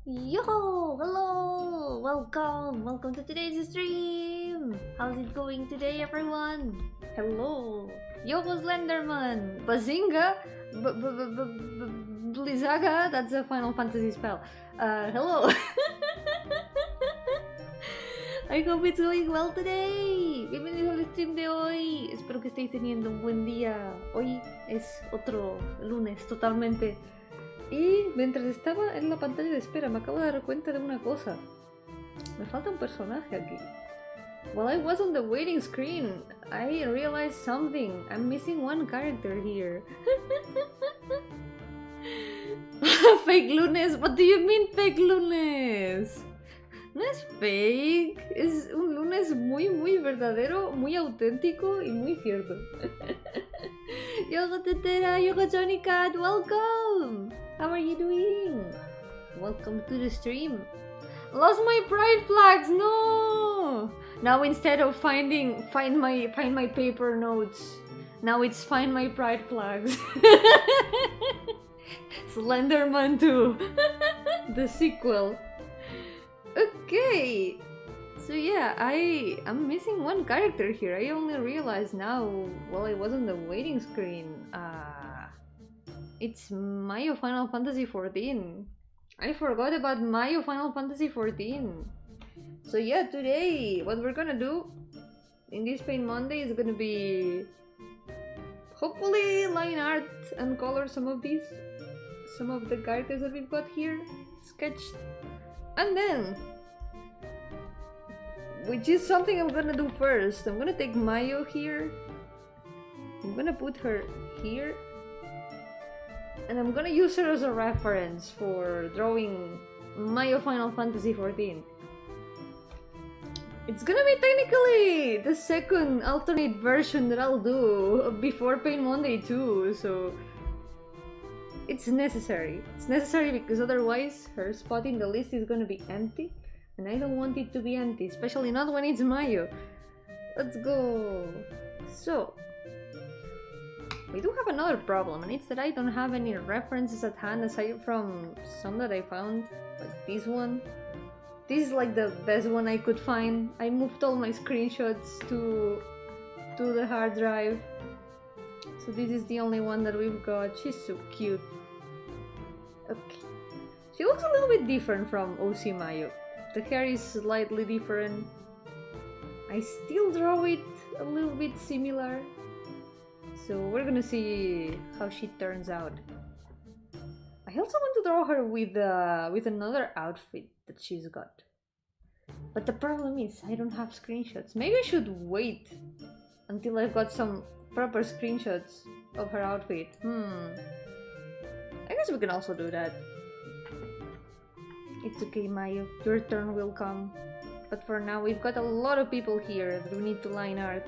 Yo, hello, welcome to today's stream. How's it going today, everyone? Hello, Yo-hooo Slenderman, Bazinga, Blizzaga. That's a Final Fantasy spell. Hello. I hope it's going well today. Bienvenidos al stream de hoy. Espero que estéis teniendo un buen día. Hoy es otro lunes totalmente. Y mientras estaba en la pantalla de espera me acabo de dar cuenta de una cosa. Me falta un personaje aquí. While I was on the waiting screen, I realized something. I'm missing one character here. Fake lunes? What do you mean fake lunes? No es fake, es un lunes muy verdadero, muy auténtico y muy cierto. Yoga Tetera, Yoga Johnny Cat, welcome! How are you doing? Welcome to the stream. Lost my pride flags, no! Now instead of find my paper notes, now it's find my pride flags. Slenderman 2, the sequel. Okay, so yeah, I'm missing one character here. I only realized now while I was on the waiting screen. It's Mayo Final Fantasy XIV. I forgot about Mayo Final Fantasy XIV. So yeah, today what we're gonna do in this Paint Monday is gonna be hopefully line art and color some of the characters that we've got here sketched. And then, which is something I'm gonna do first, I'm gonna take Mayo here, I'm gonna put her here, and I'm gonna use her as a reference for drawing Mayo Final Fantasy XIV. It's gonna be technically the second alternate version that I'll do before Paint Monday too, so it's necessary. It's necessary because otherwise her spot in the list is gonna be empty, and I don't want it to be empty, especially not when it's Mayo. Let's go. So, we do have another problem, and it's that I don't have any references at hand aside from some that I found, like this one. This is like the best one I could find. I moved all my screenshots to the hard drive. So this is the only one that we've got. She's so cute. Okay. She looks a little bit different from OC Mayo. The hair is slightly different. I still draw it a little bit similar. So we're gonna see how she turns out. I also want to draw her with another outfit that she's got. But the problem is I don't have screenshots. Maybe I should wait until I've got some proper screenshots of her outfit. I guess we can also do that. It's okay, Mayo. Your turn will come. But for now, we've got a lot of people here that we need to line art.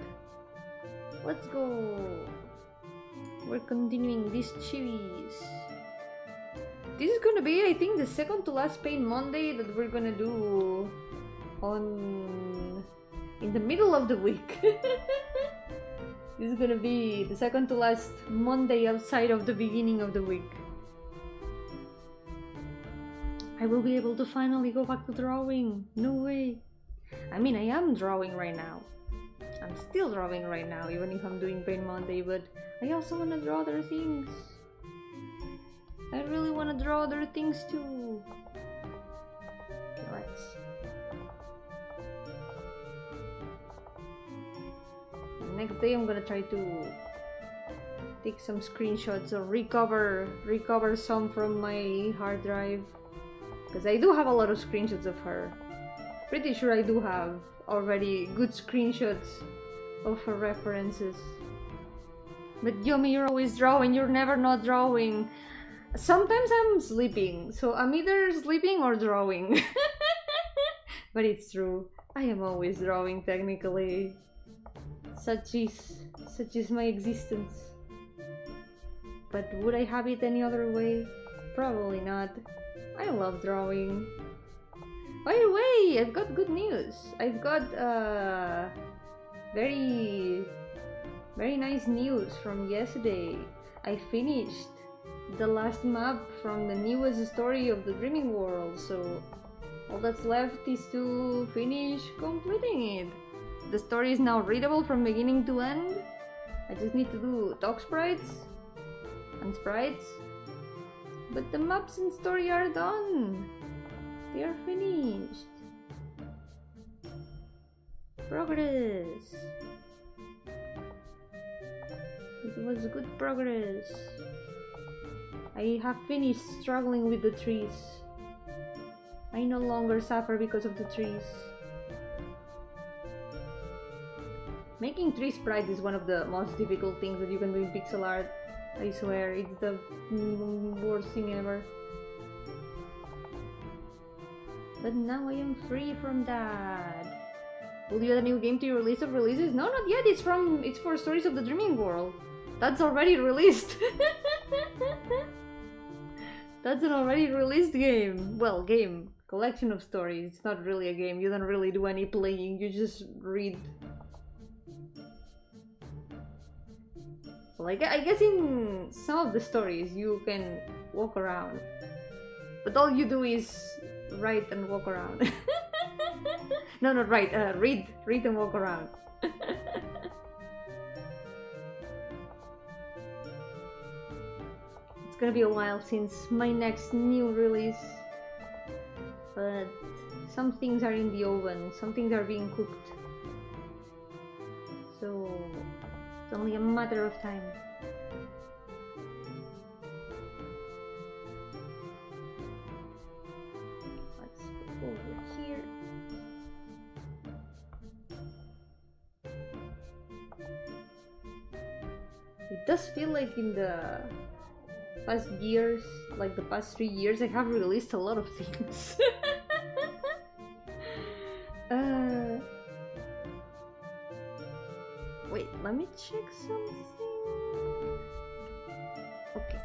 Let's go. We're continuing these chivis. This is gonna be, I think, the second to last Paint Monday that we're gonna do in the middle of the week. This is gonna be the second to last Monday outside of the beginning of the week. I will be able to finally go back to drawing. No way. I mean, I am drawing right now. I'm still drawing right now, even if I'm doing Paint Monday, but I also want to draw other things. I really want to draw other things too. Okay, let's see. Next day I'm gonna try to take some screenshots or recover some from my hard drive, because I do have a lot of screenshots of her. Pretty sure I do have already good screenshots of her references. But Yomi, you're always drawing, you're never not drawing. Sometimes I'm sleeping, so I'm either sleeping or drawing. But it's true, I am always drawing technically. Such is my existence. But would I have it any other way? Probably not. I love drawing. By the way, I've got good news. I've got very nice news from yesterday. I finished the last map from the newest story of the Dreaming World, so all that's left is to finish completing it. The story is now readable from beginning to end. I just need to do talk sprites and sprites. But the maps and story are done. They are finished. Progress. It was good progress. I have finished struggling with the trees. I no longer suffer because of the trees. Making tree sprites is one of the most difficult things that you can do in pixel art. I swear, it's the worst thing ever. But now I am free from that. Will you add a new game to your list of releases? No, not yet. It's for Stories of the Dreaming World. That's already released. That's an already released game. Well, game. Collection of stories. It's not really a game. You don't really do any playing. You just read. Like, I guess in some of the stories you can walk around. But all you do is write and walk around. No, not write. Read. Read and walk around. It's gonna be a while since my next new release. But some things are in the oven. Some things are being cooked. So it's only a matter of time. Let's go over here. It does feel like in the past years, like the past 3 years, I have released a lot of things. Wait, let me check something. Okay.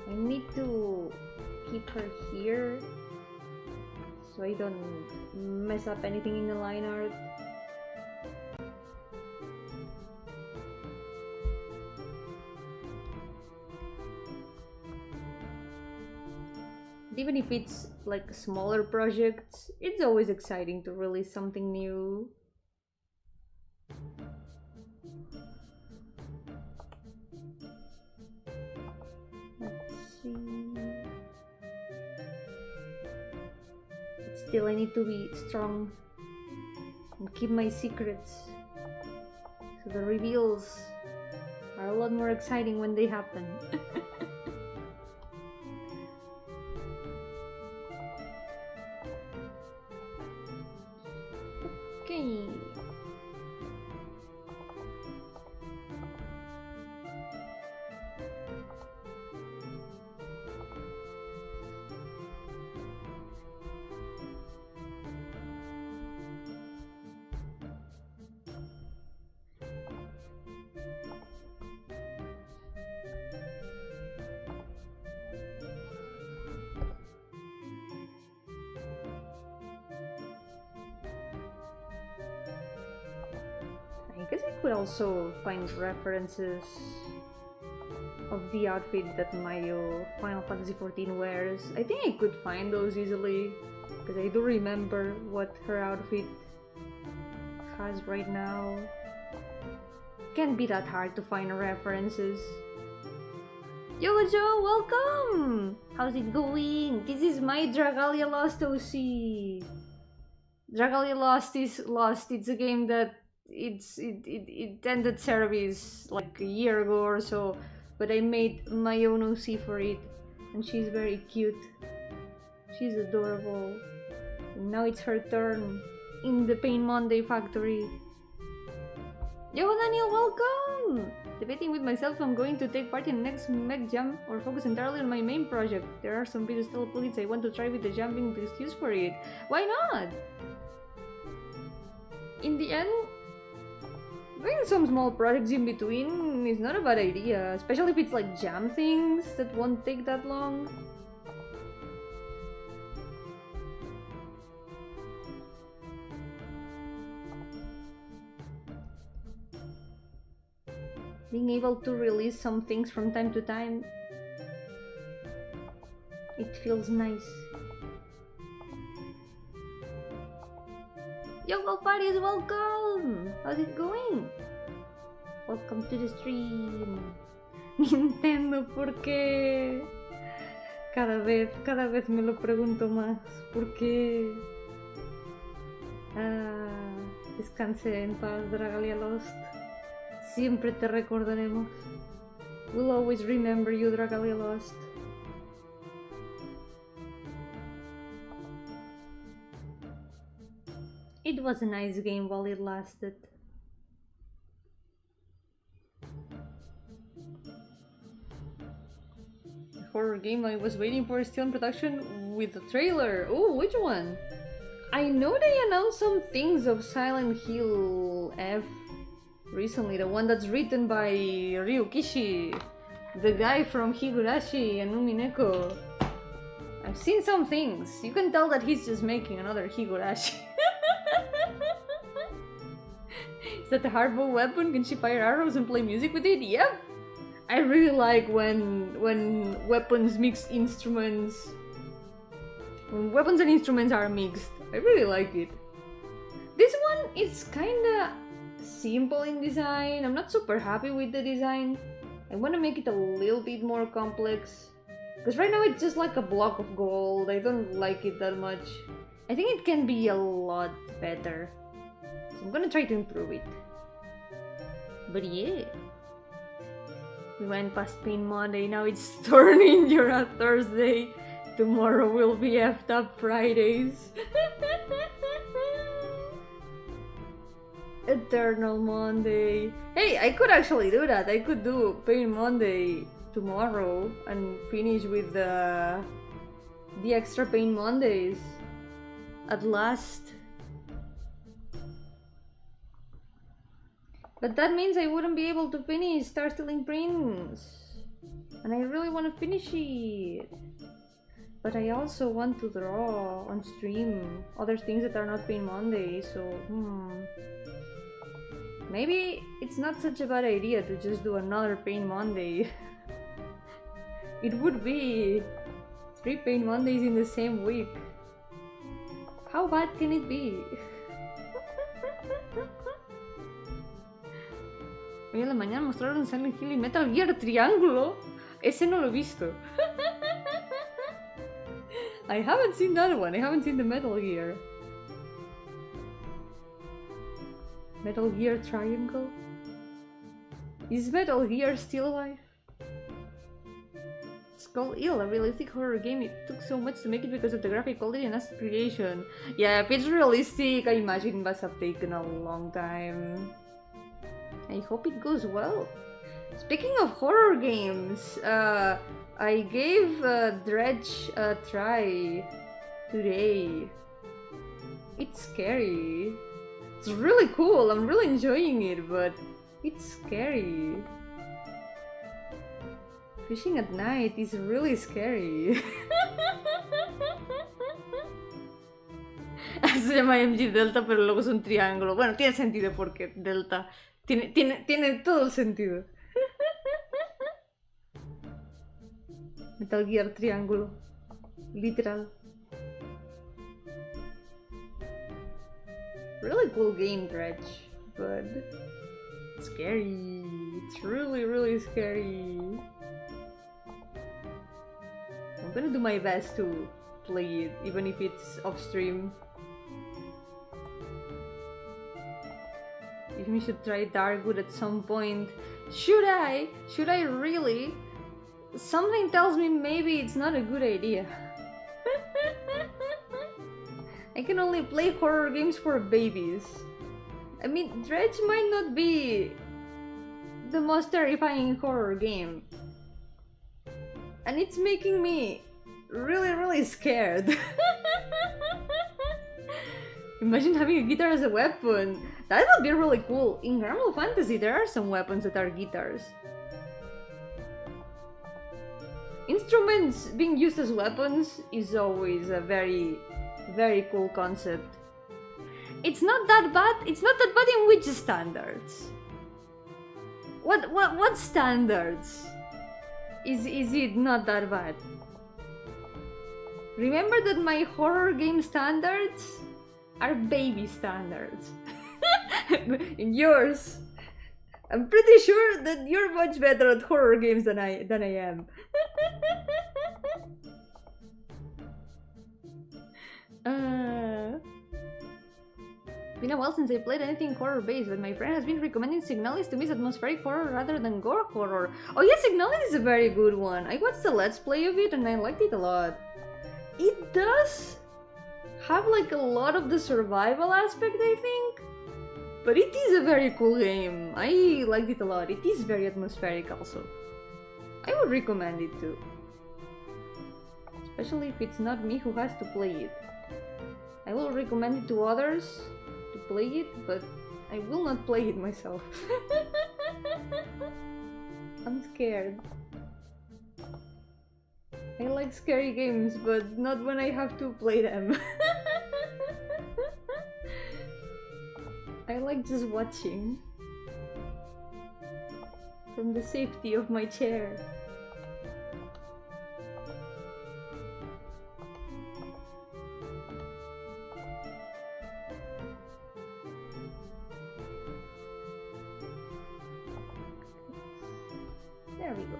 I need to keep her here so I don't mess up anything in the line art. Even if it's like smaller projects, it's always exciting to release something new. Let's see. But still, I need to be strong and keep my secrets. So the reveals are a lot more exciting when they happen. Okay. I guess I could also find references of the outfit that Mario Final Fantasy XIV wears. I think I could find those easily, because I do remember what her outfit has right now. Can't be that hard to find references. Yo-hooo, welcome! How's it going? This is my Dragalia Lost OC. Dragalia Lost is lost. It's a game that it ended service like a year ago or so, but I made my own OC for it, and she's very cute. She's adorable. And now it's her turn in the Pain Monday factory. Yo, Daniel, welcome! Debating with myself if I'm going to take part in the next Mech Jam or focus entirely on my main project. There are some videos still uploaded, so I want to try with the jumping excuse for it. Why not? In the end, doing some small projects in between is not a bad idea, especially if it's like jam things that won't take that long. Being able to release some things from time to time It feels nice. Yo, Golfarius, welcome! How's it going? Welcome to the stream. Nintendo, ¿por qué? Cada vez me lo pregunto más. ¿Por qué? Descanse en paz, Dragalia Lost. Siempre te recordaremos. We'll always remember you, Dragalia Lost. It was a nice game while it lasted. The horror game I was waiting for is still in production with a trailer. Oh, which one? I know they announced some things of Silent Hill F recently. The one that's written by Ryukishi, the guy from Higurashi and Umineko. I've seen some things. You can tell that he's just making another Higurashi. Is that the hardball weapon? Can she fire arrows and play music with it? Yep! I really like when weapons mix instruments. When weapons and instruments are mixed. I really like it. This one is kinda simple in design. I'm not super happy with the design. I want to make it a little bit more complex. Because right now it's just like a block of gold. I don't like it that much. I think it can be a lot better. So I'm gonna try to improve it. But yeah. We went past Pain Monday, now it's turning you're a Thursday. Tomorrow will be effed up Fridays. Eternal Monday. Hey, I could actually do that. I could do Pain Monday tomorrow and finish with the extra Pain Mondays. At last. But that means I wouldn't be able to finish Star Stealing Prince. And I really want to finish it. But I also want to draw on stream other things that are not Pain Monday, so maybe it's not such a bad idea to just do another Pain Monday. It would be 3 Pain Mondays in the same week. How bad can it be? Hoy en la mañana mostraron Silent Hill y Metal Gear Triángulo. Ese no lo he visto. I haven't seen that one. I haven't seen the Metal Gear. Metal Gear Triangle? Is Metal Gear still alive? It's called Ill, a realistic horror game. It took so much to make it because of the graphic quality and asset creation. Yeah, if it's realistic, I imagine it must have taken a long time. I hope it goes well. Speaking of horror games, I gave Dredge a try today. It's scary. It's really cool, I'm really enjoying it, but it's scary. Fishing at night is really scary. Se llama MG Delta, pero luego es un triángulo. Bueno, tiene sentido porque Delta. Tiene todo el sentido. Metal Gear Triángulo. Literal. Really cool game, Dredge, but scary. It's really, really scary. I'm gonna do my best to play it, even if it's off stream. Even should try Darkwood at some point. Should I? Should I really? Something tells me maybe it's not a good idea. I can only play horror games for babies. I mean, Dredge might not be the most terrifying horror game. And it's making me really, really scared. Imagine having a guitar as a weapon. That would be really cool. In Normal Fantasy, there are some weapons that are guitars. Instruments being used as weapons is always a very, very cool concept. It's not that bad. It's not that bad in which standards? What standards? Is it not that bad? Remember that my horror game standards are baby standards. And yours, I'm pretty sure that you're much better at horror games than I am. Been a while since I played anything horror based, but my friend has been recommending Signalis to me as atmospheric horror rather than gore horror. Oh yeah, Signalis is a very good one. I watched the let's play of it and I liked it a lot. It does have like a lot of the survival aspect, I think, but it is a very cool game. I liked it a lot. It is very atmospheric also. I would recommend it too, especially if it's not me who has to play it. I will recommend it to others to play it, but I will not play it myself. I'm scared. I like scary games, but not when I have to play them. I like just watching from the safety of my chair. There we go.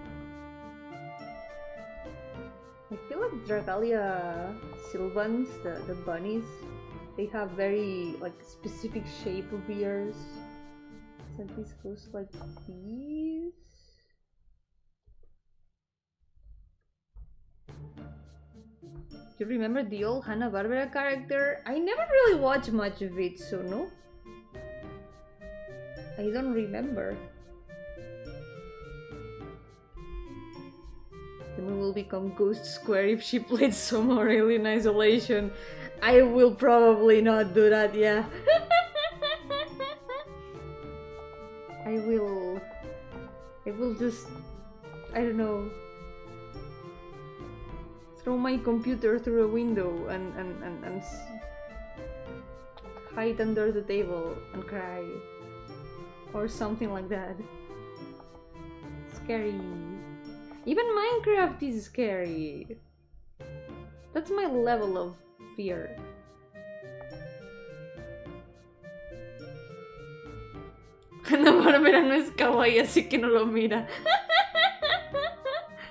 I feel like Dragalia Sylvans, the bunnies, they have very like specific shape of ears. So this goes like these. Do you remember the old Hanna-Barbera character? I never really watched much of it, so no. I don't remember. The moon will become Ghost Square if she played Summer Alien Isolation. I will probably not do that, yeah. I will just, I don't know, throw my computer through a window and hide under the table and cry. Or something like that. Scary. Even Minecraft is scary. That's my level of fear. Hanna-Barbera no es kawaii, así que no lo mira.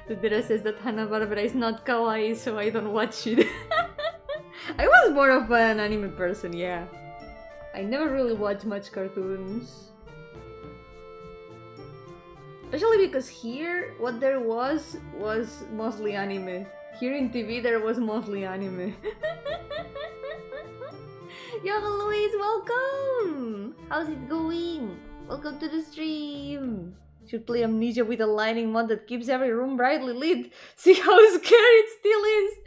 Tudera says that Hanna-Barbera is not kawaii, so I don't watch it. I was more of an anime person, yeah. I never really watched much cartoons. Especially because here, what there was mostly anime. Here in TV, there was mostly anime. Yo, Luis, welcome! How's it going? Welcome to the stream! Should play Amnesia with a lighting mod that keeps every room brightly lit. See how scary it still is!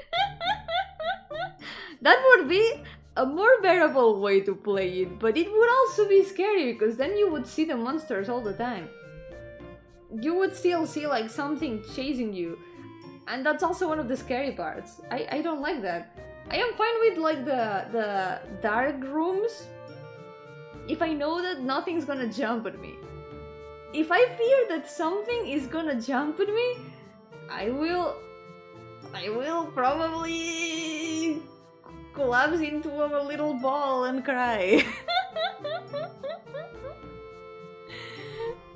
That would be a more bearable way to play it, but it would also be scary because then you would see the monsters all the time. You would still see like something chasing you, and that's also one of the scary parts. I don't like that. I am fine with like the dark rooms if I know that nothing's gonna jump at me. If I fear that something is gonna jump at me, I will probably collapse into a little ball and cry.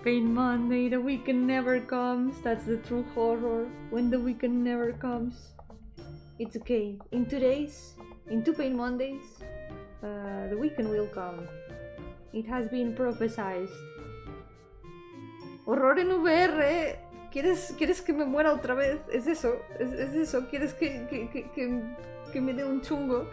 Pain Monday, the weekend never comes. That's the true horror. When the weekend never comes. It's okay. In 2 days, in 2 Pain Mondays, the weekend will come. It has been prophesied. Horror en VR. ¿Quieres que me muera otra vez? ¿Es eso? ¿Es eso? ¿Quieres que me dé un chungo?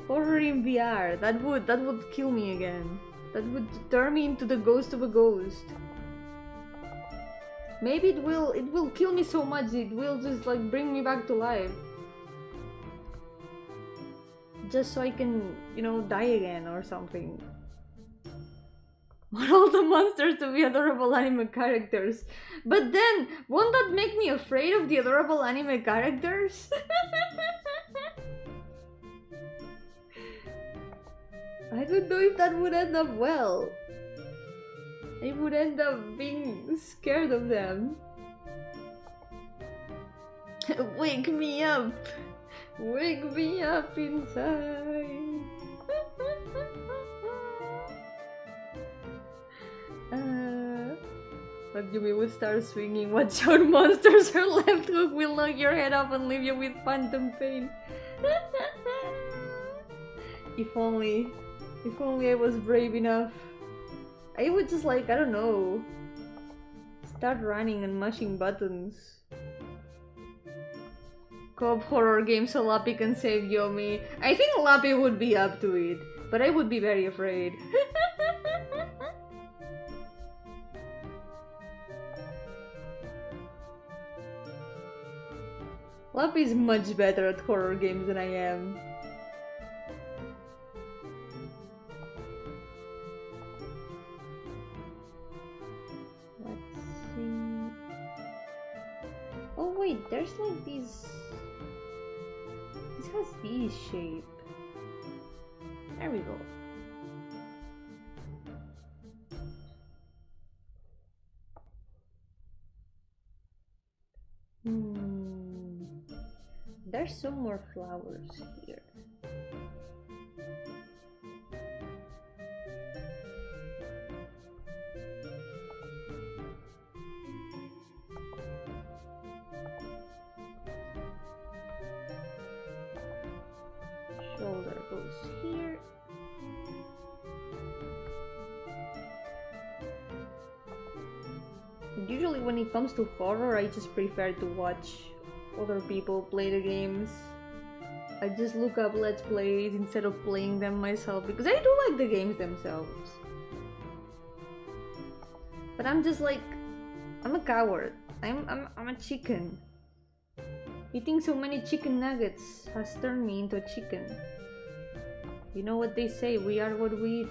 Horror in VR. That would kill me again. That would turn me into the ghost of a ghost. Maybe it will kill me so much it will just like bring me back to life. Just so I can, you know, die again or something. Want all the monsters to be adorable anime characters. But then, won't that make me afraid of the adorable anime characters? I don't know if that would end up well. I would end up being scared of them. Wake me up! Wake me up inside! But Yumi would start swinging. Watch out, monsters! Her left hook will knock your head off and leave you with phantom pain. If only I was brave enough. I would just like, I don't know, start running and mashing buttons. Co-op horror game so Lappy can save Yomi. I think Lappy would be up to it, but I would be very afraid. Lappy is much better at horror games than I am. Let's see. Oh wait, there's like these. This has this shape. There we go. There's some more flowers here. Shoulder goes here. Usually when it comes to horror, I just prefer to watch other people play the games. I just look up let's plays instead of playing them myself because I do like the games themselves. But I'm just like, I'm a coward. I'm a chicken. Eating so many chicken nuggets has turned me into a chicken. You know what they say, we are what we eat.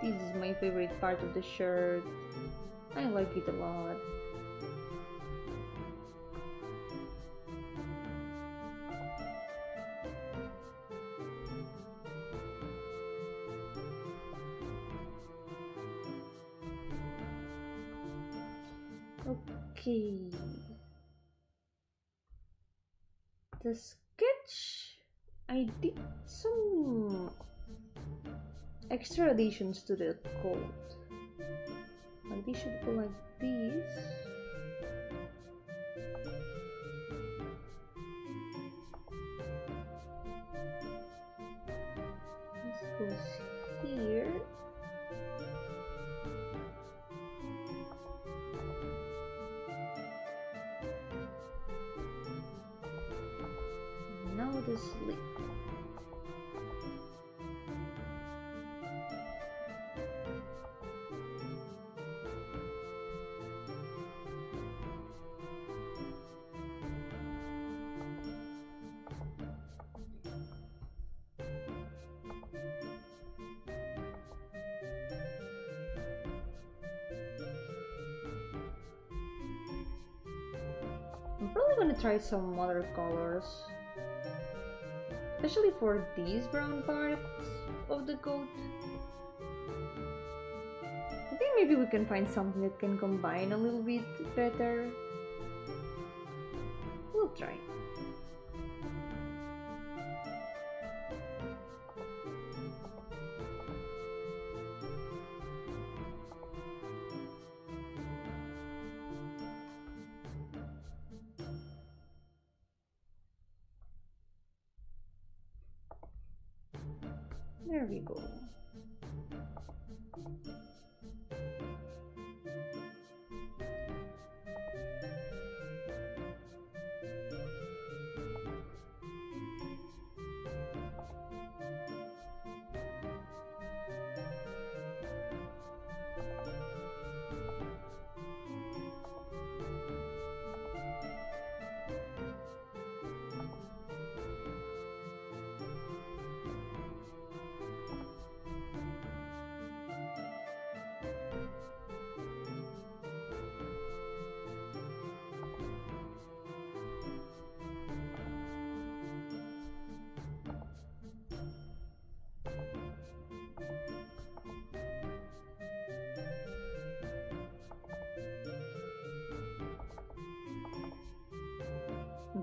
This is my favorite part of the shirt. I like it a lot. Okay. The sketch, I did some extra additions to the code. Like they should go like this. This goes here. Now the sleep. I'm probably gonna try some other colors, especially for these brown parts of the coat. I think maybe we can find something that can combine a little bit better. We'll try. There we go.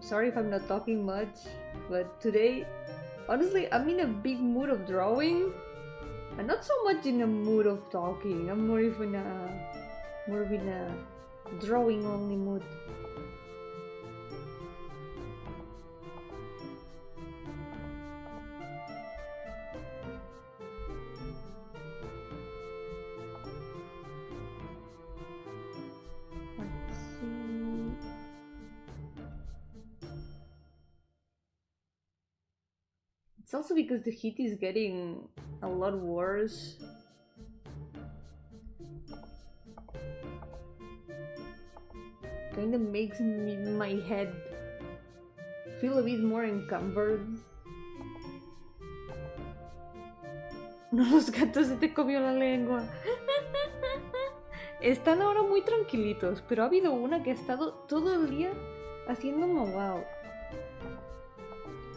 sorry if I'm not talking much, but today, honestly, I'm in a big mood of drawing. I'm not so much in a mood of talking. I'm more of in a drawing only mood. Let's see. It's also because the heat is getting a lot worse. Kinda makes my head feel a bit more encumbered. No, los gatos se te comió la lengua. Están ahora muy tranquilitos, pero ha habido una que ha estado todo el día haciendo wow.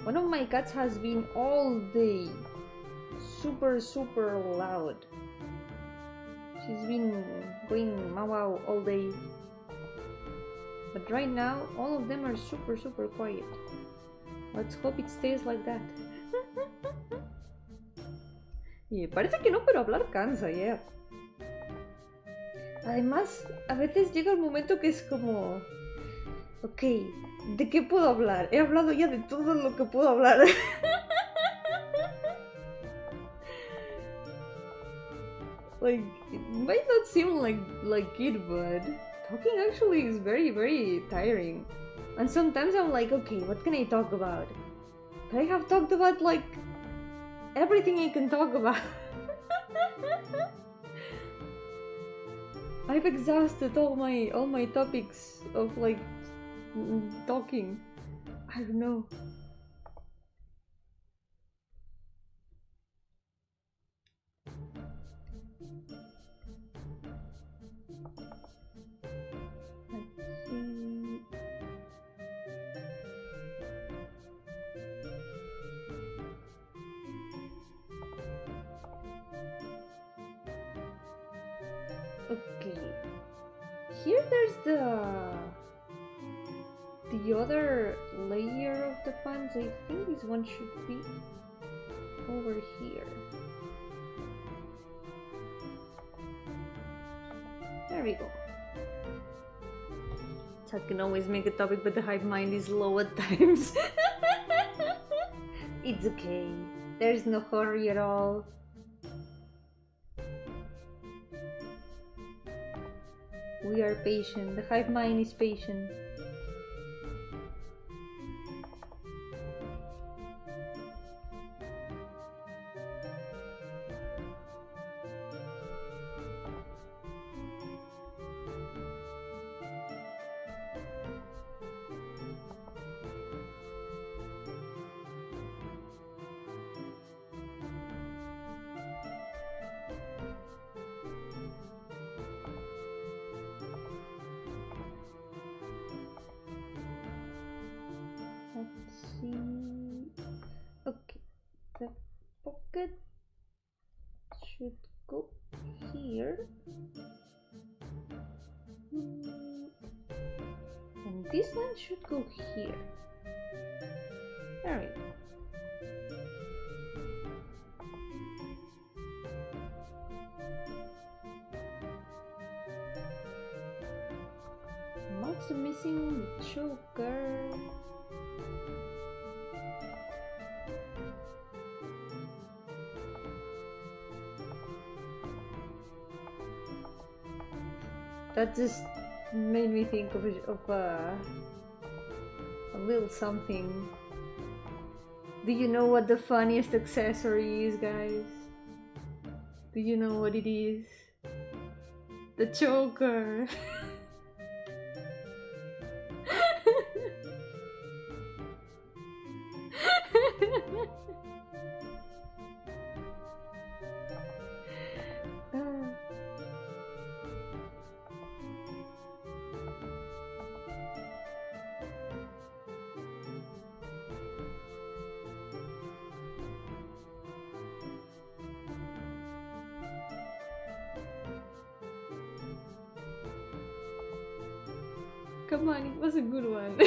One of my cats has been all day super loud. She's been going wow all day. But right now, all of them are super quiet. Let's hope it stays like that. Y parece que no, pero hablar cansa, yeah. Además, a veces llega un momento que es como... Ok, ¿de qué puedo hablar? He hablado ya de todo lo que puedo hablar. Like, it might not seem like it, but talking actually is very tiring. And sometimes I'm like, okay, what can I talk about? But I have talked about like everything I can talk about. I've exhausted all my topics of like talking. I don't know. Let's see. Okay. Here there's the other layer of the pants. I think this one should be over here. There we go. So I can always make a topic, but the hive mind is low at times. It's okay. There's no hurry at all. We are patient. The hive mind is patient. Let's see. Okay, the pocket should go here. And this one should go here. There we go. I'm also missing the choker. That just made me think of a little something. Do you know what the funniest accessory is, guys? Do you know what it is? The choker. Come on, it was a good one.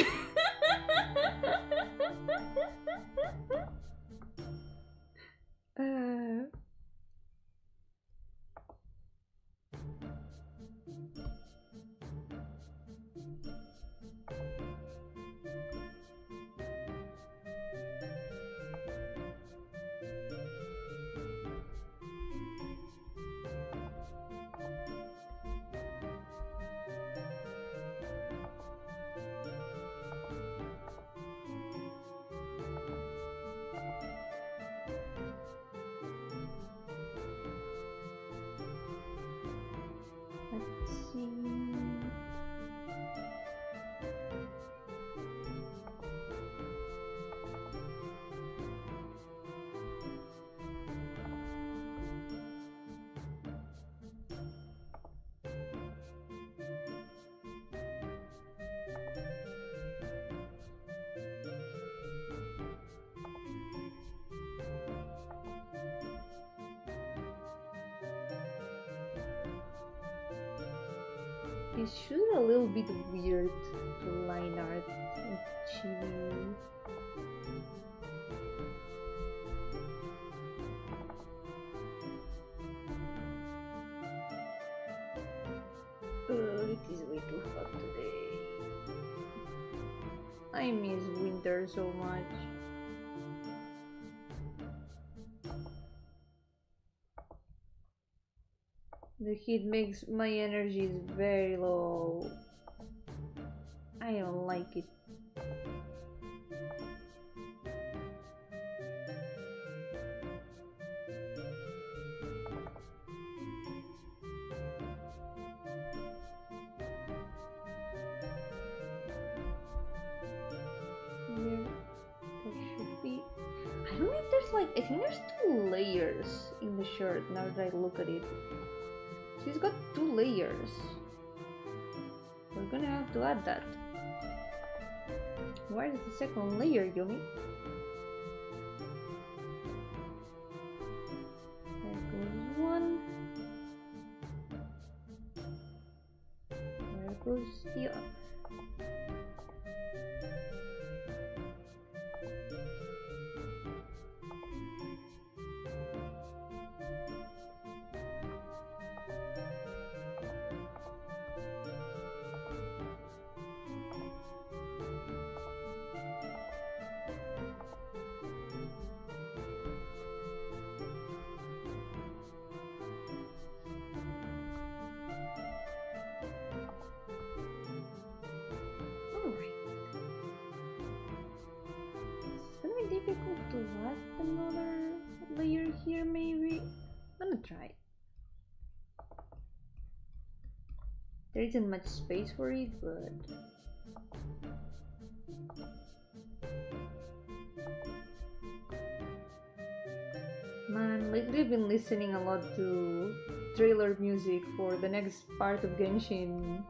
She's shooting a little bit weird to line art and chibi. It is way too hot today. I miss winter so much. The heat makes my energies very low. I don't like it. I don't know if there's like, I think there's 2 layers in the shirt now that I look at it. She's got 2 layers. We're gonna have to add that. Where is the second layer, Yomi? There goes one. There goes the other. Difficult to add another layer here, maybe. I'm gonna try. There isn't much space for it, but man, lately I've been listening a lot to trailer music for the next part of Genshin.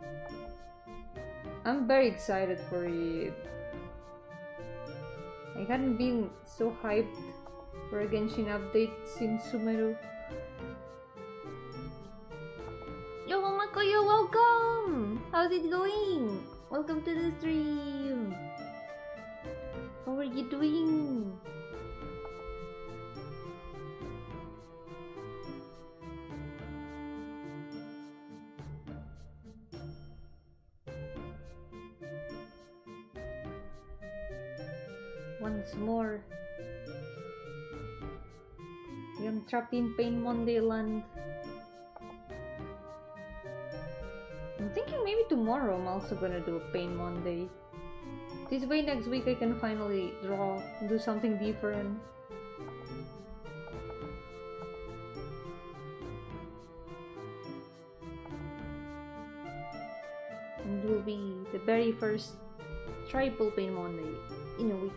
I'm very excited for it. I hadn't been so hyped for a Genshin update since Sumeru. Yo, Makoyo, welcome! How's it going? Welcome to the stream! How are you doing? Once more, I am trapped in Pain Monday land. I'm thinking maybe tomorrow I'm also gonna do a Pain Monday. This way next week I can finally draw and do something different. And it will be the very first triple Pain Monday in a week.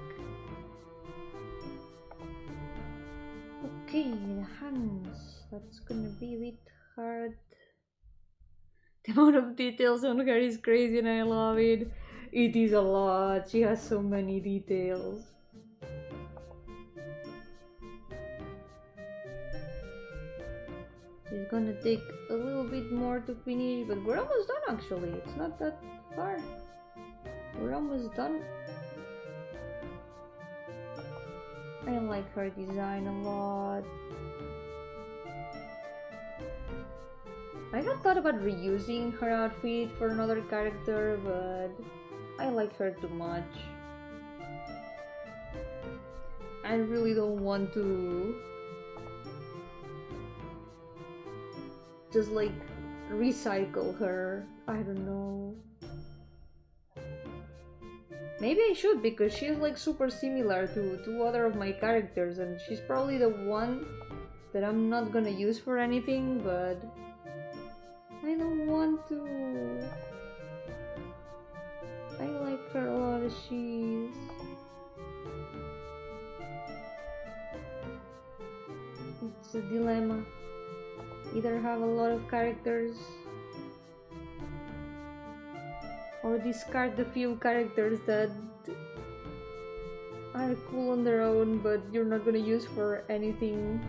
Okay, the hands. That's gonna be a bit hard. The amount of details on her is crazy and I love it. It is a lot. She has so many details. She's gonna take a little bit more to finish, but we're almost done actually. It's not that far. We're almost done. I like her design a lot. I had thought about reusing her outfit for another character, but I like her too much. I really don't want to just like recycle her. I don't know. Maybe I should, because she's like super similar to 2 other of my characters and she's probably the one that I'm not gonna use for anything, but I don't want to. I like her a lot as she is. It's a dilemma. Either have a lot of characters or discard the few characters that are cool on their own but you're not gonna use for anything.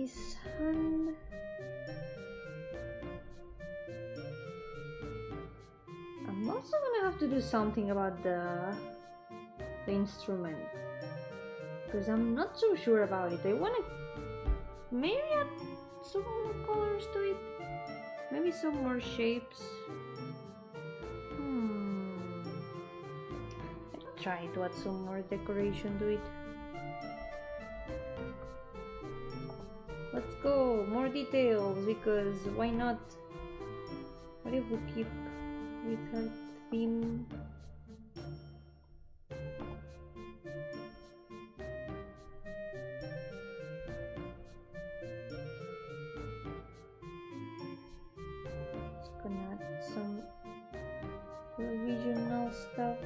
this hand. I'm also gonna have to do something about the instrument, because I'm not so sure about it. I wanna maybe add some more colors to it, maybe some more shapes. I'll try to add some more decoration to it. Let's go, more details, because why not? What if we keep with her theme? Just gonna add some original stuff.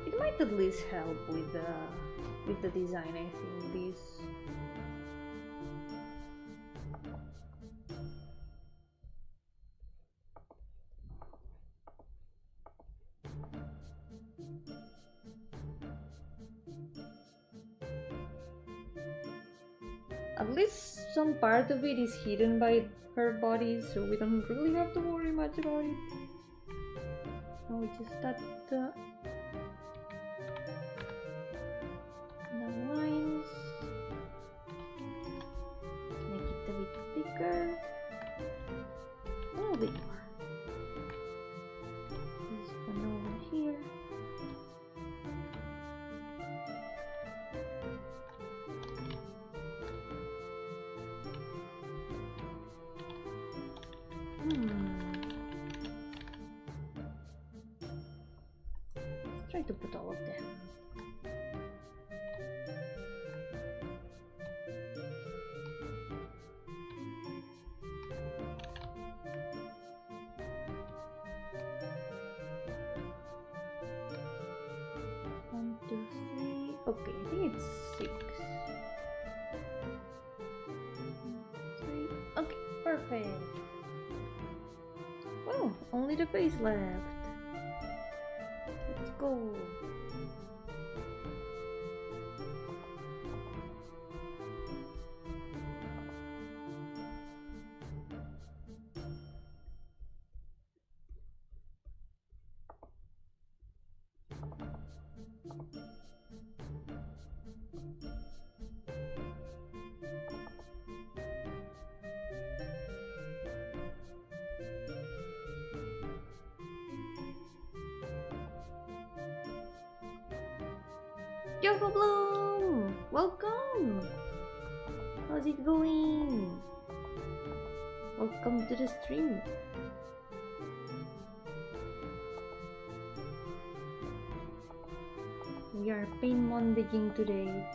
It might at least help with the design, I think, this. At least some part of it is hidden by her body, so we don't really have to worry much about it. Now we just add the lines, make it a bit bigger, a little bit more. This one over here. Try to put all of them. One, two, three. Okay, I think it's 6. 3. Okay, perfect. Well, only the base left. Let's go. Yo-hooo Bloom! Welcome! How's it going? Welcome to the stream. We are pain mondaying today,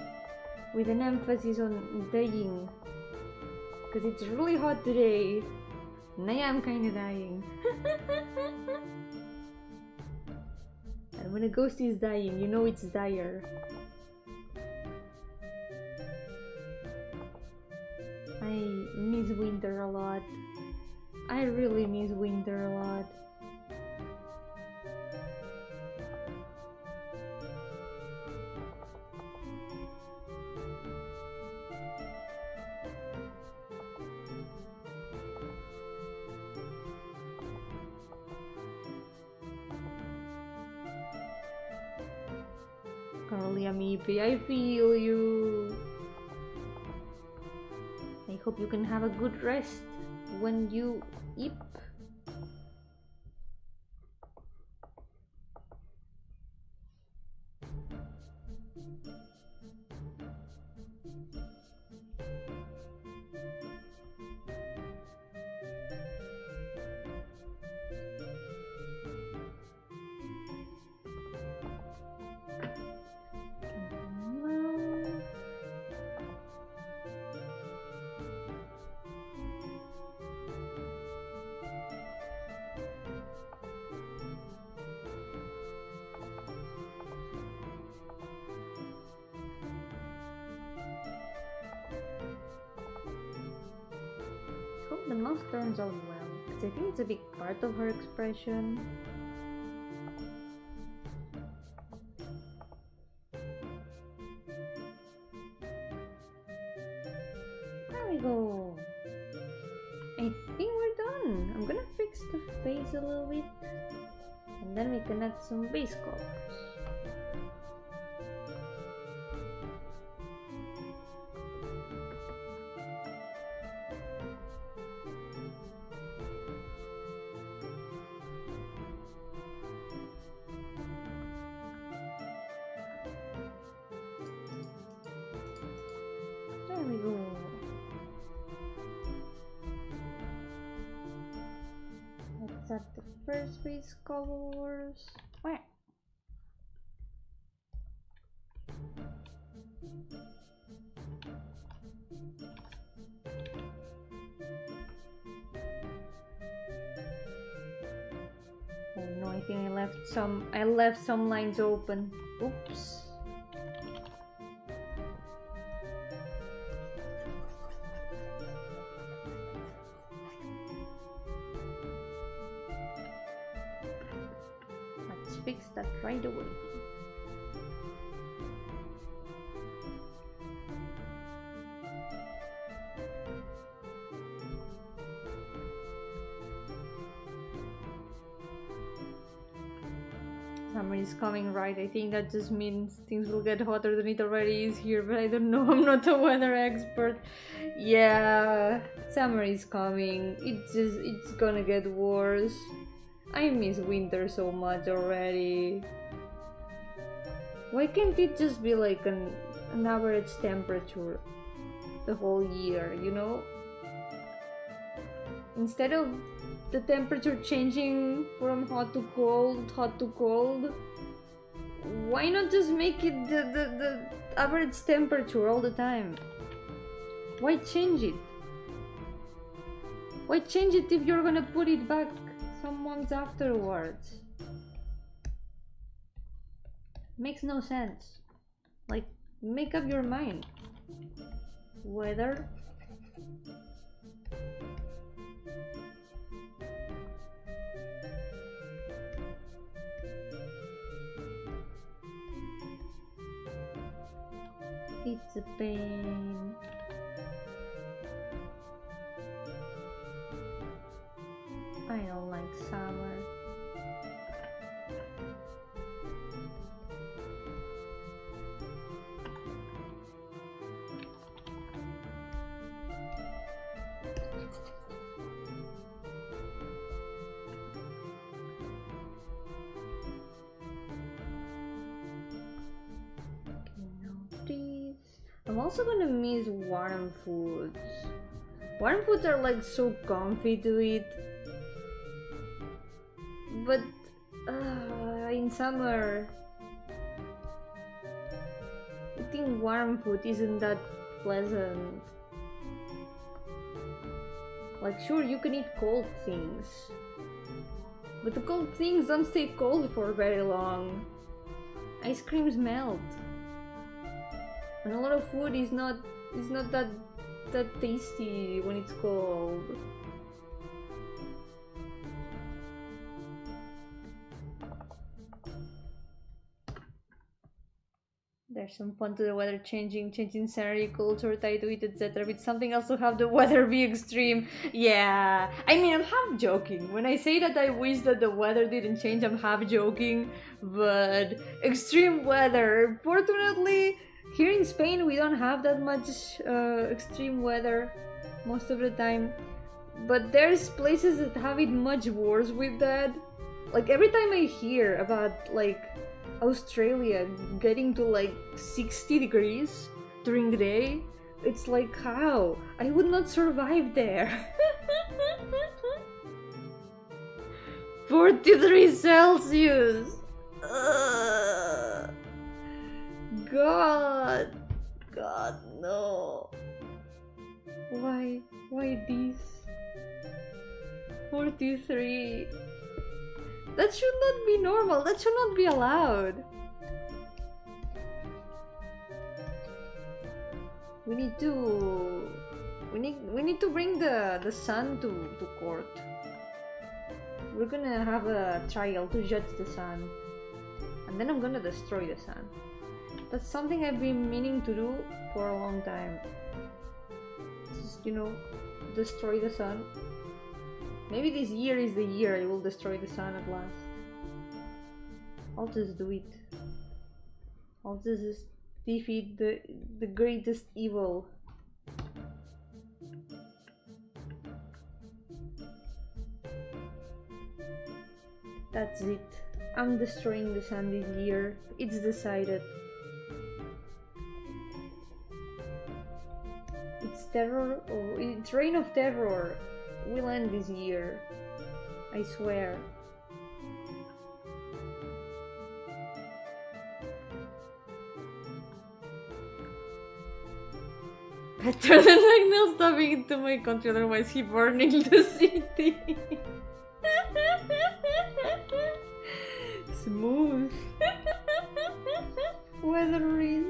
with an emphasis on dying, because it's really hot today, and I am kinda dying. And when a ghost is dying, you know it's dire. I miss winter a lot. I really miss winter a lot. Carly Amipi, I feel you. I hope you can have a good rest when you eat. the mouth turns out well, because I think it's a big part of her expression. There we go. I think we're done. I'm gonna fix the face a little bit, and then we can add some base colors. There we go. Let's add the first base colors. Where? Oh no, I think I left some lines open. Oops. Let's fix that right away. Summer is coming, right? I think that just means things will get hotter than it already is here, but I don't know. I'm not a weather expert. Yeah, summer is coming. It's gonna get worse. I miss winter so much already. Why can't it just be like an average temperature the whole year, you know? Instead of the temperature changing from hot to cold, why not just make it the average temperature all the time? Why change it? Why change it if you're gonna put it back some months afterwards? Makes no sense. Like, make up your mind. Weather. It's a pain. I don't like summer. I'm also gonna miss warm foods. Warm foods are like so comfy to eat. But in summer, eating warm food isn't that pleasant. Like, sure, you can eat cold things, but the cold things don't stay cold for very long. Ice creams melt. And a lot of food is not that tasty when it's cold. There's some fun to the weather changing scenery, culture, tied to it, etc. With something else to have the weather be extreme. Yeah, I mean, I'm half joking. When I say that I wish that the weather didn't change, I'm half joking. But extreme weather, fortunately, here in Spain, we don't have that much extreme weather most of the time, but there's places that have it much worse with that. Like, every time I hear about, like, Australia getting to, like, 60 degrees during the day, it's like, how? I would not survive there. 43 Celsius! God, no. Why this? 43. That should not be normal. That should not be allowed. We need We need to bring the sun to court. We're gonna have a trial to judge the sun. And then I'm gonna destroy the sun. That's something I've been meaning to do for a long time. Just, you know, destroy the sun. Maybe this year is the year I will destroy the sun at last. I'll just do it. I'll just defeat the greatest evil. That's it. I'm destroying the sun this year. It's decided. It's terror, or it's reign of terror. Will end this year. I swear. Better than like not stopping into my country, otherwise he burning the city. Smooth. Weather is.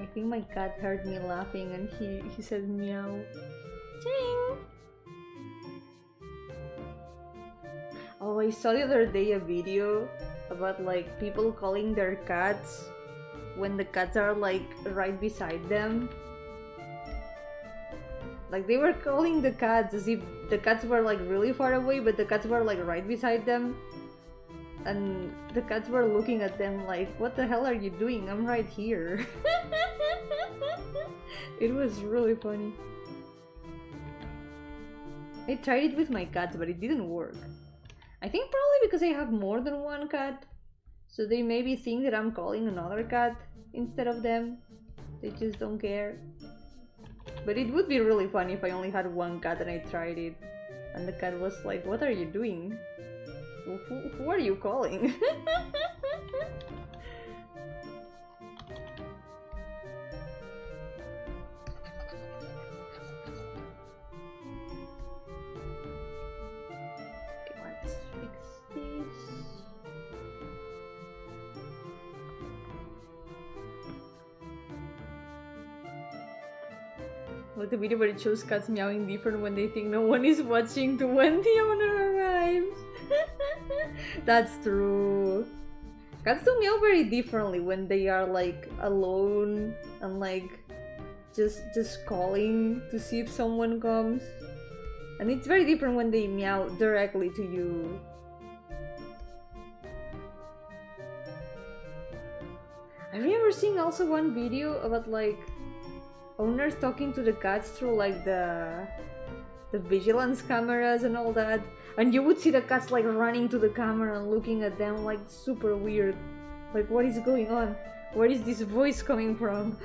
I think my cat heard me laughing and he said meow. Ching! Oh, I saw the other day a video about like people calling their cats when the cats are like right beside them. Like they were calling the cats as if the cats were like really far away, but the cats were like right beside them. And the cats were looking at them like, what the hell are you doing? I'm right here. It was really funny. I tried it with my cats, but it didn't work. I think probably because I have more than one cat. So they maybe think that I'm calling another cat instead of them. They just don't care. But it would be really funny if I only had one cat and I tried it. And the cat was like, what are you doing? Who are you calling? Let's fix this. Like the video where it shows cats meowing different when they think no one is watching to when the owner arrives. That's true. Cats do meow very differently when they are like alone and like just calling to see if someone comes. And it's very different when they meow directly to you. I remember seeing also one video about like owners talking to the cats through like the vigilance cameras and all that, and you would see the cats like running to the camera and looking at them like super weird, like what is going on, where is this voice coming from?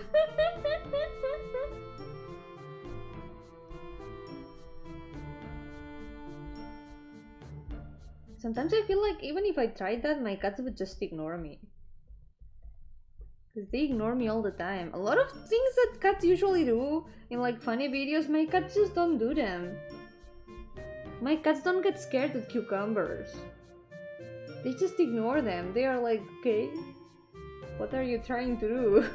Sometimes I feel like even if I tried that, my cats would just ignore me. Because they ignore me all the time. A lot of things that cats usually do in like funny videos, my cats just don't do them. My cats don't get scared at cucumbers. They just ignore them. They are like, okay, what are you trying to do?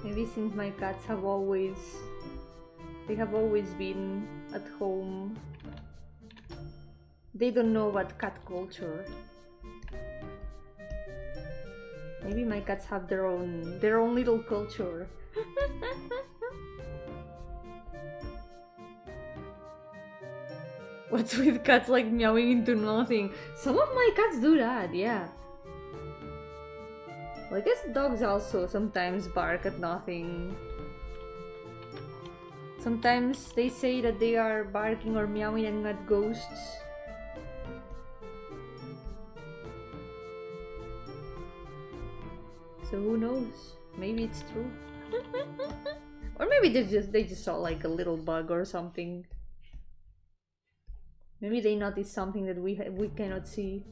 Maybe since my cats have always been at home, they don't know about cat culture. Maybe my cats have their own little culture. What's with cats like meowing into nothing? Some of my cats do that, yeah. Well, I guess dogs also sometimes bark at nothing. Sometimes they say that they are barking or meowing at ghosts. So who knows? Maybe it's true. Or maybe they just saw like a little bug or something. Maybe they notice something that we cannot see.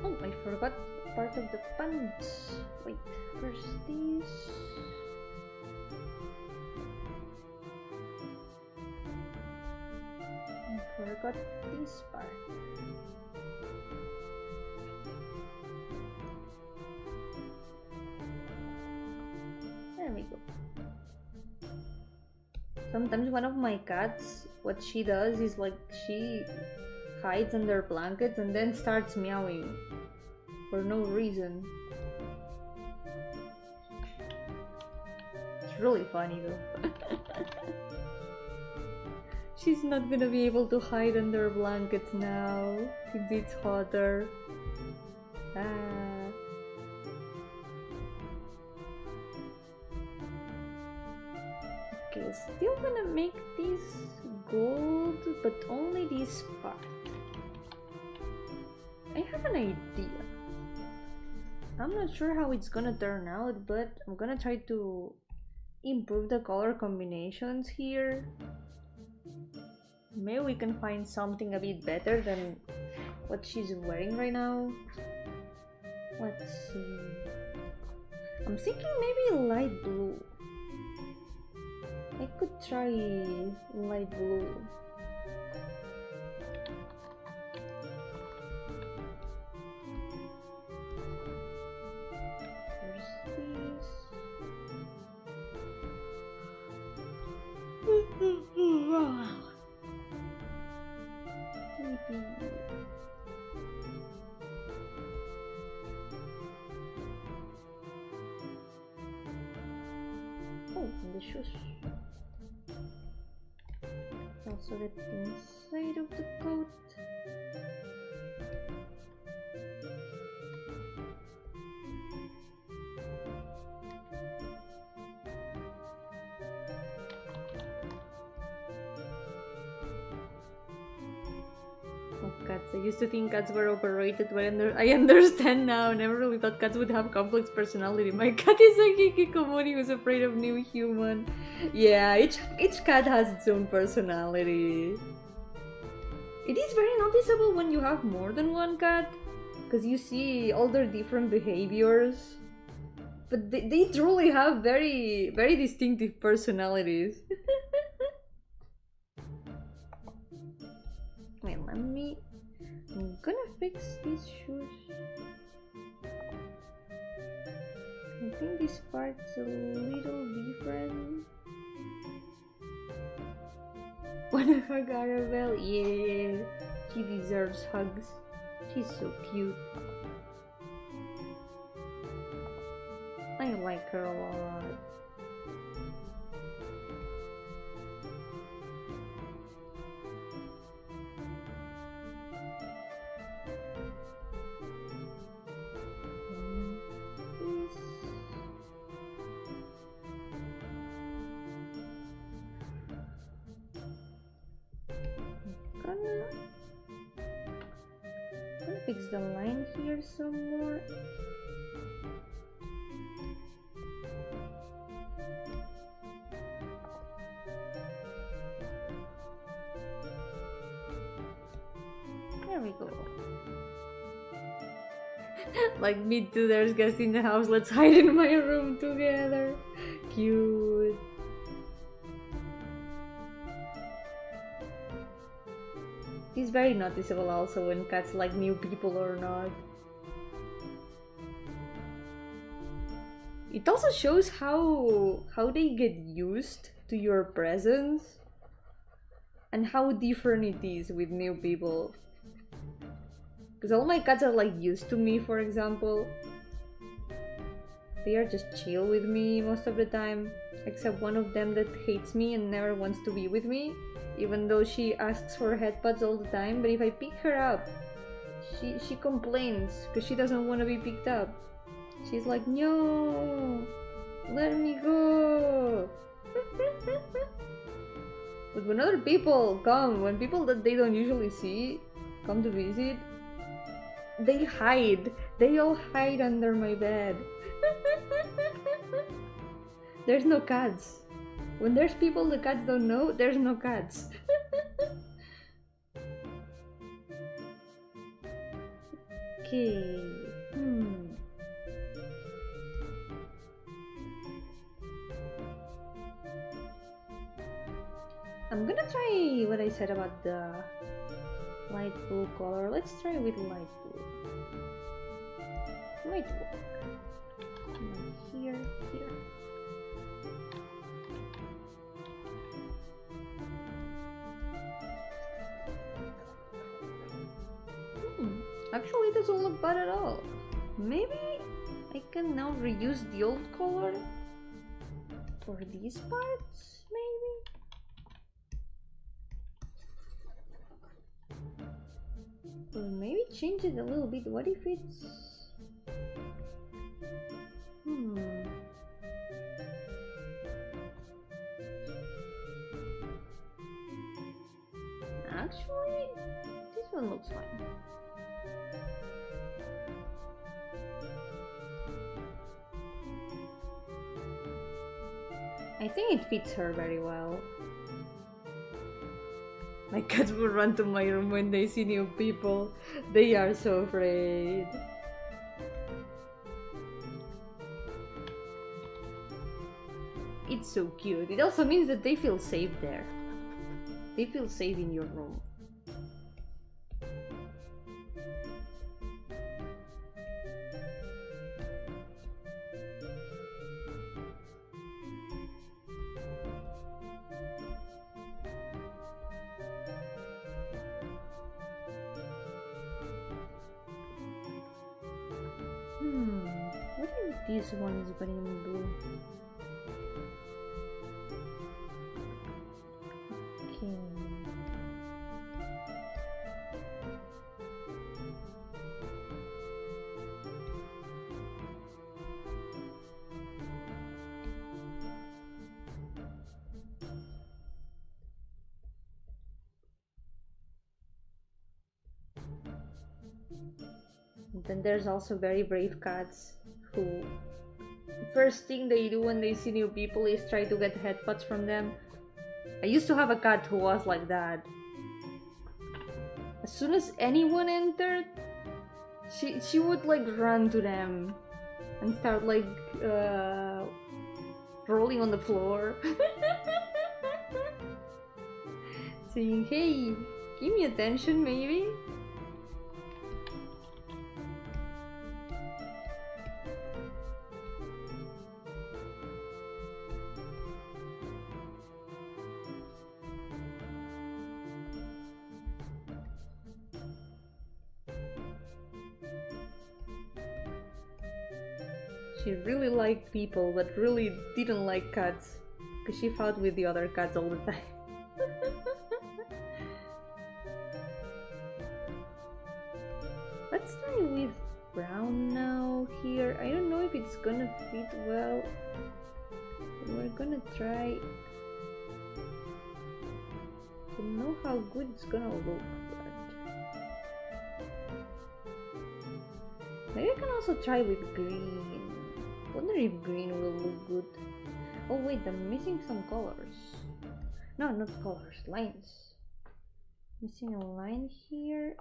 Oh, I forgot part of the pants. Wait, first this. I forgot this part. There we go. Sometimes one of my cats, what she does is like she hides under blankets and then starts meowing for no reason. It's really funny though. She's not gonna be able to hide under blankets now since it's hotter. Okay, still gonna make this gold, but only this part. I have an idea. I'm not sure how it's gonna turn out, but I'm gonna try to improve the color combinations here. Maybe we can find something a bit better than what she's wearing right now. Let's see. I'm thinking maybe light blue. I could try light blue. Oh, and the shoes. Also the inside of the coat. Cats. I used to think cats were overrated, but I understand now. Never really thought cats would have complex personality. My cat is a hikikomori who's afraid of new human. Yeah, each cat has its own personality. It is very noticeable when you have more than one cat, because you see all their different behaviors. But they truly have very, very distinctive personalities. Wait, let me... I'm gonna fix these shoes. I think this part's a little different. Wanna hug Arabelle? Yeah, she deserves hugs. She's so cute. I like her a lot. Gonna fix the line here some more. There we go. Like me too, there's guests in the house, let's hide in my room together. Cute. It's very noticeable also when cats like new people or not. It also shows how they get used to your presence and how different it is with new people. Because all my cats are like used to me, for example. They are just chill with me most of the time, except one of them that hates me and never wants to be with me. Even though she asks for headbuds all the time, but if I pick her up, she complains because she doesn't want to be picked up. She's like, no. Let me go! But when other people come, when people that they don't usually see come to visit, they hide. They all hide under my bed. There's no cats. When there's people the cats don't know, there's no cats. Okay. I'm gonna try what I said about the light blue color. Let's try with light blue. Might work. Here, here. Actually, it doesn't look bad at all. Maybe I can now reuse the old color for these parts, maybe? Or maybe change it a little bit. What if it's... Actually, this one looks fine. I think it fits her very well. My cats will run to my room when they see new people. They are so afraid. It's so cute. It also means that they feel safe there. They feel safe in your room. What if this one is green blue? Okay. Then there's also very brave cats who first thing they do when they see new people is try to get headbutts from them. I used to have a cat who was like that. As soon as anyone entered, she would like run to them and start like rolling on the floor. Saying, hey, give me attention maybe. She really liked people, but really didn't like cats, because she fought with the other cats all the time. Let's try with brown now here. I don't know if it's gonna fit well. We're gonna try. I don't know how good it's gonna look, but maybe I can also try with green. Wonder if green will look good. Oh wait, I'm missing some colors. No, not colors, lines. Missing a line here.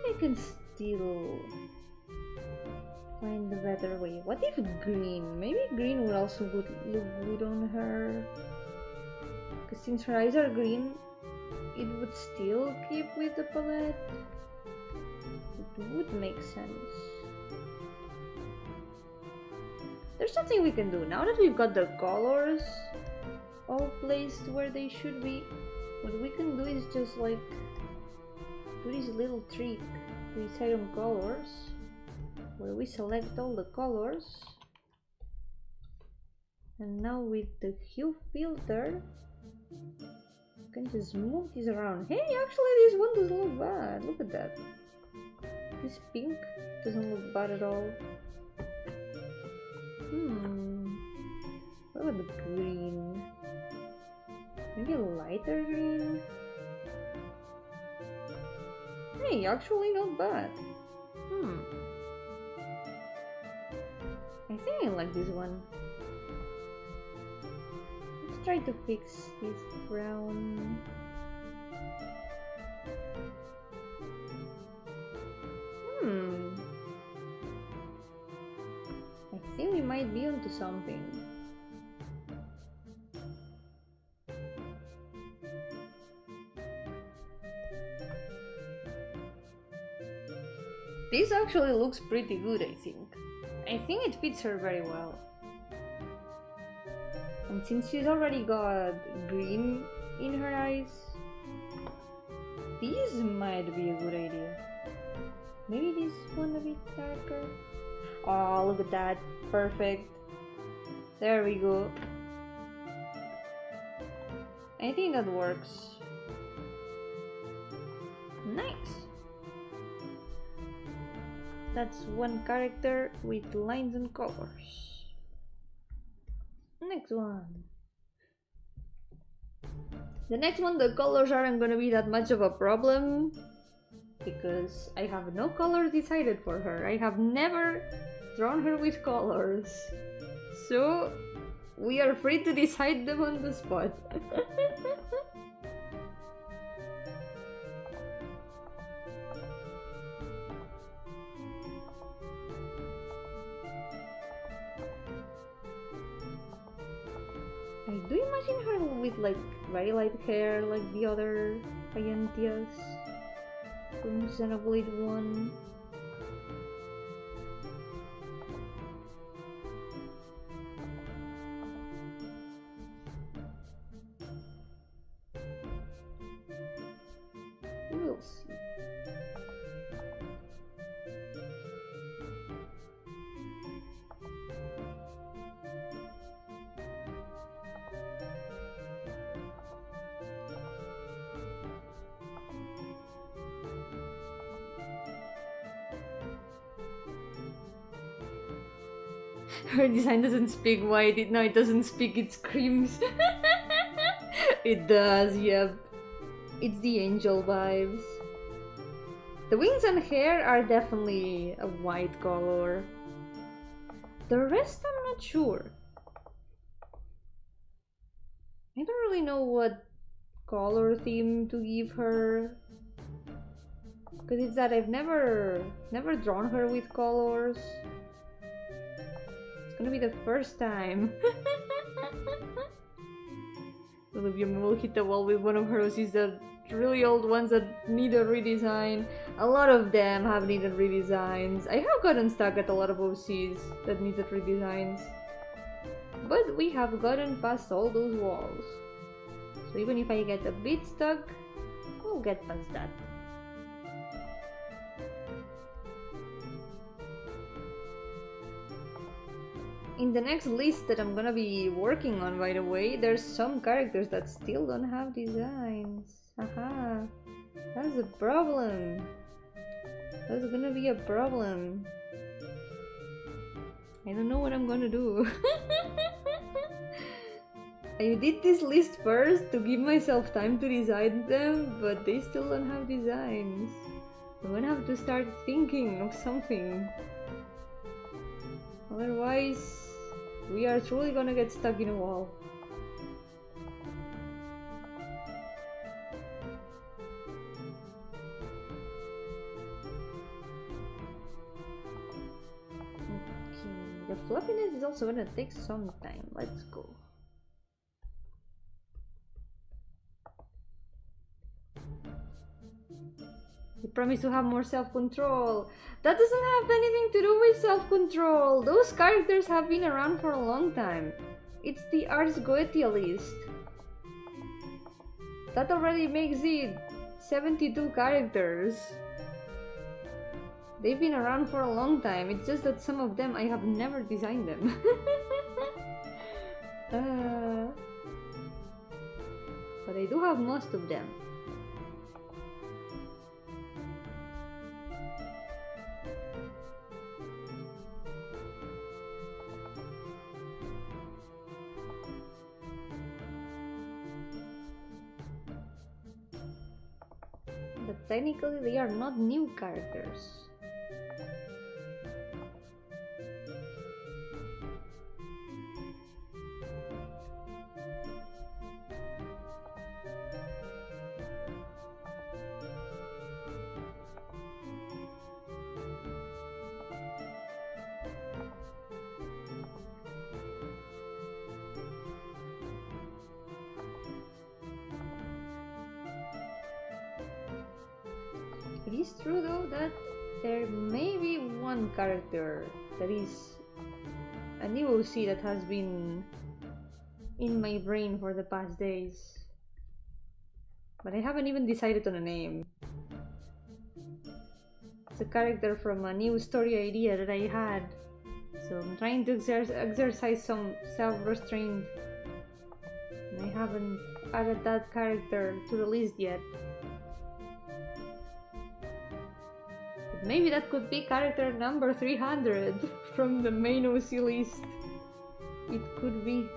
I can still find a better way. What if green? Maybe green would also look good on her. Because since her eyes are green, it would still keep with the palette. It would make sense. There's something we can do. Now that we've got the colors all placed where they should be, what we can do is just like do this little trick to decide on colors, where we select all the colors, and now with the hue filter you can just move this around. Hey, actually this one doesn't look bad. Look at that. This pink doesn't look bad at all. What about the green? Maybe a lighter green? Hey, actually not bad. I think I like this one. Let's try to fix this brown. I think we might be onto something. This actually looks pretty good, I think. I think it fits her very well. And since she's already got green in her eyes, this might be a good idea. Maybe this one a bit darker. Oh, look at that. Perfect. There we go. I think that works. Nice. That's one character with lines and colors. Next one. The next one, the colors aren't gonna be that much of a problem because I have no colors decided for her. I have never drawn her with colors, so we are free to decide them on the spot. I do imagine her with like very light hair like the other Ayentias from Xenoblade 1. We'll see. Her design doesn't speak white. No, it doesn't speak, it screams. It does, yep. It's the angel vibes. The wings and hair are definitely a white color. The rest I'm not sure. I don't really know what color theme to give her. Because it's that I've never drawn her with colors. It's gonna be the first time. Olivia will hit the wall with one of her OCs, the really old ones that need a redesign. A lot of them have needed redesigns. I have gotten stuck at a lot of OCs that needed redesigns. But we have gotten past all those walls. So even if I get a bit stuck, we'll get past that. In the next list that I'm gonna be working on, by the way, there's some characters that still don't have designs. Haha, that's a problem. That's gonna be a problem. I don't know what I'm gonna do. I did this list first to give myself time to design them, but they still don't have designs. I'm gonna have to start thinking of something. Otherwise, we are truly gonna get stuck in a wall. The fluffiness is also gonna take some time. Let's go. You promise to have more self-control. That doesn't have anything to do with self-control. Those characters have been around for a long time. It's the Ars Goetia list. That already makes it 72 characters. They've been around for a long time. It's just that some of them I have never designed them. But I do have most of them. But technically they are not new characters. It is true though that there may be one character that is a new OC that has been in my brain for the past days, but I haven't even decided on a name. It's a character from a new story idea that I had, so I'm trying to exercise some self-restraint, and I haven't added that character to the list yet. Maybe that could be character number 300 from the main OC list. It could be.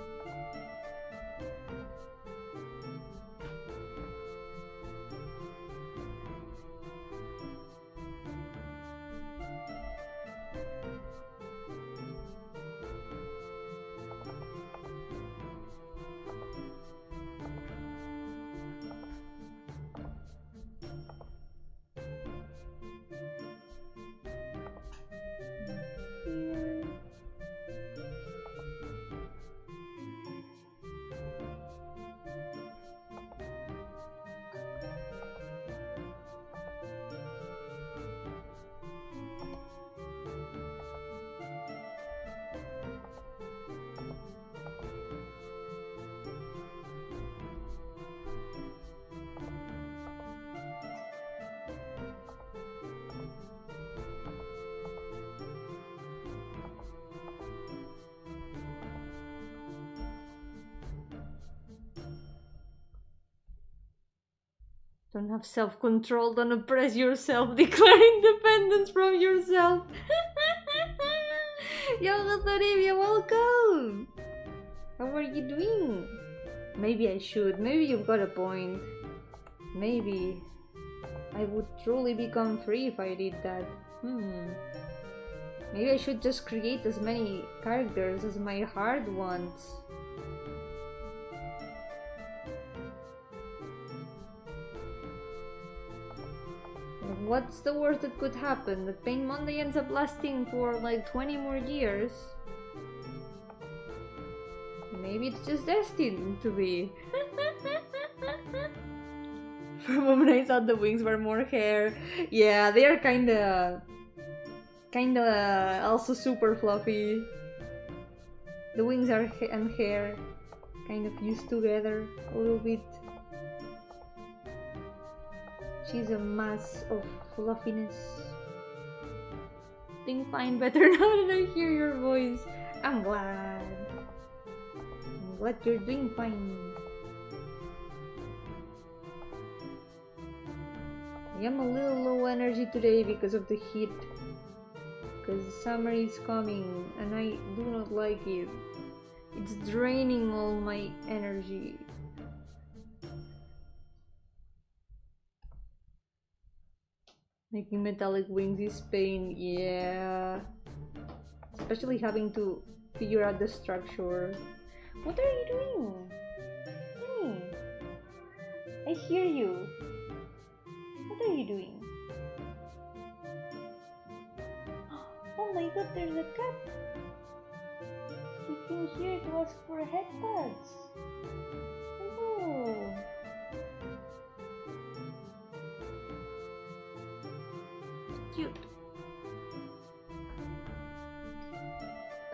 Don't have self-control, don't oppress yourself, declare independence from yourself. Yo, Olivia, welcome! How are you doing? Maybe I should, maybe you've got a point. Maybe I would truly become free if I did that. Maybe I should just create as many characters as my heart wants. What's the worst that could happen? That Pain Monday ends up lasting for like 20 more years? Maybe it's just destined to be. For a moment I thought the wings were more hair. Yeah, they are kinda also super fluffy. The wings are and hair kind of used together a little bit. She's a mass of fluffiness. Doing fine, better now that I hear your voice. I'm glad. I'm glad you're doing fine. I am a little low energy today because of the heat. Because summer is coming and I do not like it. It's draining all my energy. Making metallic wings is pain, yeah. Especially having to figure out the structure. What are you doing? Honey, I hear you. What are you doing? Oh my god, there's a cat. came here to ask for headbuds. Oh. Cute.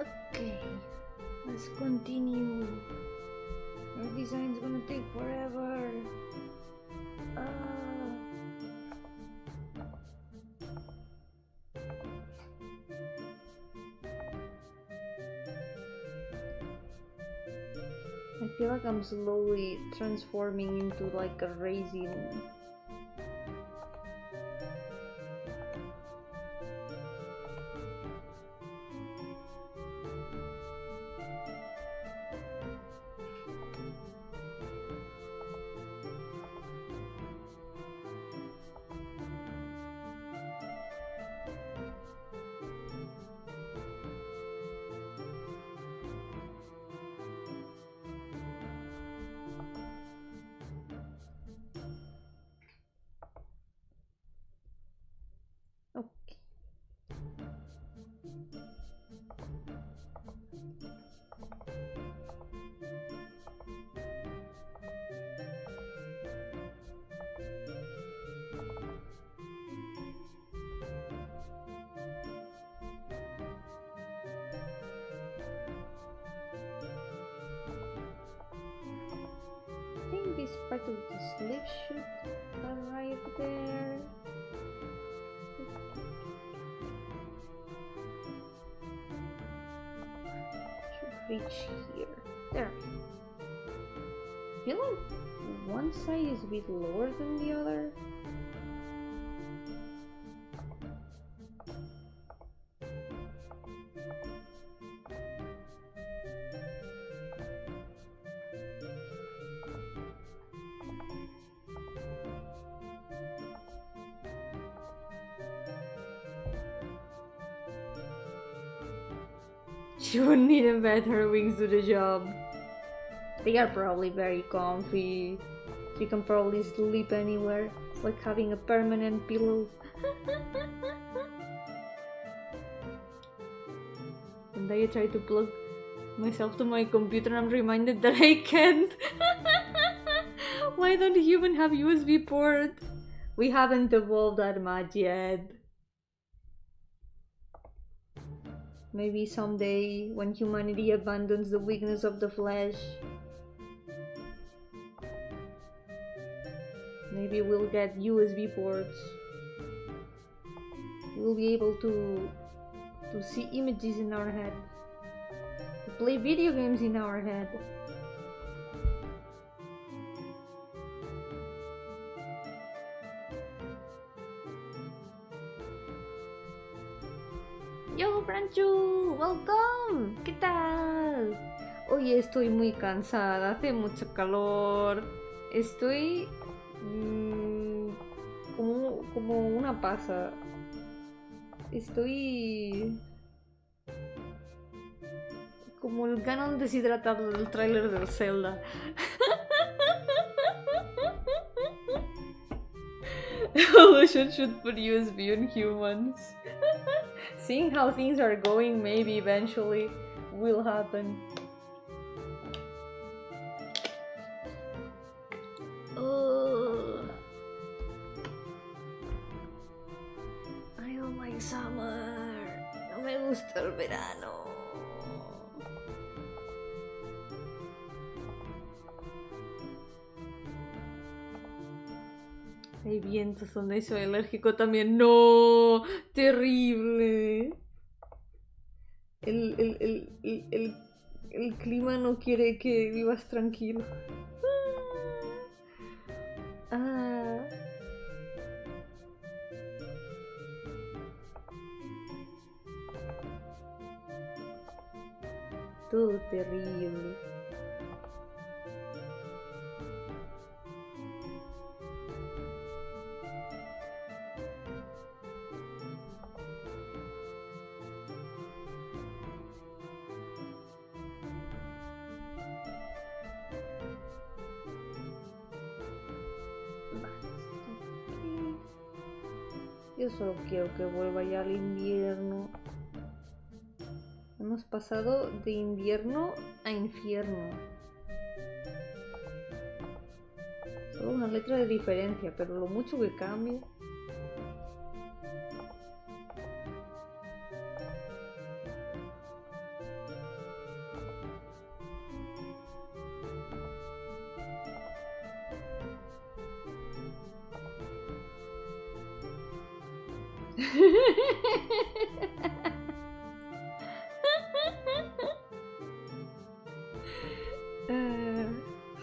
Okay, let's continue. Our design's gonna take forever. I feel like I'm slowly transforming into like a raisin. Okay. I think this part of the sleeve should arrive there. Should reach here. There. I feel like one side is a bit lower than the other. She would need a bed, her wings do the job. They are probably very comfy. You can probably sleep anywhere. It's like having a permanent pillow. One day I try to plug myself to my computer and I'm reminded that I can't. Why don't humans have USB port? We haven't evolved that much yet. Maybe someday, when humanity abandons the weakness of the flesh, maybe we'll get USB ports. We'll be able to see images in our head, to play video games in our head. Yo, Franchu, welcome. ¿Qué tal? Hoy estoy muy cansada, hace mucho calor. Estoy como una pasa. Estoy como el Ganon deshidratado del tráiler del Zelda. Evolution should put USB on humans. Seeing how things are going, maybe eventually will happen. I don't like summer. No me gusta el verano. Hay vientos donde soy alérgico también. ¡No! ¡Terrible! El clima no quiere que vivas tranquilo. Todo terrible. Yo solo quiero que vuelva ya el invierno. Hemos pasado de invierno a infierno. Solo una letra de diferencia, pero lo mucho que cambia.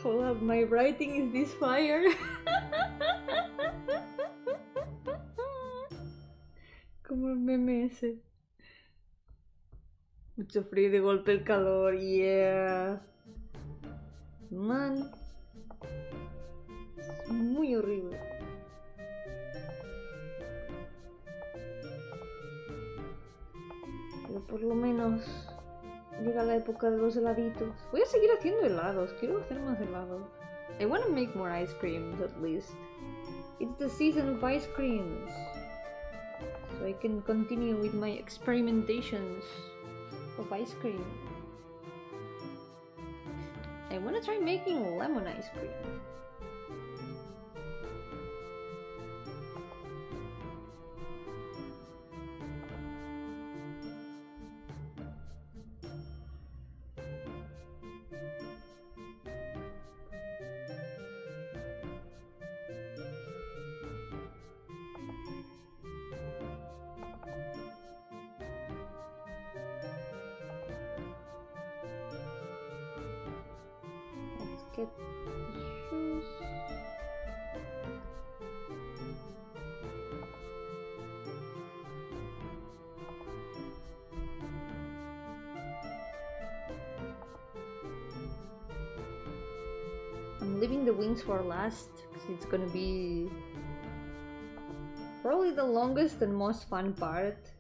Hold up, my writing is this fire. Como el meme ese. Mucho frío y de golpe el calor, yeah. Man. Es muy horrible. Pero por lo menos llega la época de los heladitos. Voy a seguir haciendo helados. Quiero hacer más helados. I want to make more ice creams at least. It's the season of ice creams. So I can continue with my experimentations of ice cream. I want to try making lemon ice cream. Get the shoes. I'm leaving the wings for last because it's gonna be probably the longest and most fun part.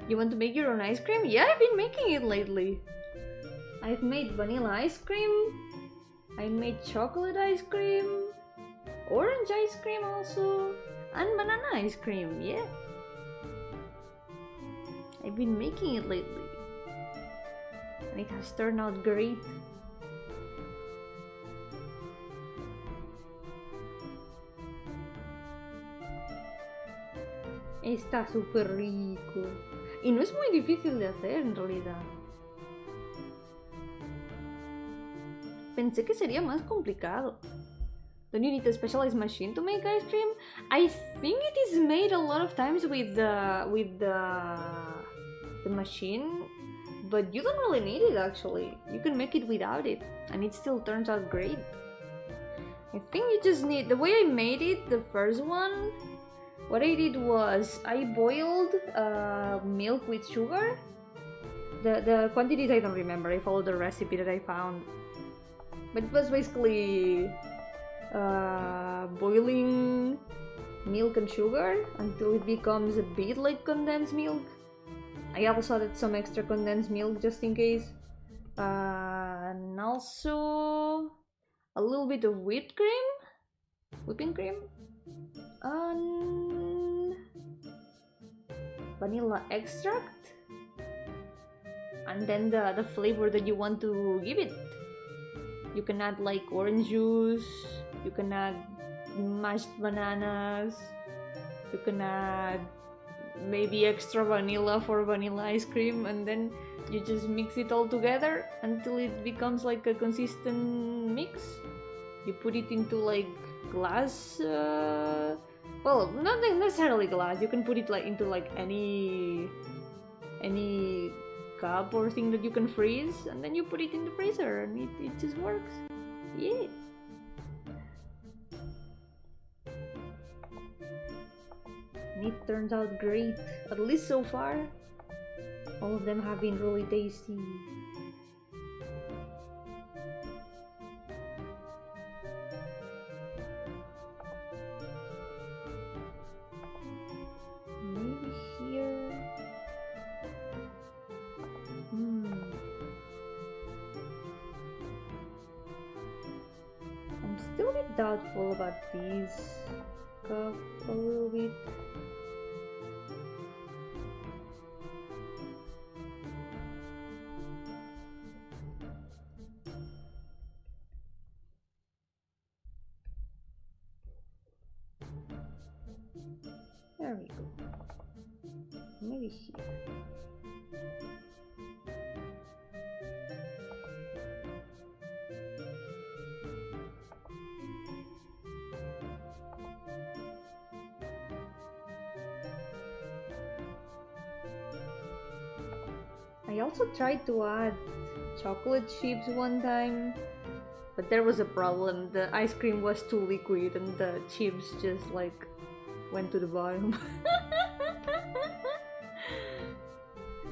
You want to make your own ice cream? Yeah, I've been making it lately. I've made vanilla ice cream. I made chocolate ice cream. Orange ice cream also. And banana ice cream, yeah. I've been making it lately. And it has turned out great. Está súper rico. Y no es muy difícil de hacer en realidad. Pensé que sería más complicado. Don't you need a specialized machine to make ice cream? I think it is made a lot of times with the machine, but you don't really need it actually. You can make it without it, and it still turns out great. I think you just need, the way I made it, the first one, what I did was I boiled milk with sugar. The quantities I don't remember. I followed the recipe that I found. But it was basically boiling milk and sugar until it becomes a bit like condensed milk. I also added some extra condensed milk just in case. And also a little bit of whipped cream, whipping cream, and vanilla extract, and then the flavor that you want to give it. You can add like orange juice, you can add mashed bananas, you can add maybe extra vanilla for vanilla ice cream, and then you just mix it all together until it becomes like a consistent mix. You put it into like glass, well, not necessarily glass, you can put it like into like any cup or thing that you can freeze, and then you put it in the freezer and it just works. Yeah. And it turns out great, at least so far. All of them have been really tasty. Maybe here. doubtful about these cup a little bit. There we go. Maybe here. I also tried to add chocolate chips one time, but there was a problem. The ice cream was too liquid and the chips just like went to the bottom.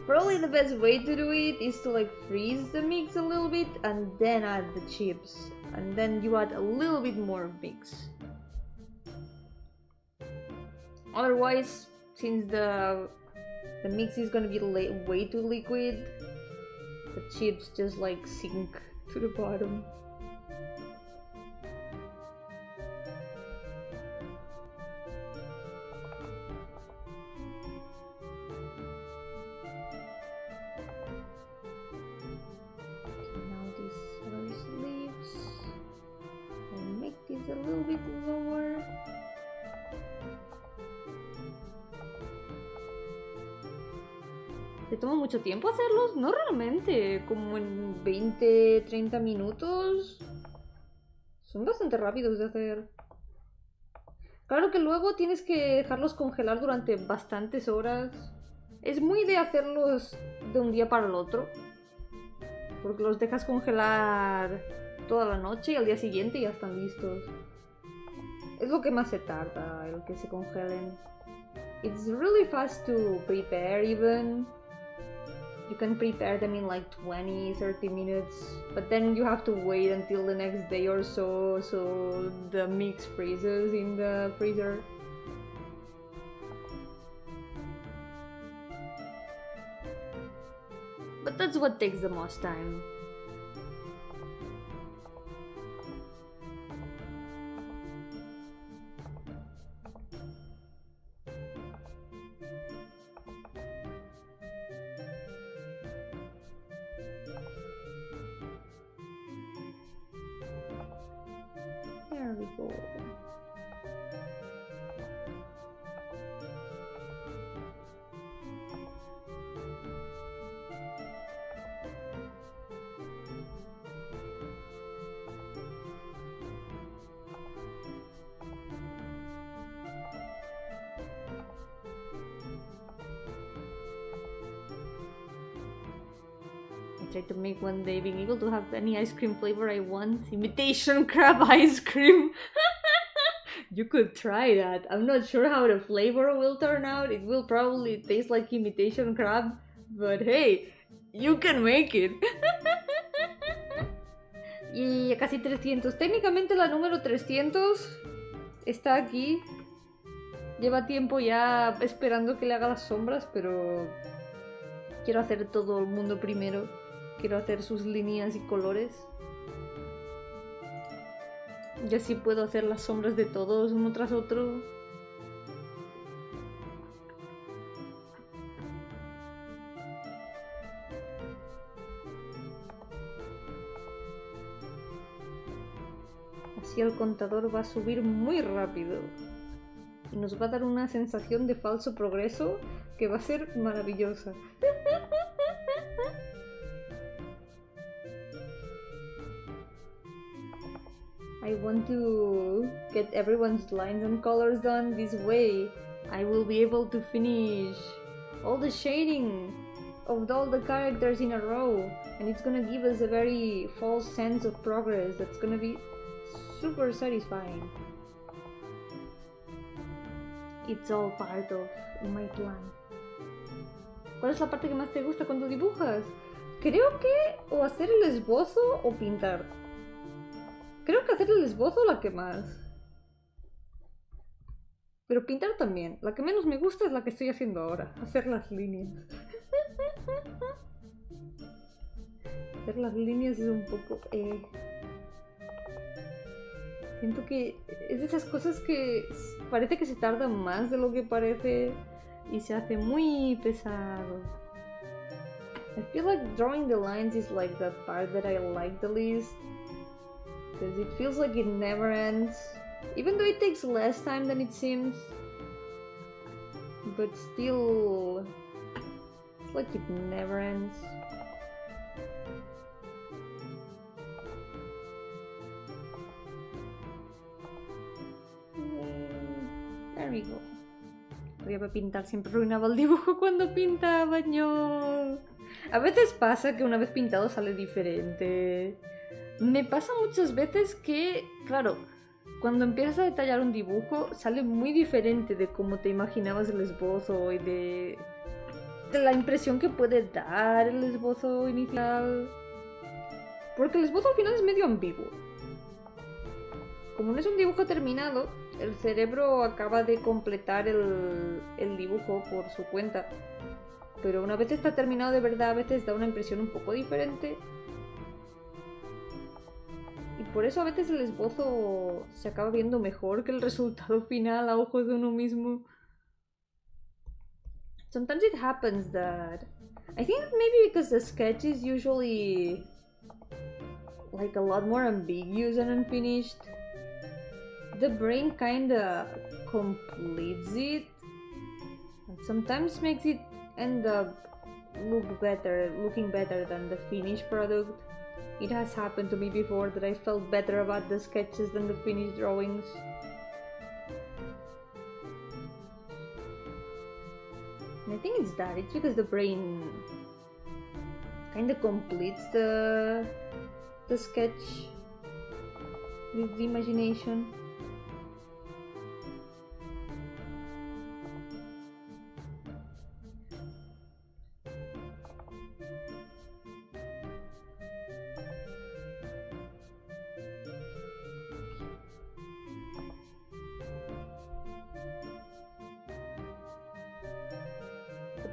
Probably the best way to do it is to like freeze the mix a little bit and then add the chips, and then you add a little bit more mix. Otherwise, since the mix is gonna be way too liquid, the chips just like sink to the bottom. Now these other sleeves, and make these a little bit lower. ¿Te toma mucho tiempo hacerlos? No realmente, como en 20-30 minutos. Son bastante rápidos de hacer. Claro que luego tienes que dejarlos congelar durante bastantes horas. Es muy de hacerlos de un día para el otro, porque los dejas congelar toda la noche y al día siguiente ya están listos. Es lo que más se tarda, el que se congelen. It's really fast to prepare even. You can prepare them in like 20-30 minutes, but then you have to wait until the next day or so the mix freezes in the freezer. But that's what takes the most time. There we go. I tried to make one day being able to have any ice cream flavor I want. Imitation crab ice cream! You could try that. I'm not sure how the flavor will turn out. It will probably taste like imitation crab, but hey, you can make it! Y ya casi 300. Técnicamente la número 300 está aquí. Lleva tiempo ya esperando que le haga las sombras, pero quiero hacer todo el mundo primero. Quiero hacer sus líneas y colores. Y así puedo hacer las sombras de todos uno tras otro. Así el contador va a subir muy rápido. Y nos va a dar una sensación de falso progreso que va a ser maravillosa. I want to get everyone's lines and colors done this way. I will be able to finish all the shading of all the characters in a row, and it's gonna give us a very false sense of progress that's gonna be super satisfying. It's all part of my plan. ¿Cuál es la parte que más te gusta cuando dibujas? Creo que o hacer el esbozo o pintar. Creo que hacer el esbozo la que más. Pero pintar también. La que menos me gusta es la que estoy haciendo ahora. Hacer las líneas. Hacer las líneas es un poco... Siento que es de esas cosas que parece que se tarda más de lo que parece y se hace muy pesado. I feel like drawing the lines is like the part that I like the least, because it feels like it never ends, even though it takes less time than it seems. But still, it's like it never ends. There we go. Voy a pintar, siempre arruinaba el dibujo cuando pintaba, no. A veces pasa que una vez pintado sale diferente. Me pasa muchas veces que, claro, cuando empiezas a detallar un dibujo sale muy diferente de cómo te imaginabas el esbozo y de la impresión que puede dar el esbozo inicial. Porque el esbozo al final es medio ambiguo. Como no es un dibujo terminado, el cerebro acaba de completar el dibujo por su cuenta. Pero una vez está terminado de verdad, a veces da una impresión un poco diferente. Y por eso a veces el esbozo se acaba viendo mejor que el resultado final a ojos de uno mismo. Sometimes it happens that... I think maybe because the sketch is usually like a lot more ambiguous and unfinished, the brain kinda completes it and sometimes makes it end up looking better than the finished product. It has happened to me before that I felt better about the sketches than the finished drawings. And I think it's that. It's because the brain kind of completes the sketch with the imagination.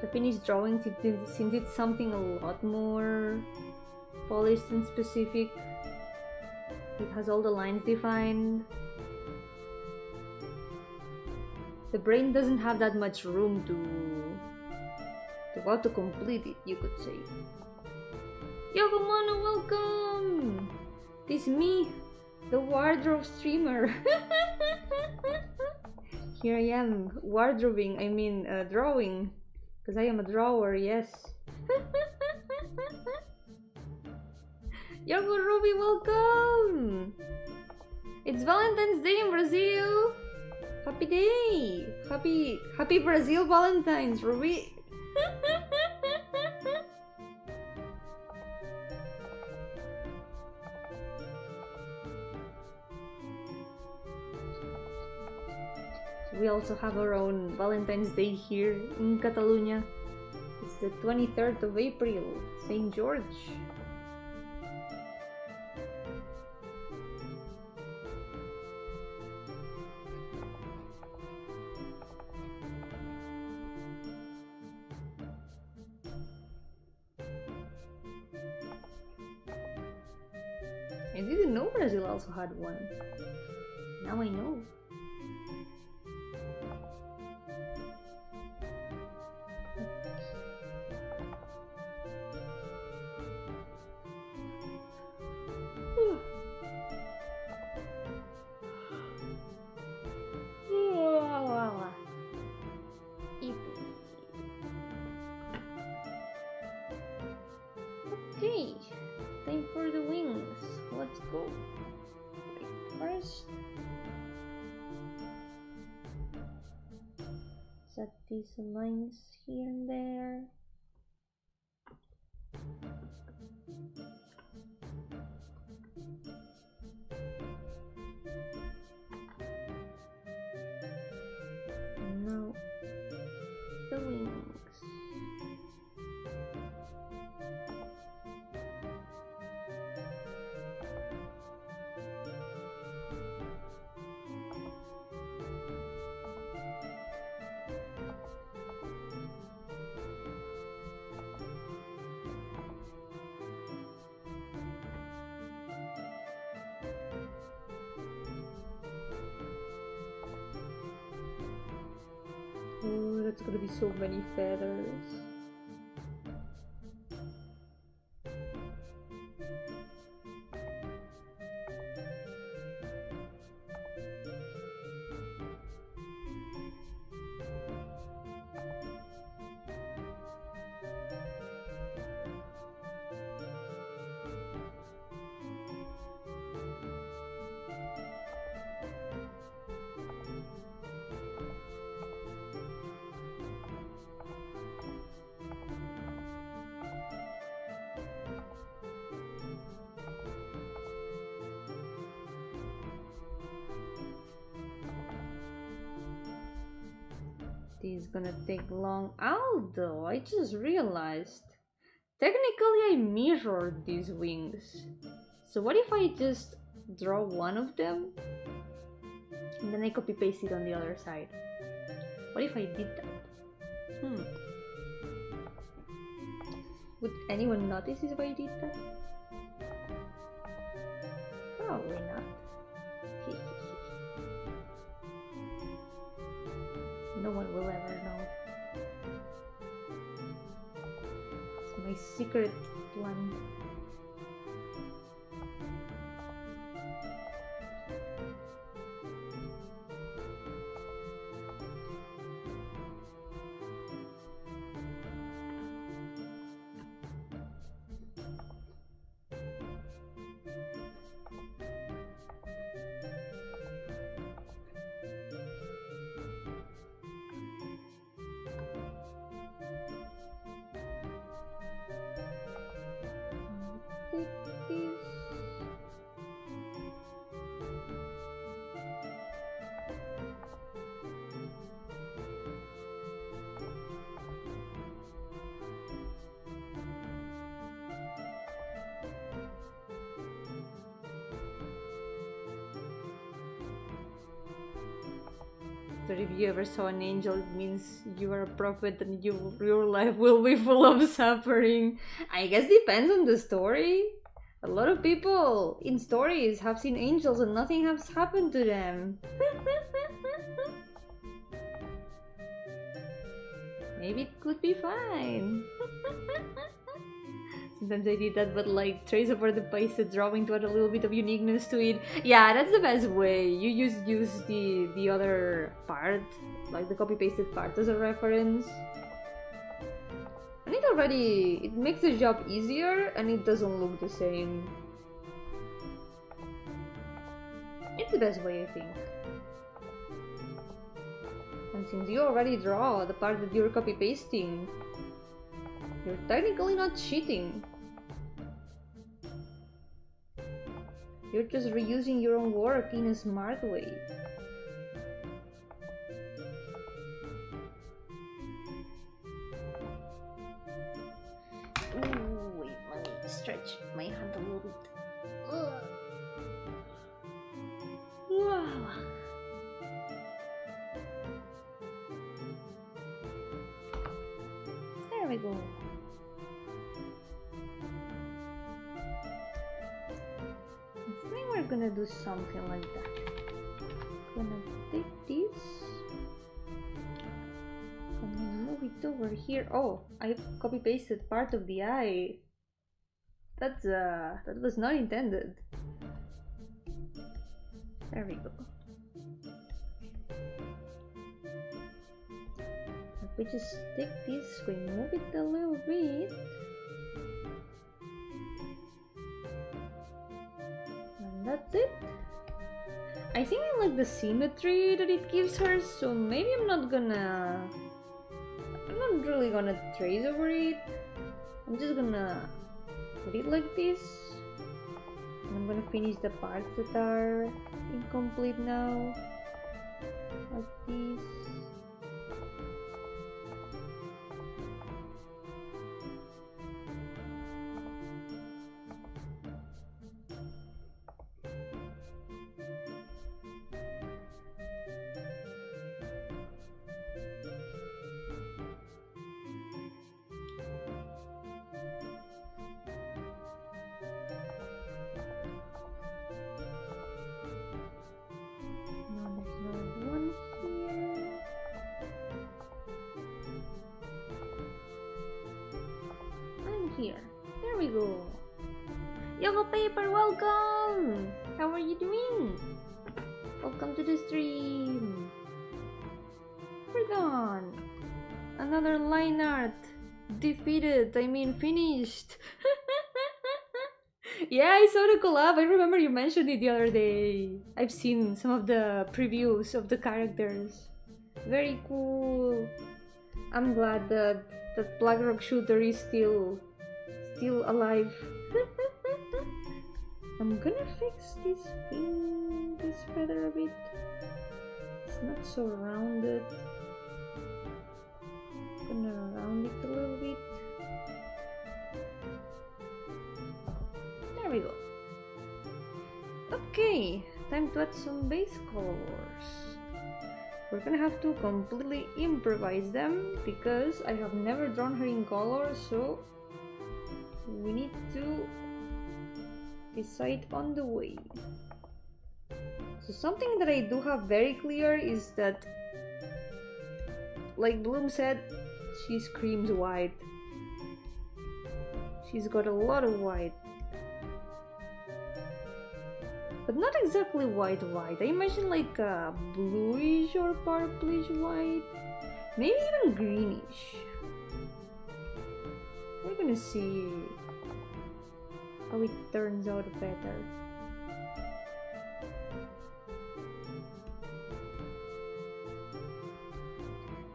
The finished drawings, since it's something a lot more polished and specific, it has all the lines defined. The brain doesn't have that much room to complete it, you could say. Yo, Mono, welcome! This is me, the wardrobe streamer. Here I am, wardrobing, I mean drawing. Because I am a drawer, yes. Yo, Ruby, welcome! It's Valentine's Day in Brazil! Happy day! Happy Brazil Valentine's, Ruby! We also have our own Valentine's Day here in Catalonia. It's the 23rd of April, St. George. I didn't know Brazil also had one. Now I know. Okay, time for the wings. Let's go. Wait, first, set these lines here and there. And now the wings. Oh, that's gonna be so many feathers. This is gonna take long. Although I just realized, technically I mirrored these wings. So what if I just draw one of them and then I copy paste it on the other side? What if I did that? Would anyone notice if I did that? Probably not. No one will ever know. It's my secret plan. But if you ever saw an angel, it means you are a prophet and your life will be full of suffering. I guess depends on the story. A lot of people in stories have seen angels and nothing has happened to them. Maybe it could be fine. Sometimes I did that, but like trace over the pasted drawing to add a little bit of uniqueness to it. Yeah, that's the best way. You use the other part, like the copy pasted part, as a reference. And it makes the job easier and it doesn't look the same. It's the best way, I think. And since you already draw the part that you're copy pasting, you're technically not cheating. You're just reusing your own work in a smart way. Ooh, wait, let me stretch my hand a little bit. Ugh. Wow. There we go. I think we're gonna do something like that. Gonna take this. Gonna move it over here. Oh, I copy pasted part of the eye. That was not intended. There we go. If we just take this, we move it a little bit. And that's it. I think I like the symmetry that it gives her, so maybe I'm not really gonna trace over it. I'm just gonna put it like this. And I'm gonna finish the parts that are incomplete now. Like this. Now there's another one here. here. There we go. Yoga Paper, welcome! How are you doing? Welcome to the stream. We're done. Another line art. Defeated, I mean finished. Yeah, I saw the collab. I remember you mentioned it the other day. I've seen some of the previews of the characters. Very cool. I'm glad that Blackrock shooter is still alive. I'm gonna fix this thing, this feather a bit. It's not so rounded. I'm gonna round it a little bit. There we go. Okay, time to add some base colors. We're gonna have to completely improvise them because I have never drawn her in color, so we need to decide on the way. So something that I do have very clear is that, like Bloom said, she screams white. She's got a lot of white. But not exactly white. I imagine like a bluish or purplish white. Maybe even greenish. We're gonna see how it turns out better.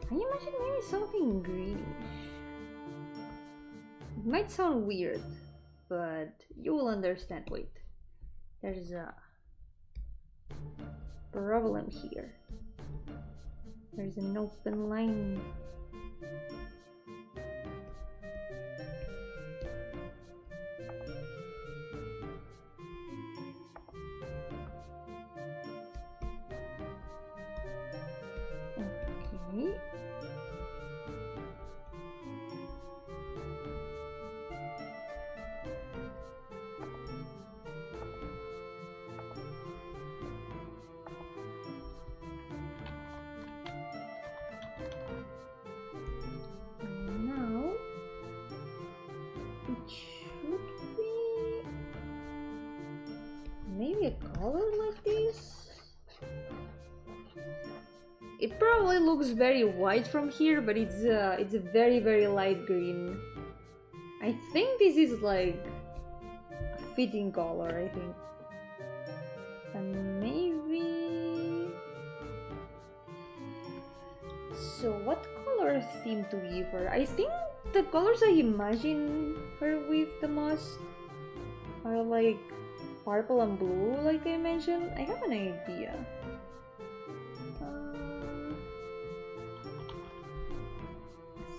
I imagine maybe something greenish. It might sound weird, but you will understand. Wait, there's a problem here. There's an open line. Okay. Now it should be maybe a color like this. It probably looks very white from here, but it's a very light green. I think this is like a fitting color, I think. And maybe... So what color theme to give her? I think the colors I imagine her with the most are like purple and blue, like I mentioned. I have an idea.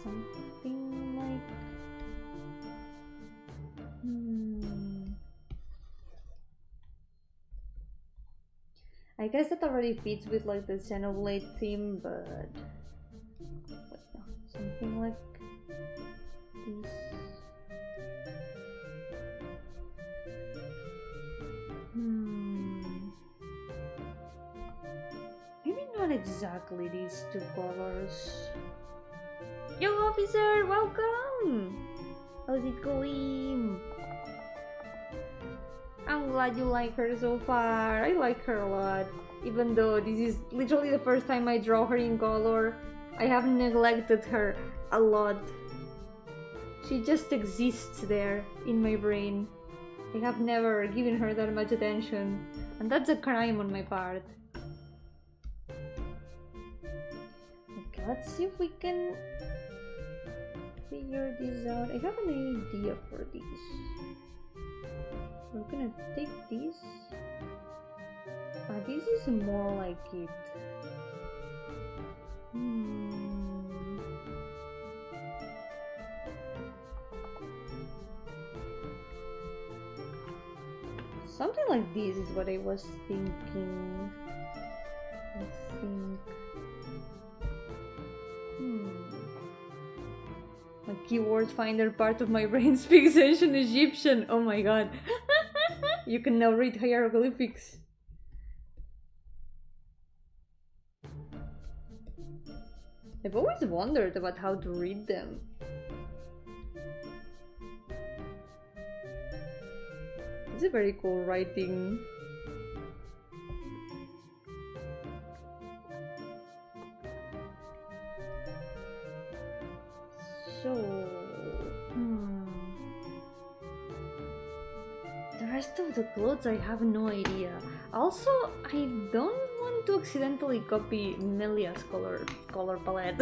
Something like... I guess that already fits with like the Xenoblade theme, but no, something like this. Maybe not exactly these two colors. Yo, officer, welcome! How's it going? I'm glad you like her so far. I like her a lot. Even though this is literally the first time I draw her in color, I have neglected her a lot. She just exists there in my brain. I have never given her that much attention, and that's a crime on my part. Okay, let's see if we can figure this out. I have an idea for this. We're gonna take this. This is more like it. Something like this is what I was thinking. I think. My keywords finder part of my brain speaks ancient Egyptian. Oh my god. You can now read hieroglyphics. I've always wondered about how to read them. It's a very cool writing. So, the rest of the clothes I have no idea. Also, I don't want to accidentally copy Melia's color palette.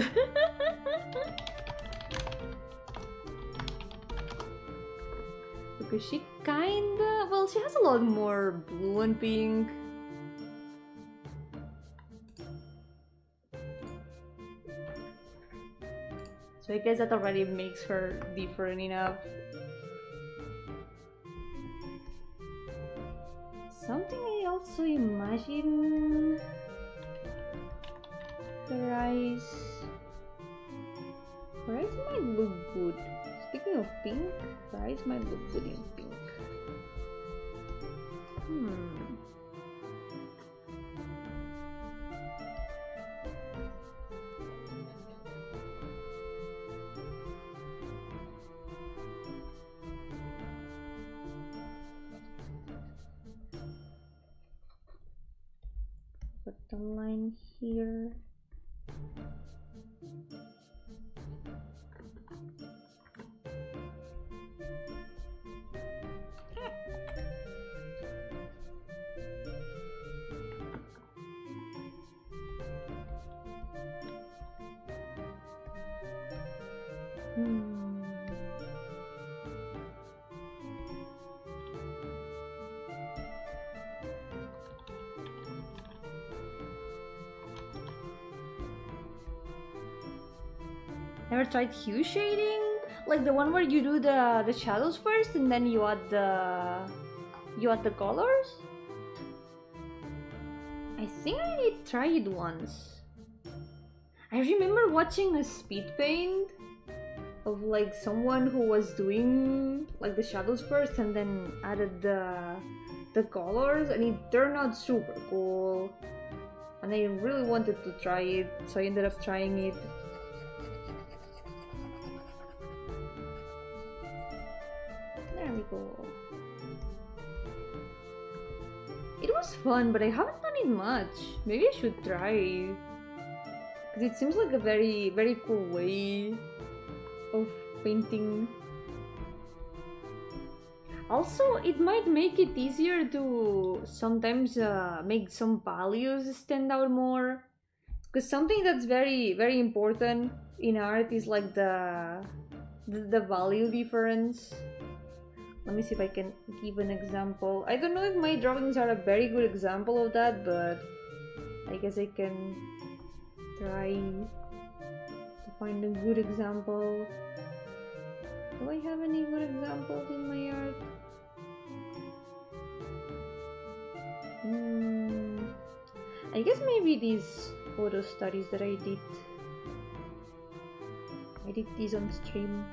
Because she kinda, well, she has a lot more blue and pink. So I guess that already makes her different enough. Something I also imagine, her eyes might look good. Speaking of pink, her eyes might look good in pink. Put the line here. Never tried hue shading? Like the one where you do the shadows first and then you add the colors? I think I did try it once. I remember watching a speed paint of like someone who was doing like the shadows first and then added the colors, and it turned out super cool. And I really wanted to try it, so I ended up trying it. There we go. It was fun, but I haven't done it much. Maybe I should try. Because it seems like a very, very cool way of painting. Also, it might make it easier to sometimes make some values stand out more. Because something that's very, very important in art is like the value difference. Let me see if I can give an example. I don't know if my drawings are a very good example of that, but I guess I can try to find a good example. Do I have any good examples in my art? I guess maybe these photo studies that I did. I did these on stream.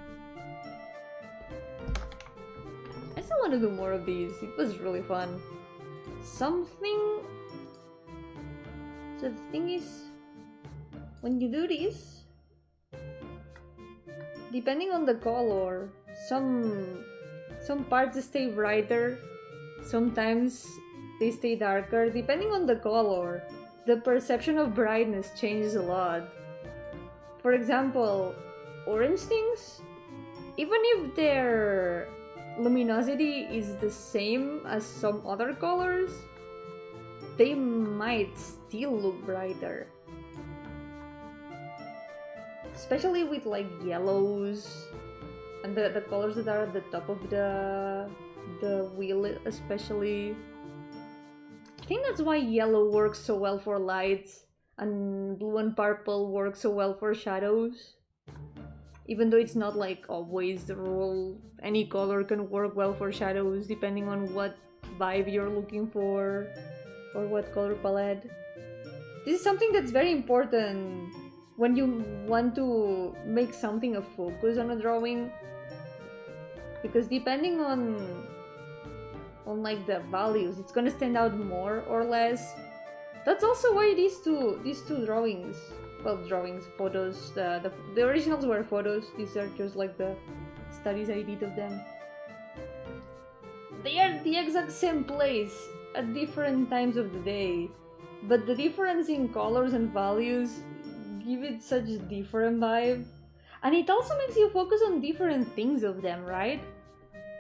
I still want to do more of these. It was really fun. Something. So the thing is, when you do this, depending on the color, some parts stay brighter, sometimes they stay darker. Depending on the color, the perception of brightness changes a lot. For example, orange things, even if their luminosity is the same as some other colors, they might still look brighter. Especially with like yellows and the colors that are at the top of the wheel especially. I think that's why yellow works so well for lights and blue and purple work so well for shadows. Even though it's not like always the rule, any color can work well for shadows depending on what vibe you're looking for or what color palette. This is something that's very important when you want to make something a focus on a drawing, because depending on like the values, it's gonna stand out more or less. That's also why these two drawings, well, photos, the originals were photos. These are just like the studies I did of them. they are the exact same place at different times of the day, but the difference in colors and values give it such a different vibe. And it also makes you focus on different things of them, right?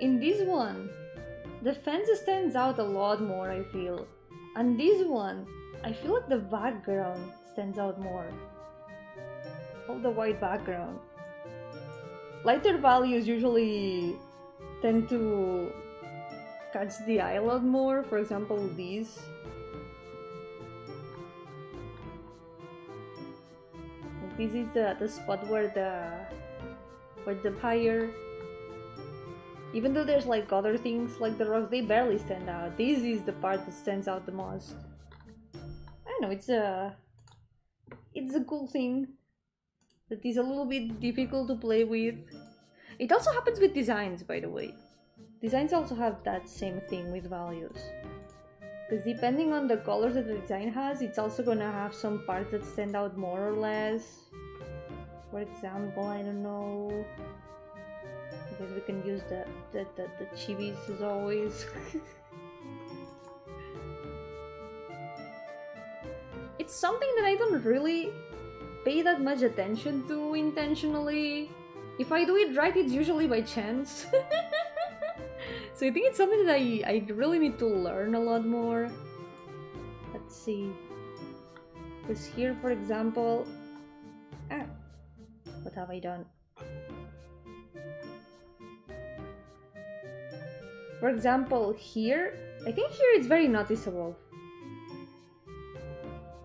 In this one, the fence stands out a lot more, I feel. And this one, I feel like the background stands out more. All the white background. Lighter values usually tend to catch the eye a lot more. For example, these. This is the spot where the fire. Even though there's like other things like the rocks, they barely stand out. This is the part that stands out the most. I don't know, it's a cool thing that is a little bit difficult to play with. It also happens with designs, by the way. Designs also have that same thing with values. Because depending on the colors that the design has, it's also gonna have some parts that stand out more or less. For example, I don't know. I guess we can use the chibis as always. It's something that I don't really pay that much attention to intentionally. If I do it right, it's usually by chance. So I think it's something that I really need to learn a lot more. Let's see. Because here, for example... what have I done? For example, here, I think here it's very noticeable.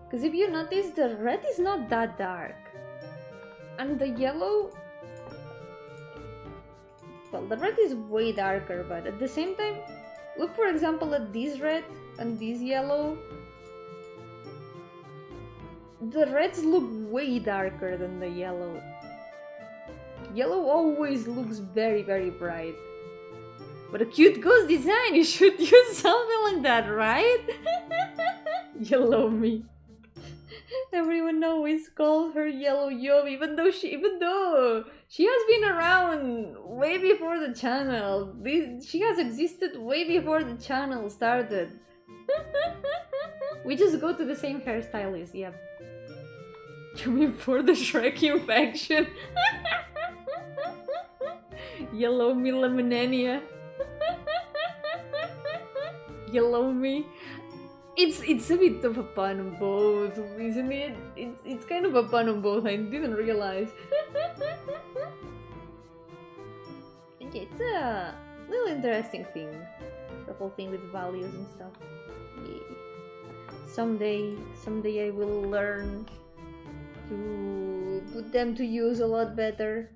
Because if you notice, the red is not that dark. And the yellow... well, the red is way darker, but at the same time, look for example at this red and this yellow. The reds look way darker than the yellow. Yellow always looks very, very bright. But a cute ghost design, you should use something like that, right? Yellow me. Everyone always calls her Yellow Yomi, even though she has been around way before the channel. She has existed way before the channel started. We just go to the same hairstylist, yep. You mean for the Shrek infection? Yellow me lemonania. Yellow me. It's a bit of a pun on both, isn't it? It's kind of a pun on both, I didn't realize. It's a little interesting thing. The whole thing with values and stuff. Yeah. Someday I will learn to put them to use a lot better.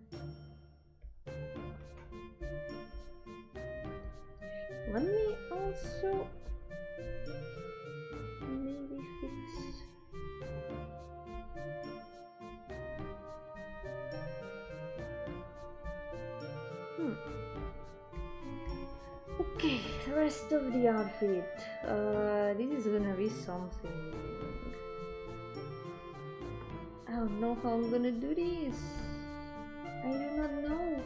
Let me also maybe fix. Okay, the rest of the outfit. This is gonna be something. I don't know how I'm gonna do this. I do not know.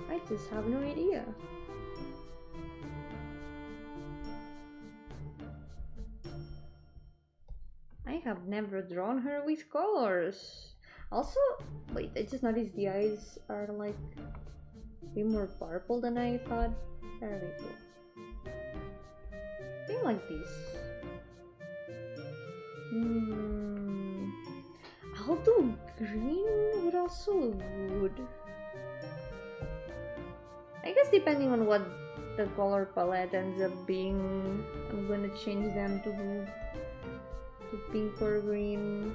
I just have no idea. I have never drawn her with colors. Also, wait, I just noticed the eyes are like a bit more purple than I thought. There we go. Something like this. I'll do green, but also wood. I guess depending on what the color palette ends up being, I'm gonna change them to pink or green.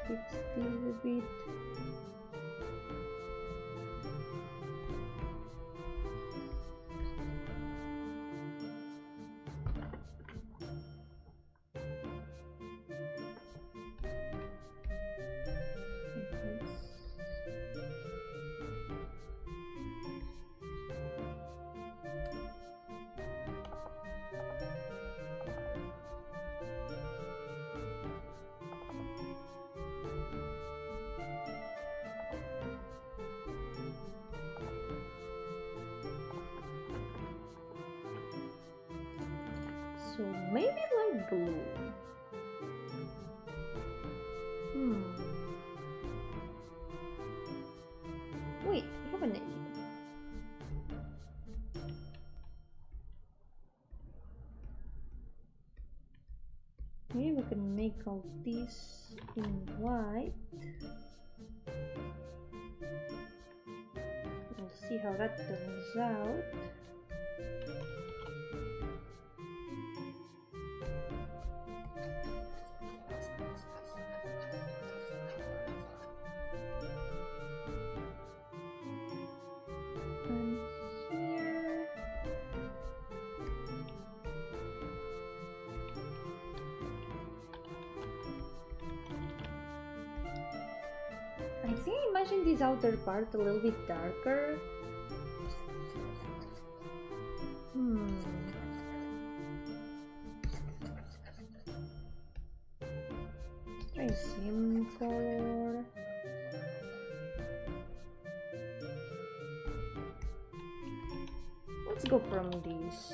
Fix these a bit. So maybe light blue. Wait, I have an idea. Maybe we can make all this in white. We'll see how that turns out. And here. I think I imagine this outer part a little bit darker. Let's try same color. Let's go from this.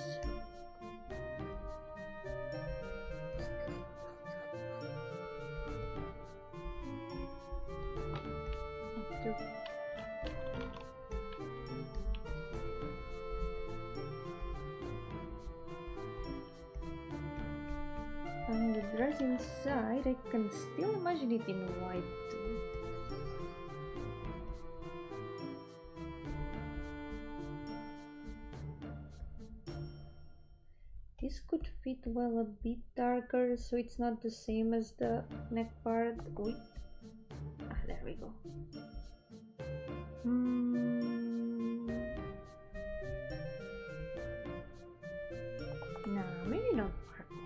And the dress inside, I can still imagine it in white too. This could fit well a bit darker, so it's not the same as the neck part. Wait. Ah, there we go. Nah, maybe not purple.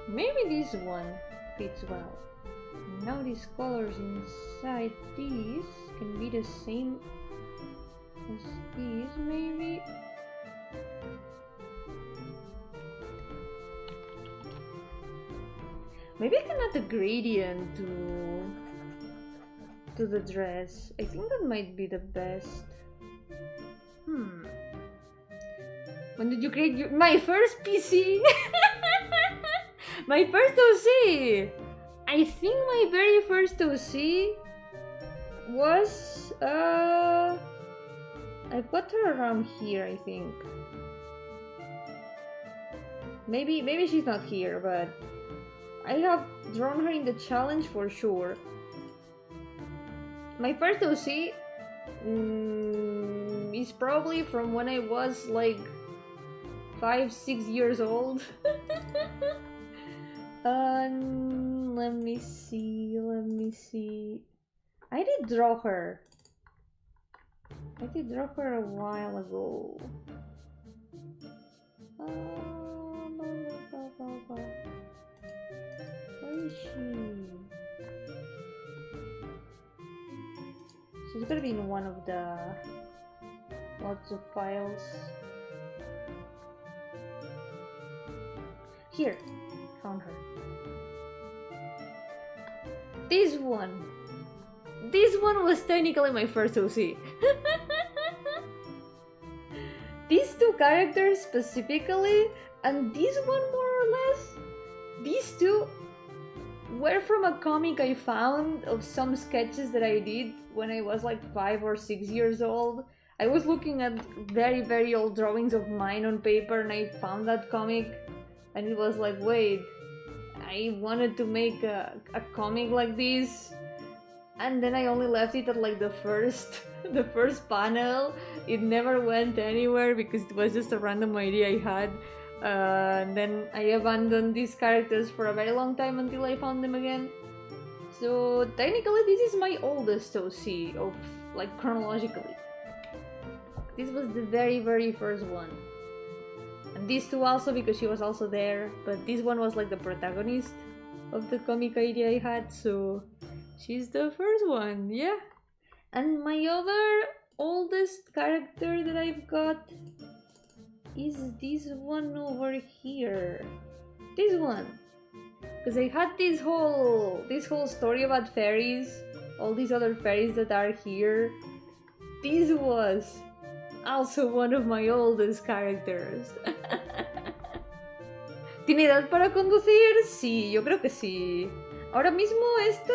Maybe this one fits well. Now these colors inside these can be the same as these, maybe. Maybe I can add a gradient to the dress. I think that might be the best. When did you create my first PC? My first OC! I think my very first OC was I put her around here, I think. Maybe she's not here, but I have drawn her in the challenge for sure. My first OC is probably from when I was like 5-6 years old. Let me see. I did draw her a while ago. Where is she? She's gonna be in one of the lots of files. Here, found her. This one was technically my first OC. These two characters specifically, and this one more or less, these two were from a comic I found of some sketches that I did when I was like 5 or 6 years old. I was looking at very, very old drawings of mine on paper and I found that comic and it was like, wait, I wanted to make a comic like this, and then I only left it at like the first panel. It never went anywhere because it was just a random idea I had. And then I abandoned these characters for a very long time until I found them again. So technically this is my oldest OC of like chronologically. This was the very, very first one. And these two also because she was also there, but this one was like the protagonist of the comic idea I had, so she's the first one, yeah. And my other oldest character that I've got is this one over here. This one. Because I had this whole story about fairies, all these other fairies that are here. This was also one of my oldest characters. ¿Tiene edad para conducir? Sí, yo creo que sí. Ahora mismo esta...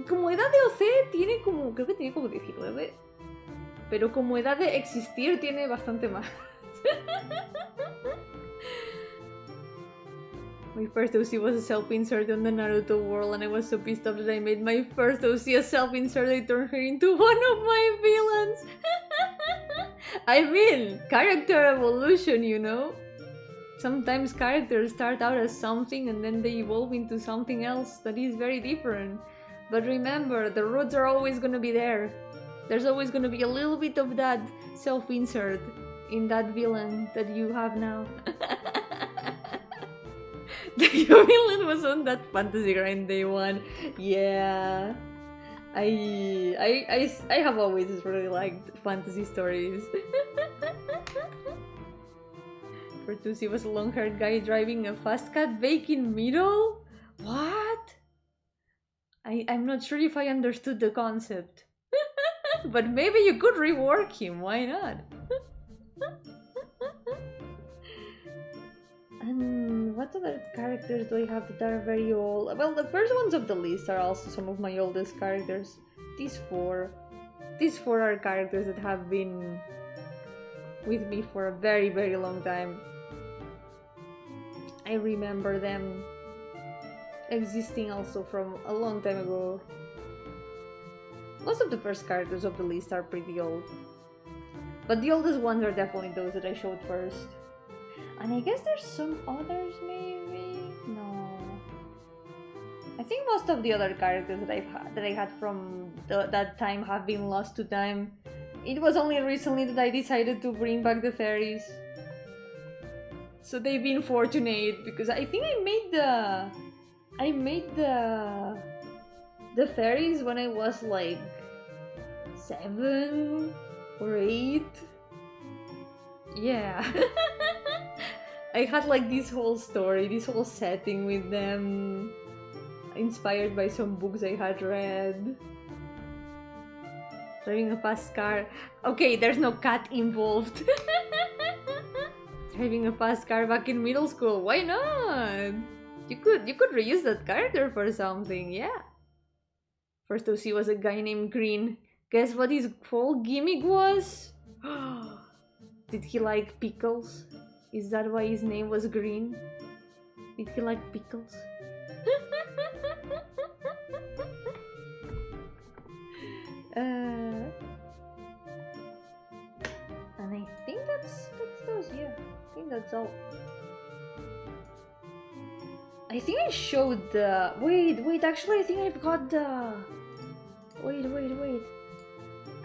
Como edad de OC tiene como... Creo que tiene como 19. Pero como edad de existir tiene bastante más. My first OC was a self-insert on the Naruto world, and I was so pissed off that I made my first OC a self-insert. I turned her into one of my villains. I mean, character evolution, you know? Sometimes characters start out as something and then they evolve into something else that is very different. But remember, the roots are always gonna be there. There's always gonna be a little bit of that self-insert in that villain that you have now. The villain was on that fantasy grind day one. Yeah. I have always really liked fantasy stories. Pertusi was a long-haired guy driving a fast cat baking middle? What? I'm not sure if I understood the concept. But maybe you could rework him, why not? And what other characters do I have that are very old? Well, the first ones of the list are also some of my oldest characters. These four are characters that have been with me for a very, very long time. I remember them existing also from a long time ago. Most of the first characters of the list are pretty old. But the oldest ones are definitely those that I showed first. And I guess there's some others, maybe? No. I think most of the other characters that I had from that time have been lost to time. It was only recently that I decided to bring back the fairies. So they've been fortunate because I think I made the fairies when I was like 7 or 8. Yeah. I had like this whole story, this whole setting with them, inspired by some books I had read. Driving a fast car. Okay, there's no cat involved. Driving a fast car back in middle school. Why not? You could reuse that character for something, yeah. First OC was a guy named Green. Guess what his whole gimmick was? Did he like pickles? Is that why his name was Green? Did he like pickles? And I think that's those, yeah. I think that's all. I think I showed the... Wait, actually I think I've got the... Wait.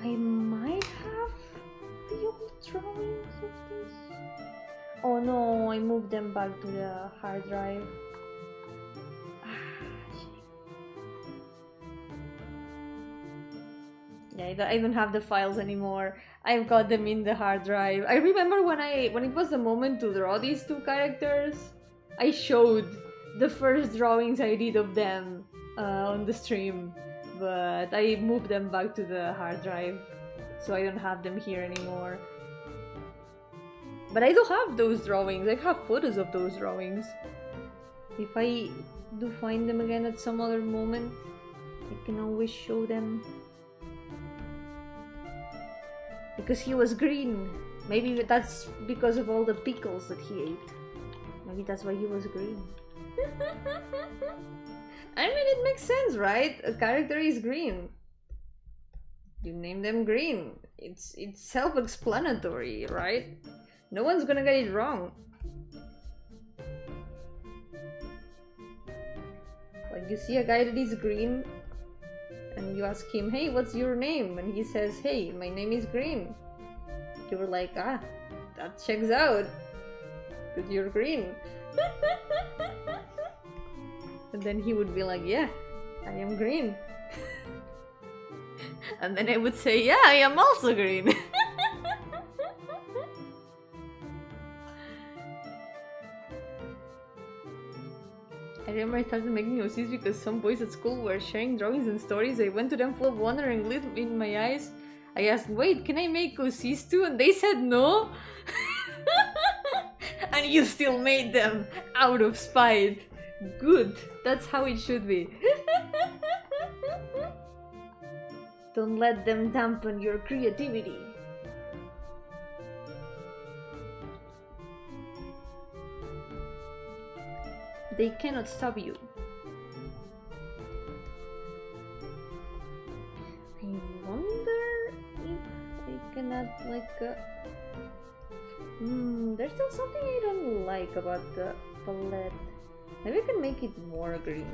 I might have the old drawings of this. Oh no, I moved them back to the hard drive. Yeah, I don't have the files anymore. I've got them in the hard drive. I remember when it was the moment to draw these two characters, I showed the first drawings I did of them on the stream, but I moved them back to the hard drive, so I don't have them here anymore. But I do have those drawings. I have photos of those drawings. If I do find them again at some other moment, I can always show them. Because he was green. Maybe that's because of all the pickles that he ate. Maybe that's why he was green. I mean, it makes sense, right? A character is green. You name them Green. It's self-explanatory, right? No one's gonna get it wrong. Like, you see a guy that is green, and you ask him, hey, what's your name? And he says, hey, my name is Green. You were like, ah, that checks out, because you're green. And then he would be like, yeah, I am green. And then I would say, yeah, I am also green. remember I started making OCs because some boys at school were sharing drawings and stories. I went to them full of wonder and lit in my eyes. I asked, wait, can I make OCs too? And they said no. And you still made them out of spite. Good, that's how it should be. Don't let them dampen your creativity. They cannot stop you. I wonder if I can add like a... there's still something I don't like about the palette. Maybe I can make it more green.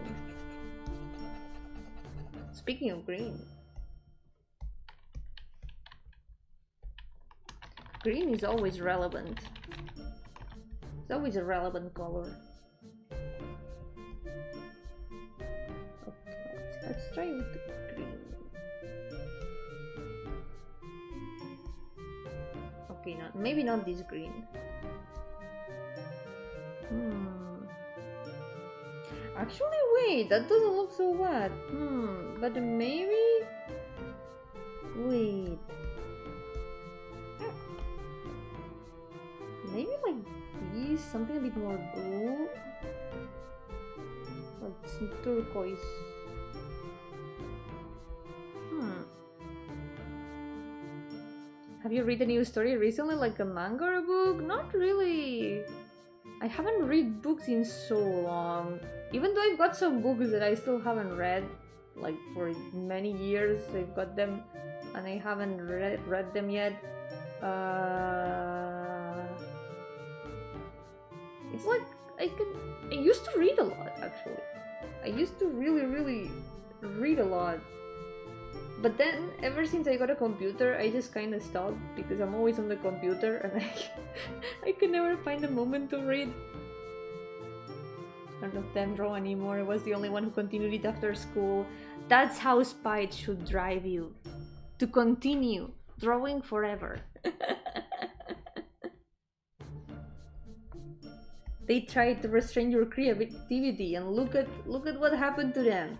Speaking of green. Green is always relevant. It's always a relevant color. Okay, let's try with the green. Okay, maybe not this green. Actually, wait, that doesn't look so bad. But maybe... Wait. Maybe like this, something a bit more blue. Like some turquoise. Have you read a new story recently, like a manga or a book? Not really. I haven't read books in so long. Even though I've got some books that I still haven't read, like for many years, I've got them and I haven't read them yet. It's like I used to read a lot actually. I used to really read a lot. But then, ever since I got a computer, I just kind of stopped because I'm always on the computer and I can never find a moment to read. None of them draw anymore. I was the only one who continued it after school. That's how spite should drive you. To continue drawing forever. They tried to restrain your creativity and look at what happened to them.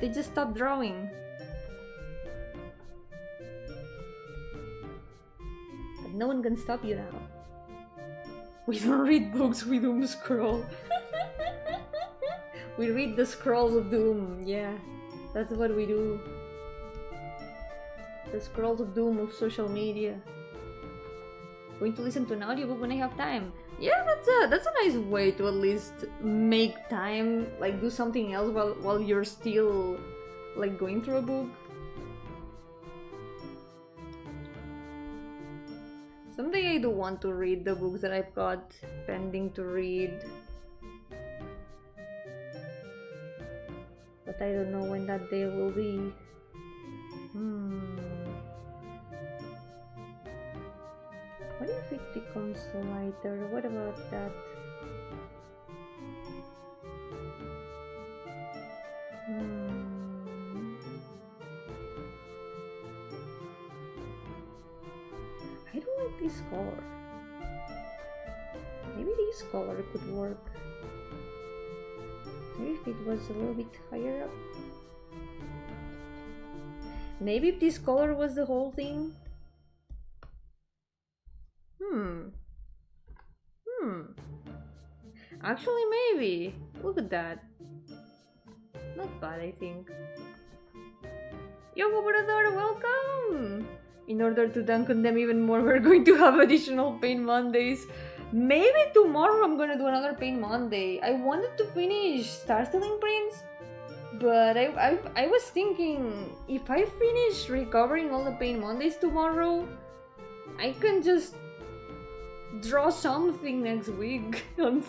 They just stopped drawing. But no one can stop you now. We don't read books, we doom scroll. We read the scrolls of doom, yeah. That's what we do. The scrolls of doom of social media. Going to listen to an audiobook when I have time. Yeah, that's a nice way to at least make time, like do something else while you're still like going through a book. Someday I do want to read the books that I've got pending to read. But I don't know when that day will be. What if it becomes lighter? What about that? I don't like this color. Maybe this color could work. Maybe if it was a little bit higher up. Maybe if this color was the whole thing. Actually, maybe. Look at that. Not bad, I think. Yo, brother, welcome! In order to dunk on them even more, we're going to have additional Paint Mondays. Maybe tomorrow I'm gonna do another Paint Monday. I wanted to finish Star Stealing Prince, but I was thinking, if I finish recovering all the Paint Mondays tomorrow, I can just draw something next week on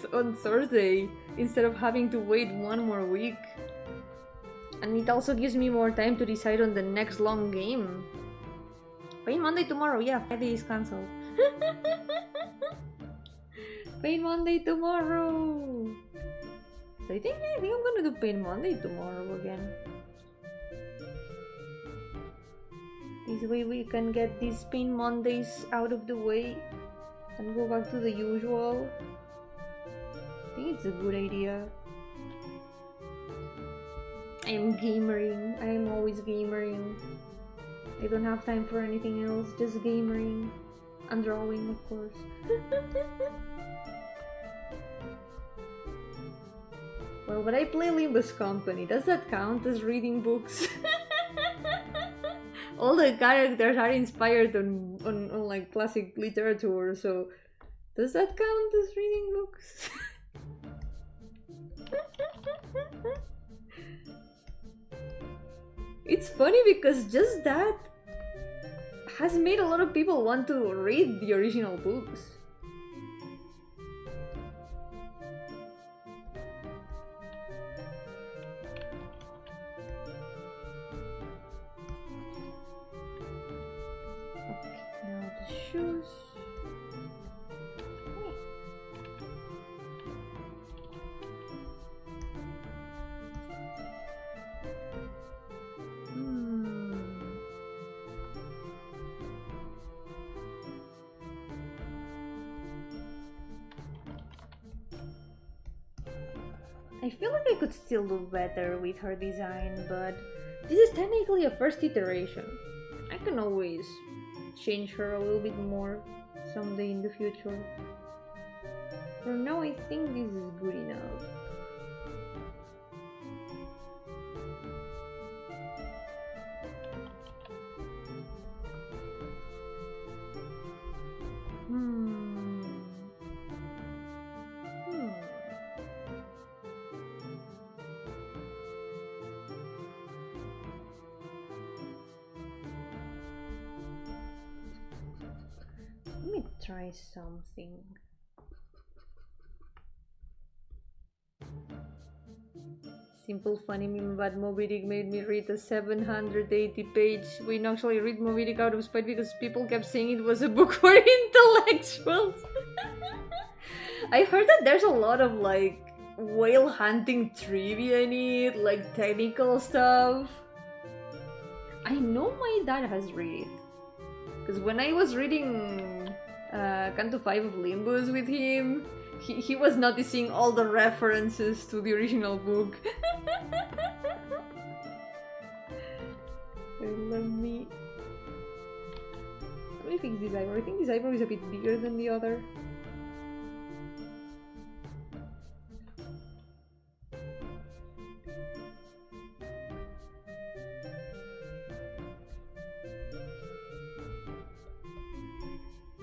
Thursday instead of having to wait one more week. And it also gives me more time to decide on the next long game. Paint Monday tomorrow, yeah, Friday is cancelled. Paint Monday tomorrow! So I think I'm gonna do Paint Monday tomorrow again. This way we can get these Paint Mondays out of the way and go back to the usual. I think it's a good idea. I'm gamering. I'm always gamering. I don't have time for anything else, just gamering. And drawing, of course. Well, but I play Limbus Company. Does that count as reading books? All the characters are inspired on like classic literature, so does that count as reading books? It's funny because just that has made a lot of people want to read the original books. Okay, now the shoes. I feel like I could still do better with her design, but this is technically a first iteration. I can always change her a little bit more someday in the future. For now, I think this is good enough. Let me try something. Simple funny meme about Moby Dick made me read a 780-page. We didn't actually read Moby Dick out of spite because people kept saying it was a book for intellectuals. I've heard that there's a lot of like whale hunting trivia in it, like technical stuff. I know my dad has read it. Because when I was reading Canto 5 of Limbus with him, he was noticing all the references to the original book. Let me fix this eyebrow. I think this eyebrow is a bit bigger than the other.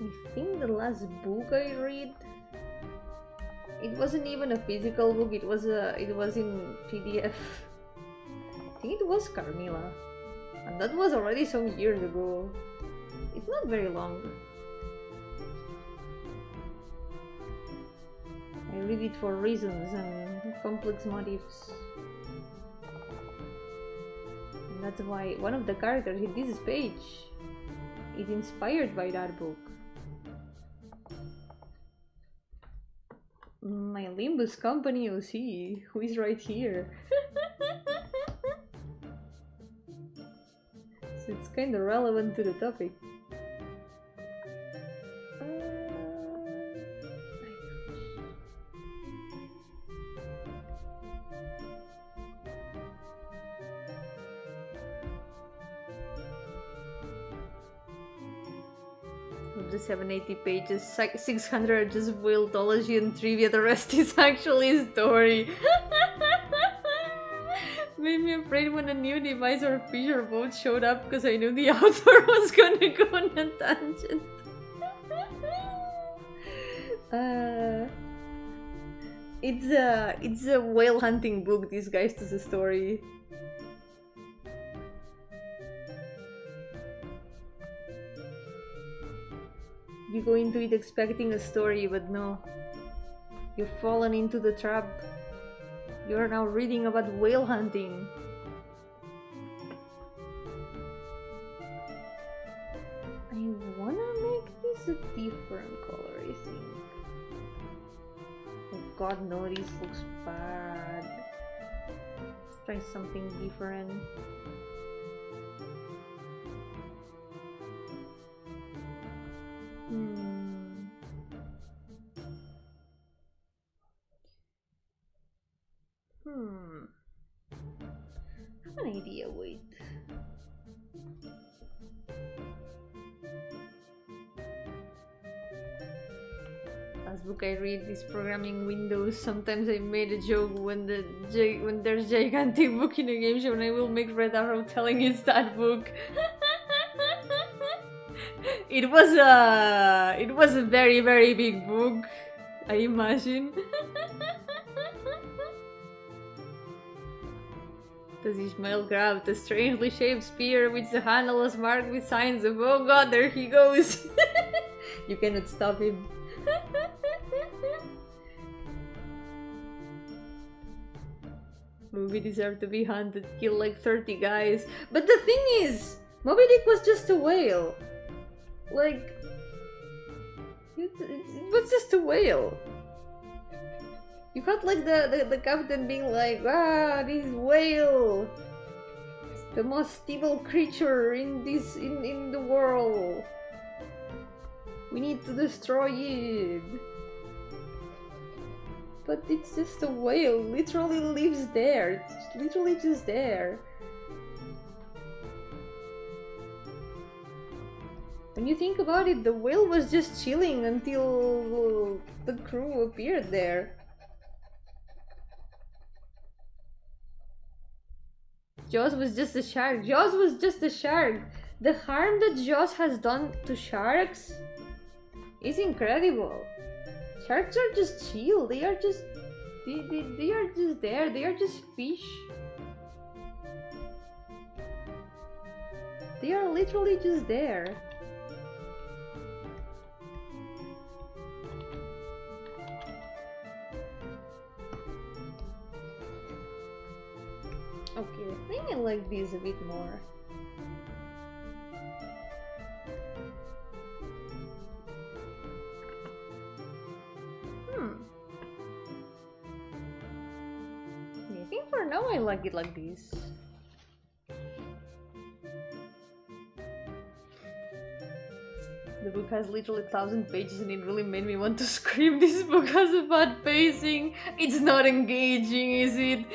I think the last book I read, it wasn't even a physical book, it was in PDF. I think it was Carmilla, and that was already some years ago. It's not very long. I read it for reasons and complex motifs. And that's why one of the characters in this page is inspired by that book. My Limbus Company OC, who is right here. So it's kind of relevant to the topic. Of the 780 pages, 600 are just Wiltology and trivia, the rest is actually story. Made me afraid when a new device or fish or boat showed up because I knew the author was gonna go on a tangent. It's a whale hunting book disguised as a story. You go into it expecting a story, but no. You've fallen into the trap. You are now reading about whale hunting. I wanna make this a different color, I think. Oh god, no, this looks bad. Let's try something different. idea, wait. Last book I read is Programming Windows. Sometimes I made a joke when there's gigantic book in a game show and I will make Red Arrow telling it's that book. It was a very, very big book, I imagine. Does Ishmael grab the strangely shaped spear which the handle was marked with signs of, oh god, there he goes. You cannot stop him. Moby deserved to be hunted, killed like 30 guys. But the thing is, Moby Dick was just a whale. Like, it was just a whale. You had like the captain being like, ah, this whale, it's the most evil creature in the world. We need to destroy it. But it's just a whale. Literally lives there. It's literally just there. When you think about it, the whale was just chilling until the crew appeared there. Jaws was just a shark. Jaws was just a shark. The harm that Jaws has done to sharks is incredible. Sharks are just chill. They are just they are just there. They are just fish. They are literally just there. Okay, I think I like this a bit more. I think for now I like it like this. The book has literally 1,000 pages and it really made me want to scream. This book has a bad pacing. It's not engaging, is it?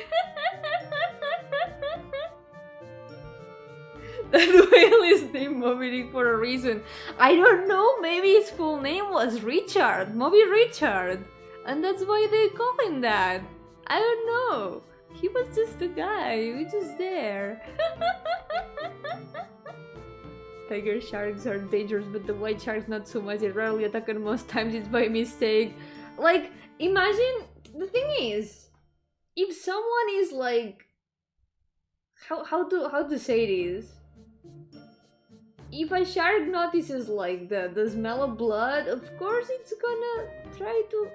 That whale is named Moby Dick for a reason. I don't know, maybe his full name was Richard, Moby Richard. And that's why they call him that. I don't know. He was just a guy, he was just there. Tiger sharks are dangerous, but the white sharks not so much. They rarely attack and most times it's by mistake. Like, imagine, the thing is, if someone is like, how to say this? If a shark notices like the smell of blood, of course it's gonna try to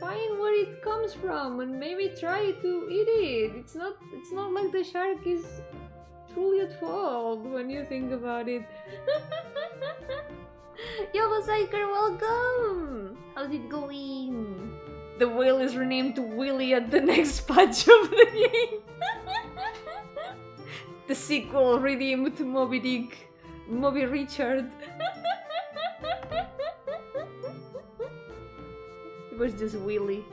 find where it comes from and maybe try to eat it. It's not like the shark is truly at fault when you think about it. Yo, Psyker, welcome! How's it going? The whale is renamed to Willy at the next patch of the game. The sequel redeemed to Moby Dick, Moby Richard. It was just Willy.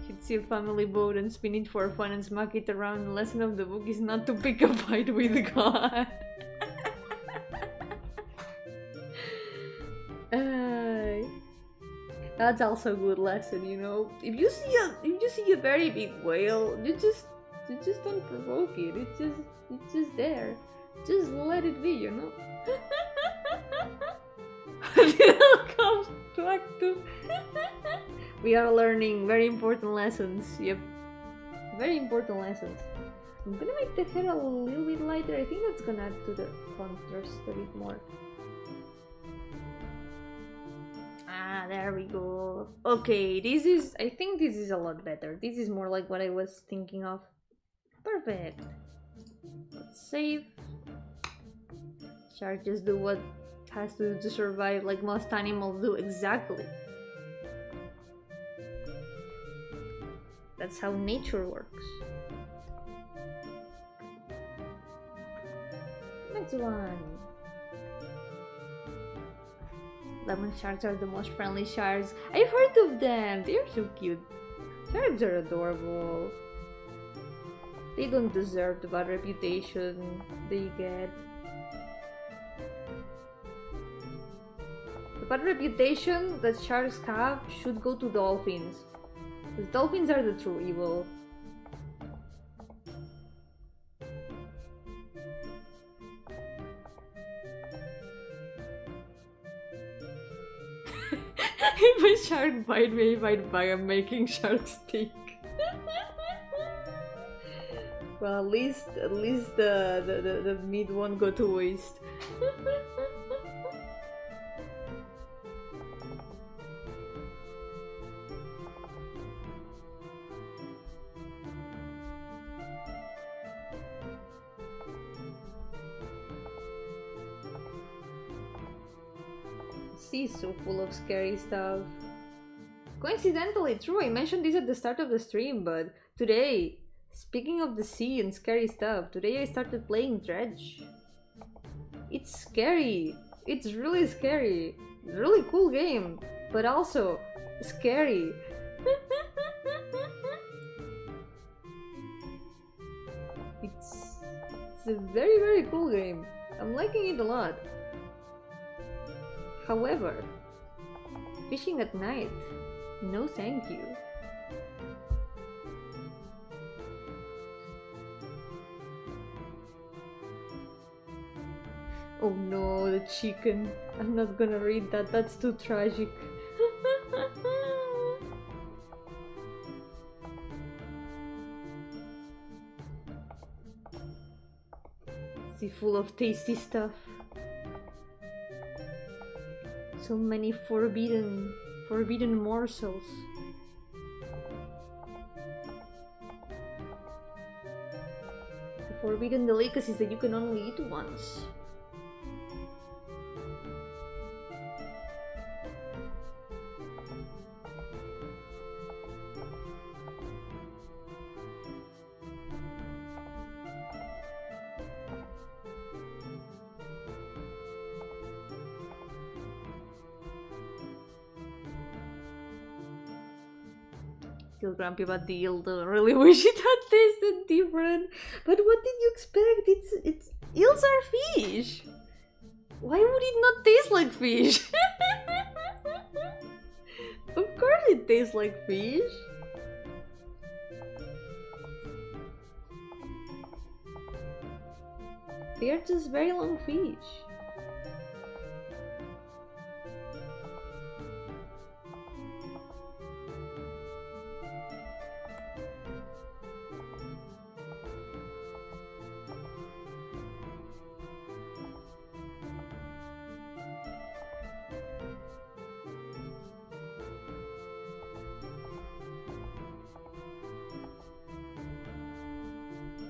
He'd see a family boat and spin it for fun and smack it around. The lesson of the book is not to pick a fight with God. That's also a good lesson, you know. If you see a very big whale, you just don't provoke it. It's just there. Just let it be, you know. Little comes back to. We are learning very important lessons. Yep, very important lessons. I'm gonna make the hair a little bit lighter. I think that's gonna add to the contrast a bit more. Ah, there we go. Okay, I think this is a lot better. This is more like what I was thinking of. Perfect. Let's save. Shark just do what has to do to survive, like most animals do. Exactly. That's how nature works. Next one. Lemon sharks are the most friendly sharks. I've heard of them. They're so cute. Sharks are adorable. They don't deserve the bad reputation they get. The bad reputation that sharks have should go to dolphins. Because dolphins are the true evil. If a shark bite me, I might buy a making shark steak. Well, at least the meat won't go to waste. Sea is so full of scary stuff. Coincidentally, true, I mentioned this at the start of the stream, but today, speaking of the sea and scary stuff, today I started playing Dredge. It's scary. It's really scary. Really cool game, but also scary. It's a very, very cool game. I'm liking it a lot. However, fishing at night, no thank you. Oh no, the chicken. I'm not gonna read that, that's too tragic. See, full of tasty stuff. So many forbidden morsels. The forbidden delicacies that you can only eat once. Still grumpy about the eel though. I really wish it had tasted different. But what did you expect? It's eels are fish. Why would it not taste like fish? Of course it tastes like fish. They are just very long fish.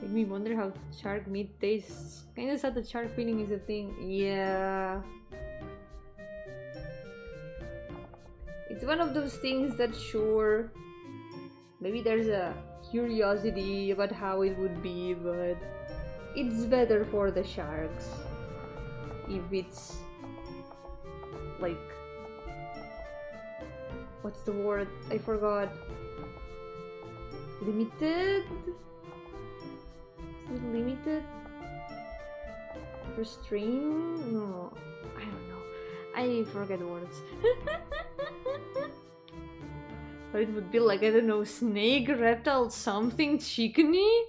Make me wonder how shark meat tastes. Kinda sad that shark feeling is a thing. Yeah. It's one of those things that sure, maybe there's a curiosity about how it would be, but it's better for the sharks if it's like, what's the word? I forgot. Limited? Is it limited? Restrained? No, I don't know. I forget words. But it would be like, I don't know, snake, reptile, something chickeny?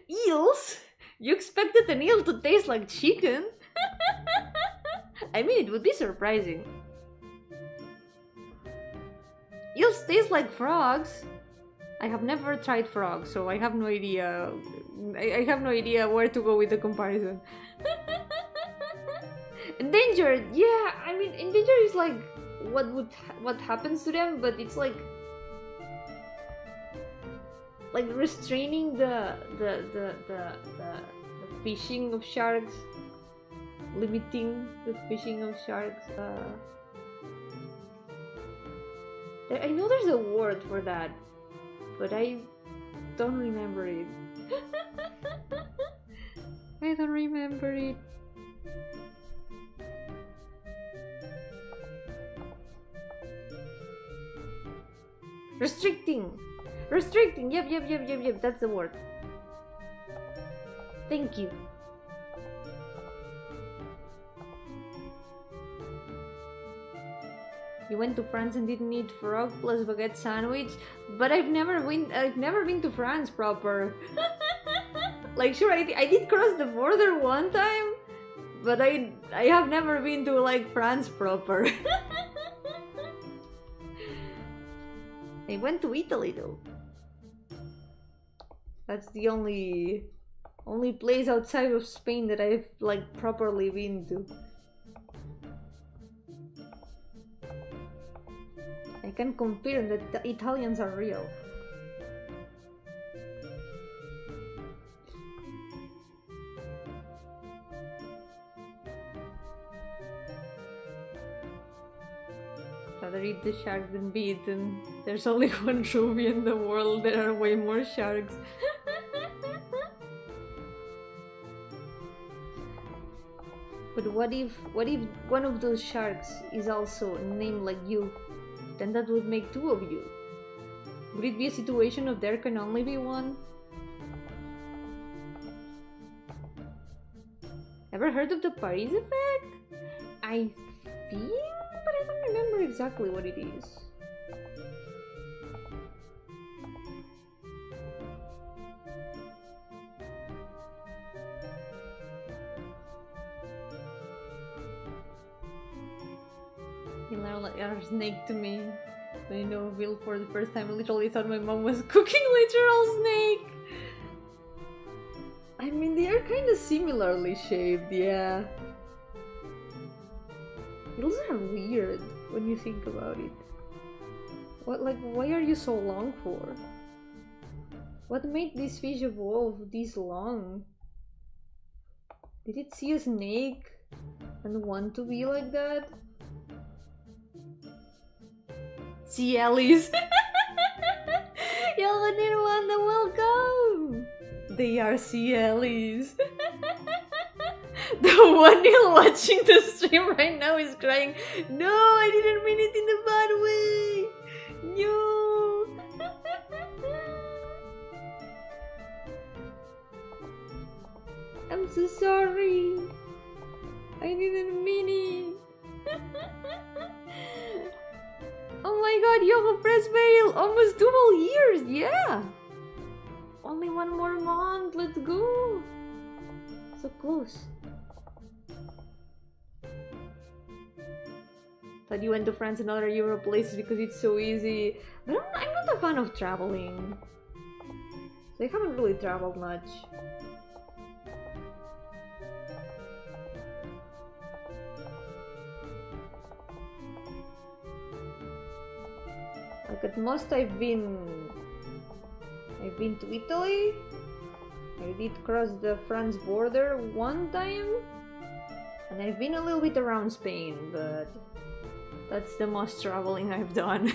Eels? You expected an eel to taste like chicken? I mean, it would be surprising. Eels taste like frogs. I have never tried frogs, so I have no idea. I have no idea where to go with the comparison. Endangered, yeah. I mean, endangered is like what happens to them, but it's like restraining the fishing of sharks, limiting the fishing of sharks. I know there's a word for that, but I don't remember it. I don't remember it. Restricting! Restricting! Yep, that's the word. Thank you. You went to France and didn't eat frog plus baguette sandwich, but I've never been to France proper. Like, sure, I did cross the border one time, but I have never been to like France proper. I went to Italy though. That's the only place outside of Spain that I've like properly been to. I can confirm that the Italians are real. Rather eat the shark than be eaten. There's only one ruby in the world. There are way more sharks. But what if one of those sharks is also named like you? Then that would make two of you. Would it be a situation of there can only be one? Ever heard of the Paris effect? I think, but I don't remember exactly what it is. Are snake to me. When I know Will for the first time, I literally thought my mom was cooking literal snake. I mean, they are kind of similarly shaped, yeah. Those are weird when you think about it. Why are you so long for? What made this fish evolve this long? Did it see a snake and want to be like that? Sea Ellies! Y'all didn't want to welcome! They are Sea Ellies! The one Neil watching the stream right now is crying, no, I didn't mean it in a bad way! No! I'm so sorry! I didn't mean it! Oh my god, you have a press veil! Almost 2 whole years, yeah! Only 1 more month, let's go! So close. Thought you went to France and other Europe places because it's so easy. But I'm not a fan of traveling. So I haven't really traveled much. Like at most I've been to Italy. I did cross the France border 1 time. And I've been a little bit around Spain, but that's the most traveling I've done.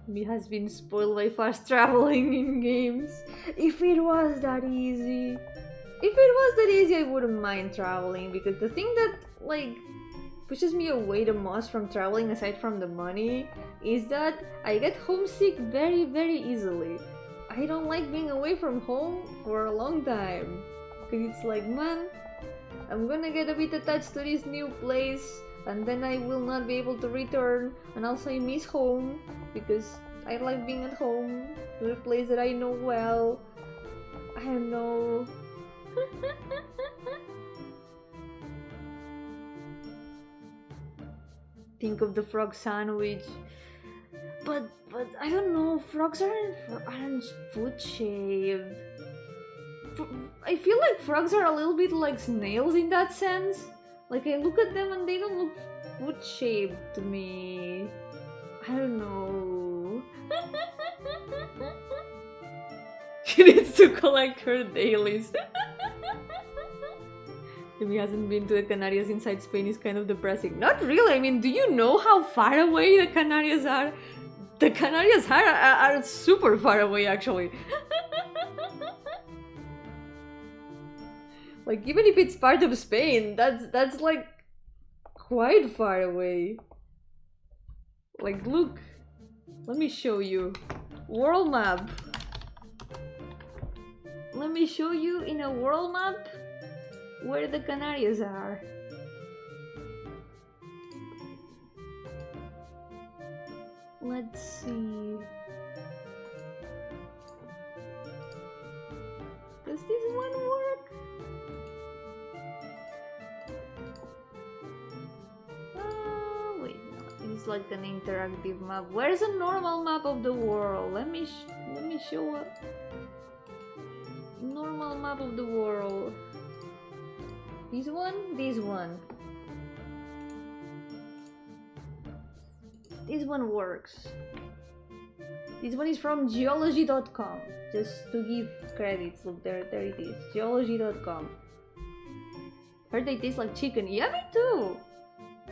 Me has been spoiled by fast traveling in games. If it was that easy. If it was that easy, I wouldn't mind traveling, because the thing that like pushes me away the most from traveling, aside from the money, is that I get homesick very, very easily. I don't like being away from home for a long time, because it's like, man, I'm gonna get a bit attached to this new place, and then I will not be able to return, and also I miss home, because I like being at home, to a place that I know well. I don't know. Think of the frog sandwich. But I don't know, frogs aren't food shaped. I feel like frogs are a little bit like snails in that sense. Like I look at them and they don't look food shaped to me. I don't know. She needs to collect her dailies. If he hasn't been to the Canarias inside Spain is kind of depressing. Not really, I mean, do you know how far away the Canarias are? The Canarias are super far away, actually. Like, even if it's part of Spain, that's like quite far away. Like, look, let me show you. World map. Let me show you in a world map where the Canarias are. Let's see. Does this one work? Wait, no, it's like an interactive map. Where's a normal map of the world? Let me show a normal map of the world. This one? This one. This one works. This one is from geology.com. Just to give credits. Look, there it is. Geology.com. Heard they taste like chicken. Yeah, me too.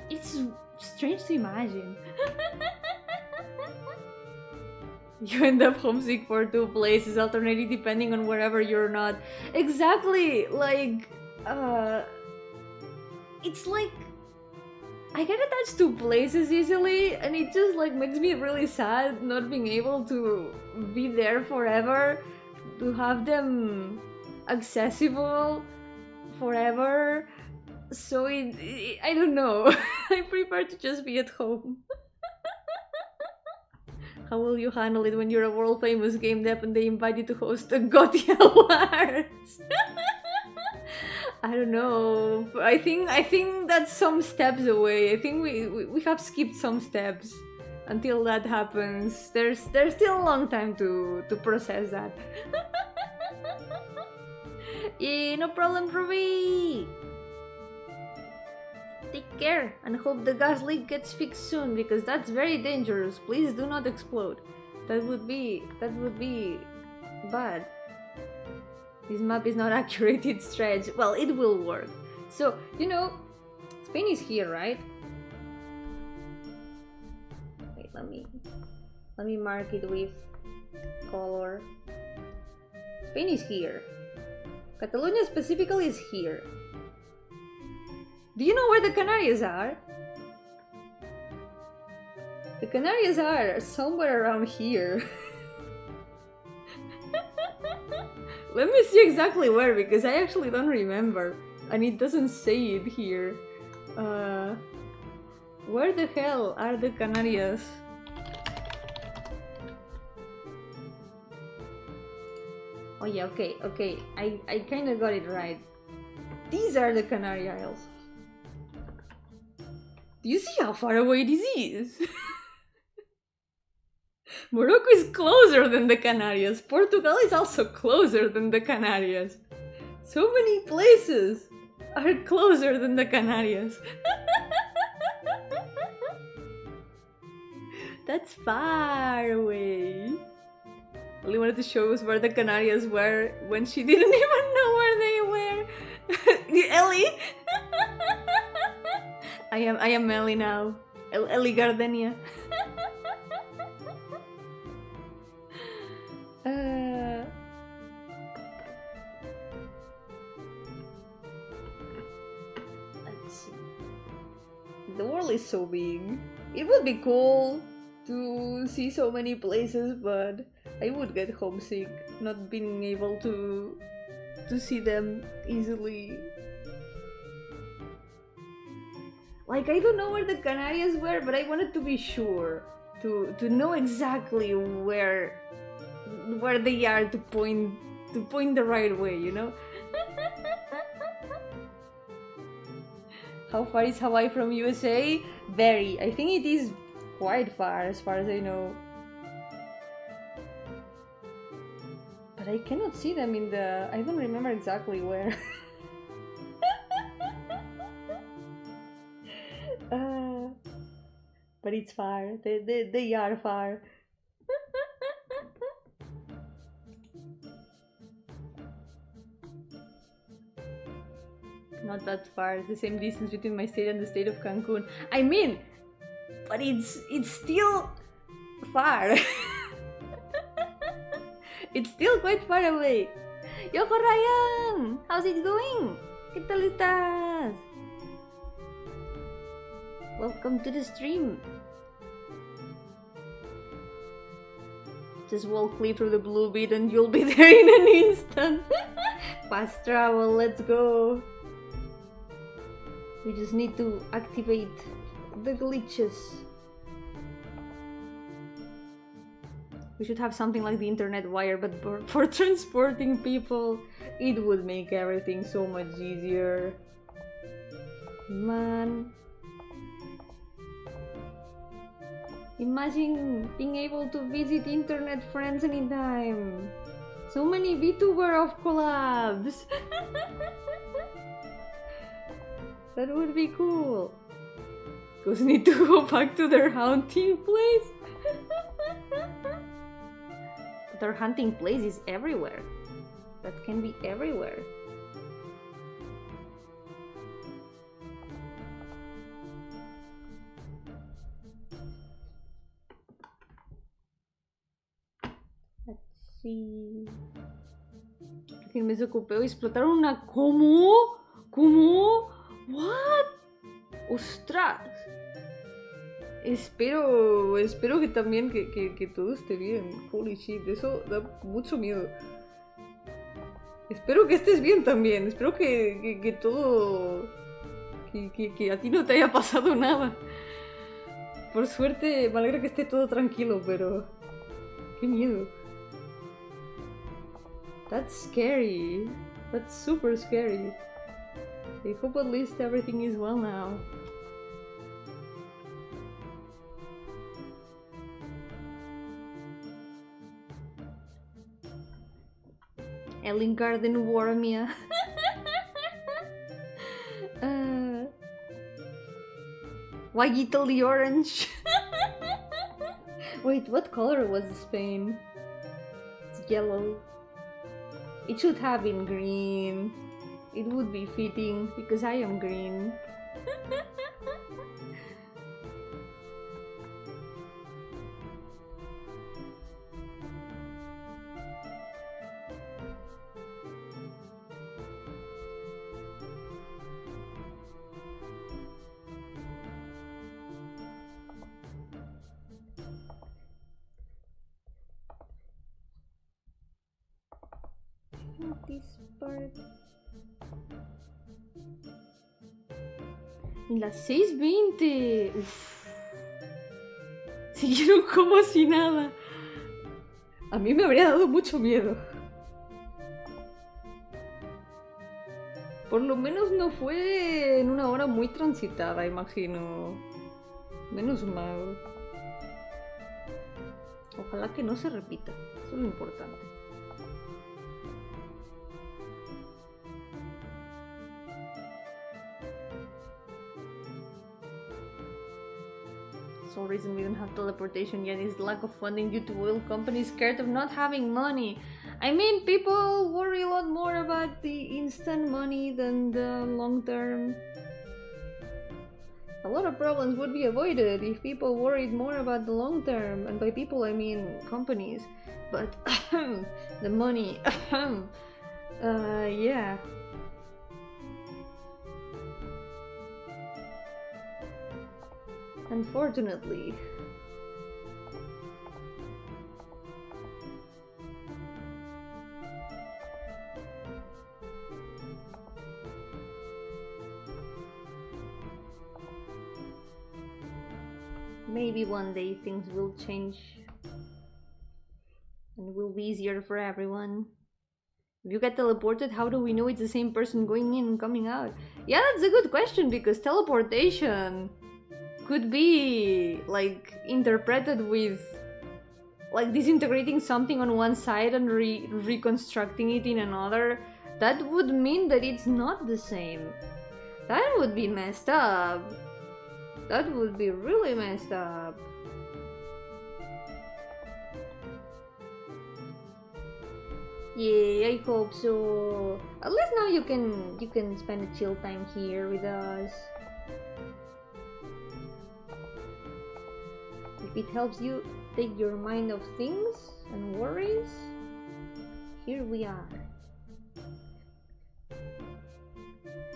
It's strange to imagine. You end up homesick for two places, alternating depending on wherever you're not. Exactly. Like, it's like I get attached to places easily, and it just like makes me really sad not being able to be there forever, to have them accessible forever. So I don't know. I prefer to just be at home. How will you handle it when you're a world famous game dev and they invite you to host a GOTY Awards? I don't know. I think that's some steps away. I think we have skipped some steps. Until that happens, there's still a long time to process that. Yeah, no problem, Ruby. Take care and hope the gas leak gets fixed soon, because that's very dangerous. Please do not explode. That would be bad. This map is not accurate, it's stretched. Well, it will work. So, you know, Spain is here, right? Wait, let me mark it with color. Spain is here. Catalonia specifically is here. Do you know where the Canarias are? The Canarias are somewhere around here. Let me see exactly where, because I actually don't remember. And it doesn't say it here. Where the hell are the Canarias? Oh yeah, okay. I kinda got it right. These are the Canary Isles. Do you see how far away this is? Morocco is closer than the Canarias. Portugal is also closer than the Canarias. So many places are closer than the Canarias. That's far away. Only wanted to show us where the Canarias were when she didn't even know where they were. Ellie? I am Ellie now. Ellie Gardenia. Let's see. The world is so big. It would be cool to see so many places, but I would get homesick not being able to see them easily. Like, I don't know where the Canarias were, but I wanted to be sure to know exactly where they are, to point the right way, you know? How far is Hawaii from USA? Very. I think it is quite far as I know. But I cannot see them in the... I don't remember exactly where. But it's far. They are far. Not that far. It's the same distance between my state and the state of Cancun. I mean, but it's still far. It's still quite far away. Yoko Ryan, how's it going? ¿Qué tal estás? Welcome to the stream. Just walk clear through the blue bit and you'll be there in an instant. Fast travel, let's go. We just need to activate the glitches. We should have something like the internet wire, but for transporting people, it would make everything so much easier. Man. Imagine being able to visit internet friends anytime. So many VTuber of collabs. That would be cool. Because need to go back to their hunting place. Their hunting place is everywhere. That can be everywhere. Let's see. Que me desocupé y explotaron una... ¿Cómo? ¿Cómo? What? ¡Ostras! Espero que también que todo esté bien. Holy shit, eso da mucho miedo. Espero que estés bien también. Espero que todo... Que a ti no te haya pasado nada. Por suerte, me alegra que esté todo tranquilo, pero... ¡Qué miedo! That's scary. That's super scary. I hope at least everything is well now. Ellen Garden Warmia. Guayito the orange. Wait, what color was Spain? It's yellow. It should have been green. It would be fitting because I am green. This part. En las 6:20. Uf. Siguieron como si nada. A mí me habría dado mucho miedo. Por lo menos no fue en una hora muy transitada, imagino. Menos mal. Ojalá que no se repita. Eso es lo importante. Sole reason we don't have teleportation yet is lack of funding due to oil companies scared of not having money. I mean, people worry a lot more about the instant money than the long term. A lot of problems would be avoided if people worried more about the long term, and by people I mean companies. But the money, yeah. Unfortunately. Maybe one day things will change and will be easier for everyone. If you get teleported, how do we know it's the same person going in and coming out? Yeah, that's a good question, because teleportation could be like interpreted with like disintegrating something on one side and reconstructing it in another. That would mean that it's not the same. That would be messed up. That would be really messed up. Yeah, I hope so. At least now you can spend a chill time here with us. If it helps you, take your mind off things and worries, here we are.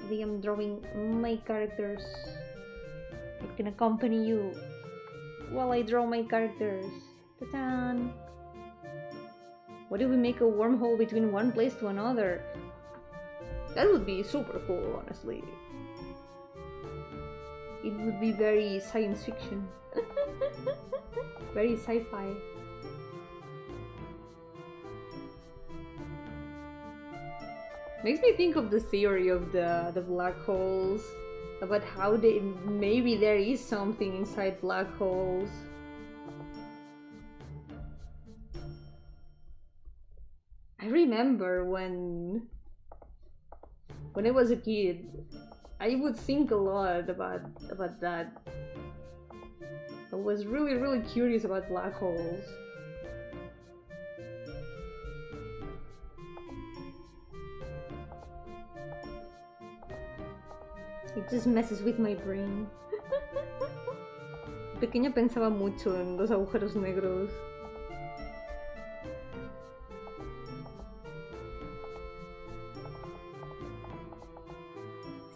Today I'm drawing my characters. I can accompany you while I draw my characters. Ta-da! What if we make a wormhole between one place to another? That would be super cool, honestly. It would be very science fiction. Very sci-fi. Makes me think of the theory of the black holes, about how maybe there is something inside black holes. I remember when I was a kid, I would think a lot about that. I was really curious about black holes. It just messes with my brain. Pequeña pensaba mucho en los agujeros negros.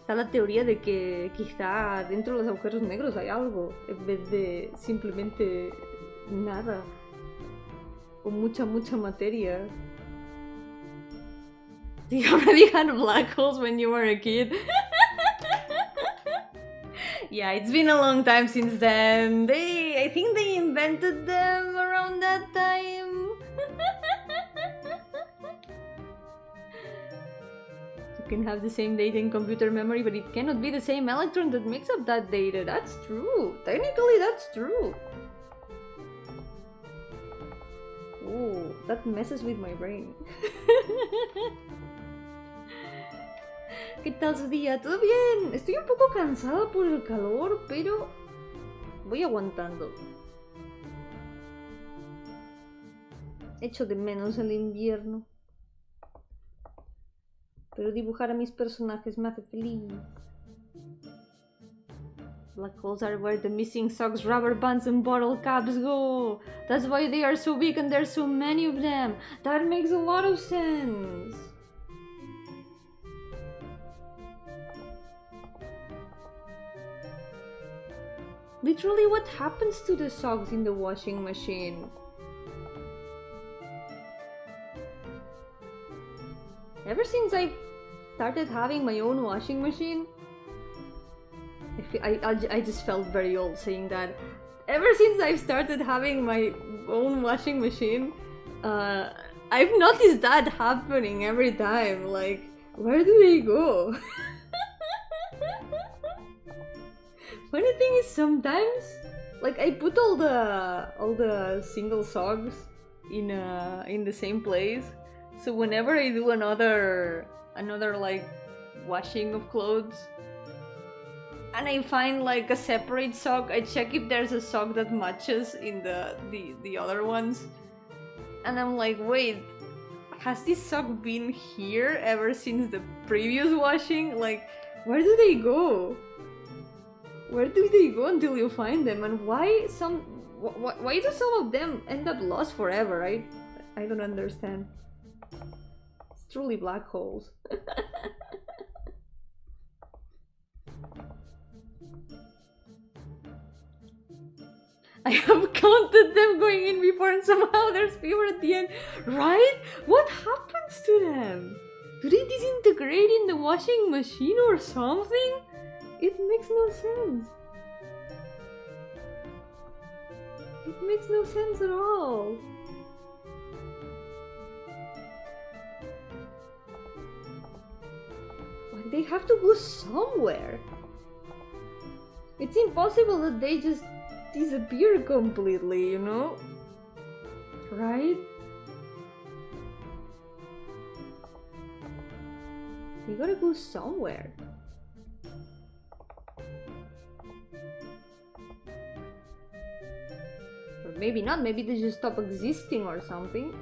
Está la teoría de que quizá dentro de los agujeros negros hay algo, en vez de simplemente nada. O mucha materia. You already had black holes when you were a kid. Yeah, it's been a long time since then. I think they invented them around that time. You can have the same data in computer memory, but it cannot be the same electron that makes up that data. That's true. Technically, that's true. Oh, that messes with my brain. ¿Qué tal su día? ¿Todo bien? Estoy un poco cansada por el calor, pero voy aguantando. Echo de menos el invierno. Pero dibujar a mis personajes me hace feliz. Black holes are where the missing socks, rubber bands and bottle caps go. That's why they are so big and there's so many of them. That makes a lot of sense. Literally, what happens to the socks in the washing machine? Ever since I started having my own washing machine, I just felt very old saying that. Ever since I've started having my own washing machine, I've noticed that happening every time. Like, where do they go? Funny thing is, sometimes, like, I put all the single socks in the same place, so whenever I do another like washing of clothes, and I find like a separate sock, I check if there's a sock that matches in the other ones, and I'm like, wait, has this sock been here ever since the previous washing? Like, where do they go? Where do they go until you find them? And why do some of them end up lost forever? I don't understand. It's truly black holes. I have counted them going in before and somehow there's fewer at the end. Right? What happens to them? Do they disintegrate in the washing machine or something? It makes no sense. It makes no sense at all. Like, they have to go somewhere. It's impossible that they just disappear completely, you know? Right? They gotta go somewhere. Or maybe not, maybe they just stop existing or something.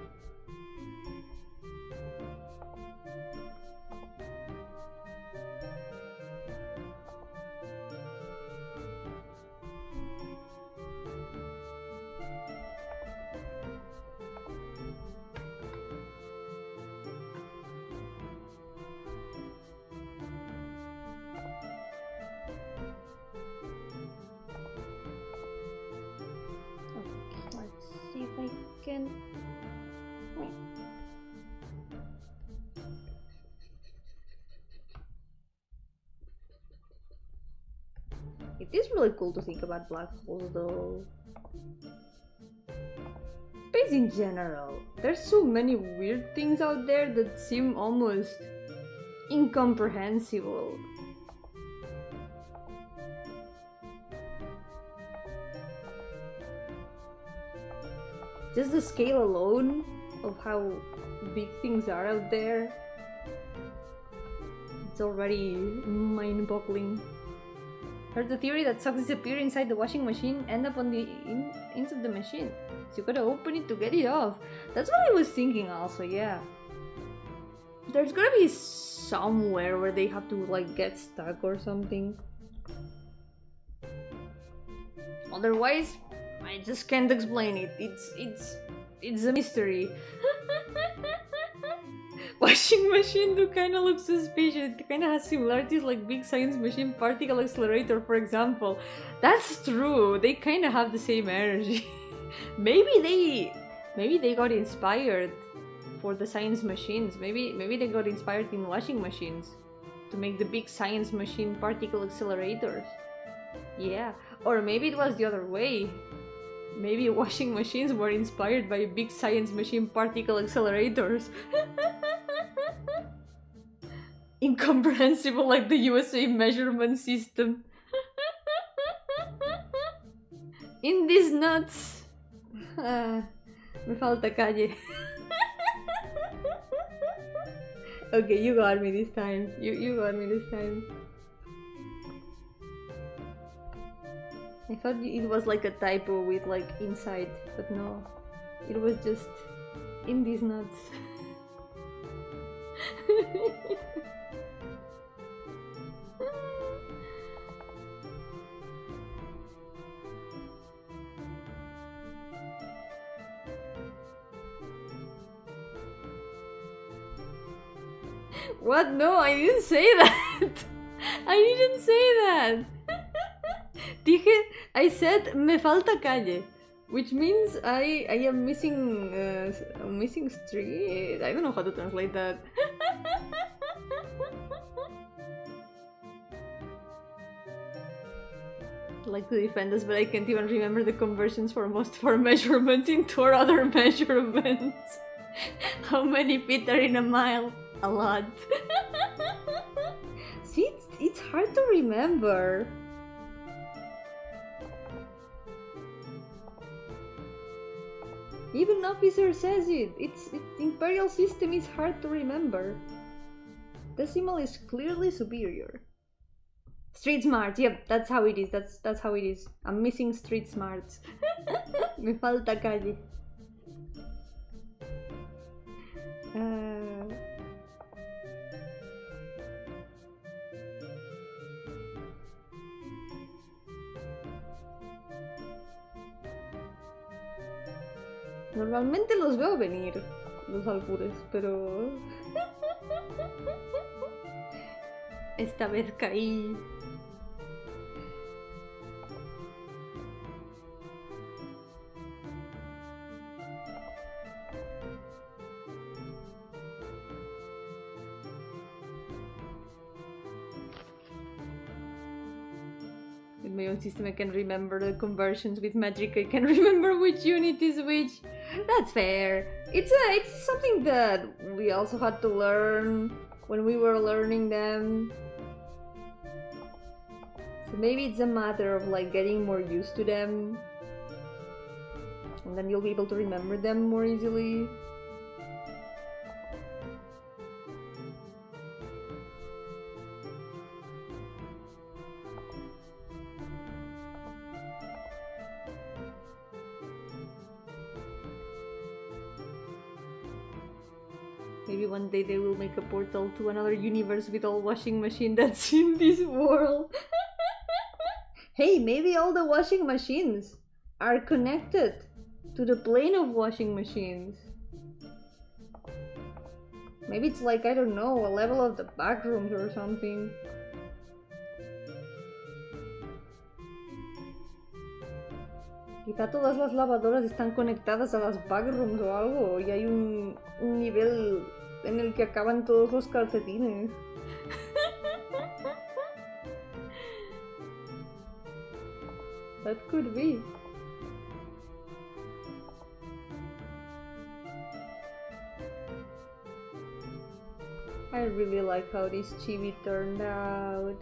second. It is really cool to think about black holes though. Space in general. There's so many weird things out there that seem almost incomprehensible. Just the scale alone of how big things are out there, it's already mind-boggling. Heard the theory that socks disappear inside the washing machine end up on the into the machine. So you gotta open it to get it off. That's what I was thinking also, yeah. There's gotta be somewhere where they have to like get stuck or something. Otherwise, I just can't explain it. It's a mystery. Washing machine do kinda look suspicious. It kinda has similarities like big science machine particle accelerator, for example. That's true. They kinda have the same energy. Maybe they got inspired for the science machines. Maybe they got inspired in washing machines to make the big science machine particle accelerators. Yeah, or maybe it was the other way. Maybe washing machines were inspired by big science machine particle accelerators. Incomprehensible like the USA measurement system. In these nuts. Me falta calle. Okay, you got me this time. You got me this time. I thought it was like a typo with like inside, but no. It was just in these nuts. What? No, I didn't say that. I didn't say that. Dije, I said me falta calle, which means I am missing missing street. I don't know how to translate that. I'd like to defend us, but I can't even remember the conversions for most of our measurements into our other measurements. How many feet are in a mile? A lot. See, it's hard to remember. Even officer says it. It's imperial system is hard to remember. Decimal is clearly superior. Street smart. Yep, that's how it is. That's how it is. I'm missing street smarts. Me falta calle. Normalmente los veo venir, los albures, pero... esta vez caí. With my own system I can remember the conversions. With magic I can remember which unit is which. That's fair. It's something that we also had to learn when we were learning them. So maybe it's a matter of like getting more used to them, and then you'll be able to remember them more easily. Maybe one day they will make a portal to another universe with all washing machine that's in this world. Hey, maybe all the washing machines are connected to the plane of washing machines. Maybe it's like, I don't know, a level of the back rooms or something. Quizá todas las lavadoras están conectadas a las backrooms o algo, y hay un nivel en el que acaban todos los calcetines. That could be. I really like how this chibi turned out.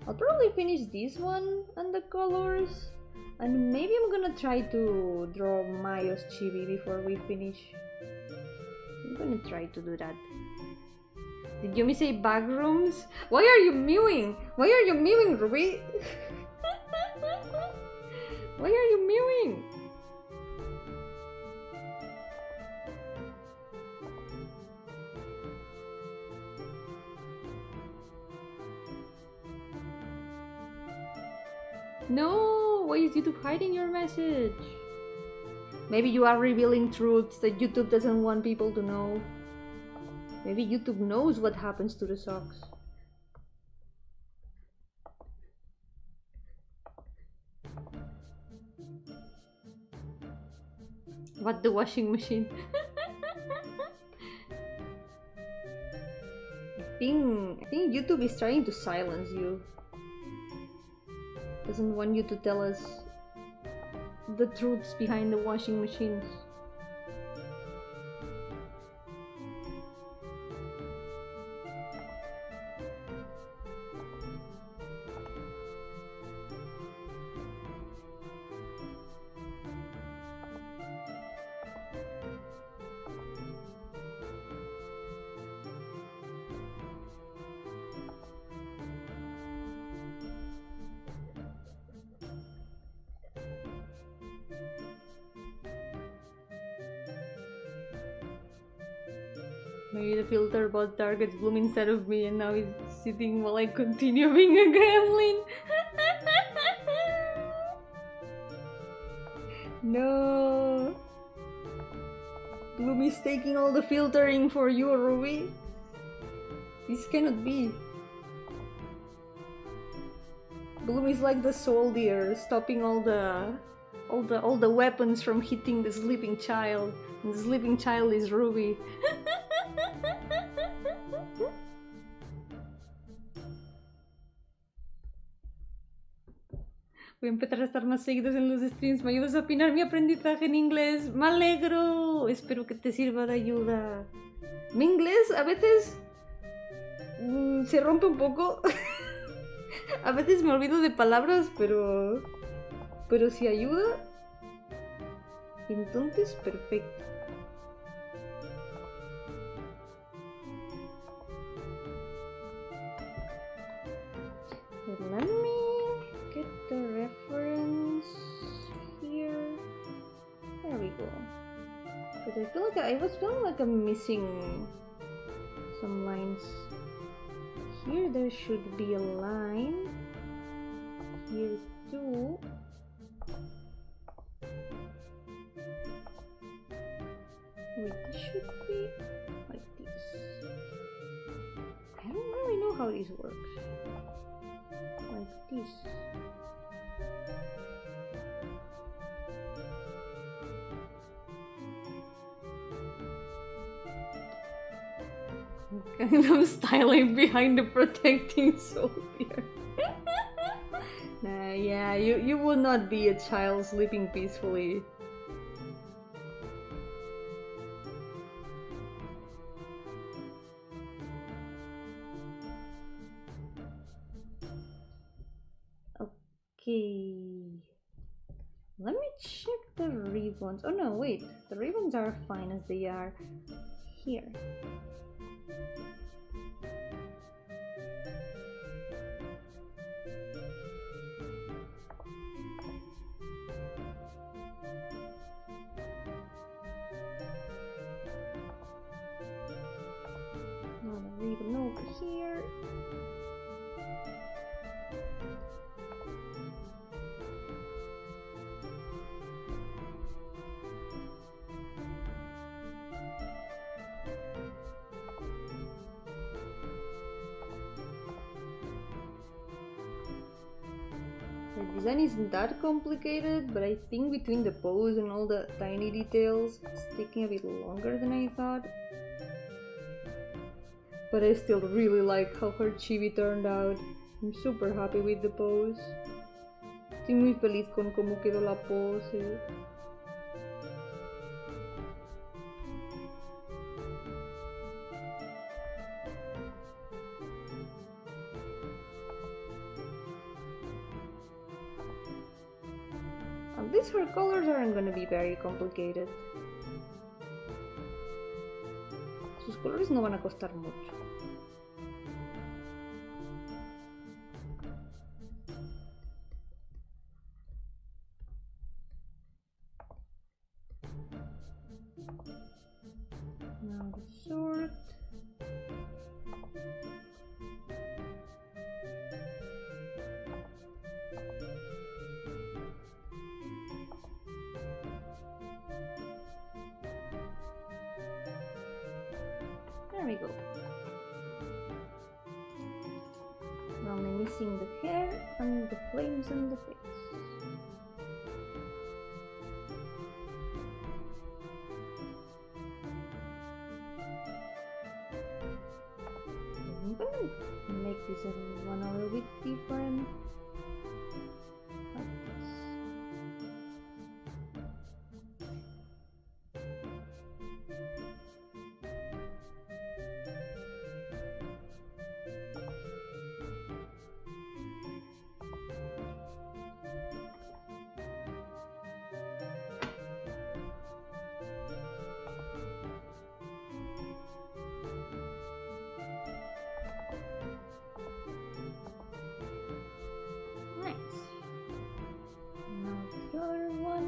I'll probably finish this one and the colors, and maybe I'm gonna try to draw Mayo's chibi before we finish. I'm gonna try to do that. Did Yomi say backrooms? Why are you mewing? Why are you mewing, Ruby? Why are you mewing? No! Why is YouTube hiding your message? Maybe you are revealing truths that YouTube doesn't want people to know. Maybe YouTube knows what happens to the socks. What, the washing machine? I think YouTube is trying to silence you. Doesn't want you to tell us the truths behind the washing machines. Maybe the filter bot targets Bloom instead of me, and now he's sitting while I continue being a gremlin. No. Bloom is taking all the filtering for you, Ruby. This cannot be. Bloom is like the soldier, stopping all the weapons from hitting the sleeping child. And the sleeping child is Ruby. Voy a empezar a estar más seguidos en los streams. ¿Me ayudas a afinar mi aprendizaje en inglés? ¡Me alegro! Espero que te sirva de ayuda. Mi inglés a veces se rompe un poco. A veces me olvido de palabras, pero si ayuda, entonces perfecto. Let me get the reference here. There we go. Because I feel like I was feeling like I'm missing some lines. Here there should be a line. Here too. Wait, this should be like this. I don't really know how this works. Like this. Kind of styling behind the protecting soldier. Nah, yeah, you would not be a child sleeping peacefully. Okay. Let me check the ribbons. Oh no, wait. The ribbons are fine as they are here. Ribbon over here. The design isn't that complicated, but I think between the pose and all the tiny details, it's taking a bit longer than I thought. But I still really like how her chibi turned out. I'm super happy with the pose. Estoy muy feliz con cómo quedó la pose. At least her colors aren't gonna be very complicated. Sus colores no van a costar mucho. Now the short. There we go. We're only missing the hair and the flames and the face. I'm gonna make this one a little bit different. Like this. Nice. Now the other one.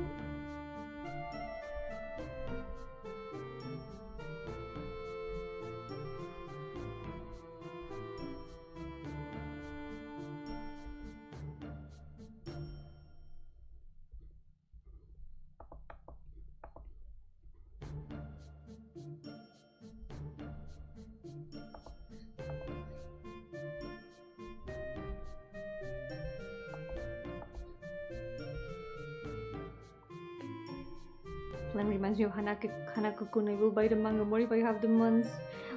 That reminds me of Hanako-kun. I will buy the manga more if I have the months.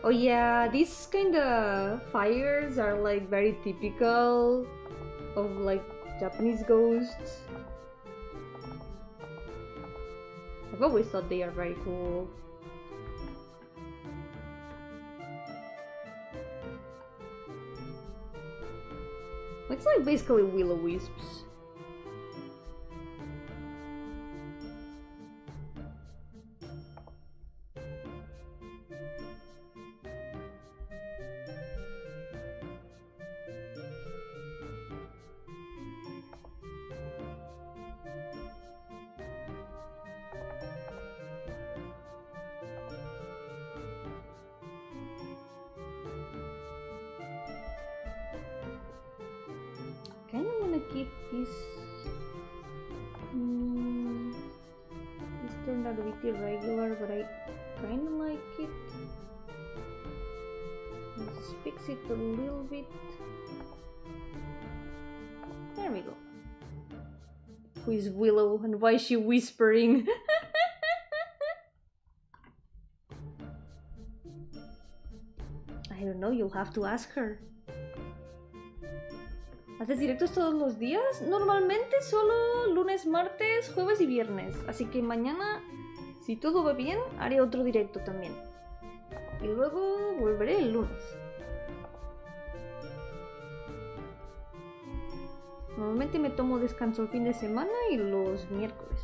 Oh yeah, these kind of fires are like very typical of like Japanese ghosts. I've always thought they are very cool. It's like basically will-o-wisps. Kinda wanna keep this. This turned out a bit irregular, but I kinda like it. Let's fix it a little bit. There we go. Who is Willow and why is she whispering? I don't know, you'll have to ask her. ¿Haces directos todos los días? Normalmente solo lunes, martes, jueves y viernes. Así que mañana, si todo va bien, haré otro directo también. Y luego volveré el lunes. Normalmente me tomo descanso el fin de semana y los miércoles.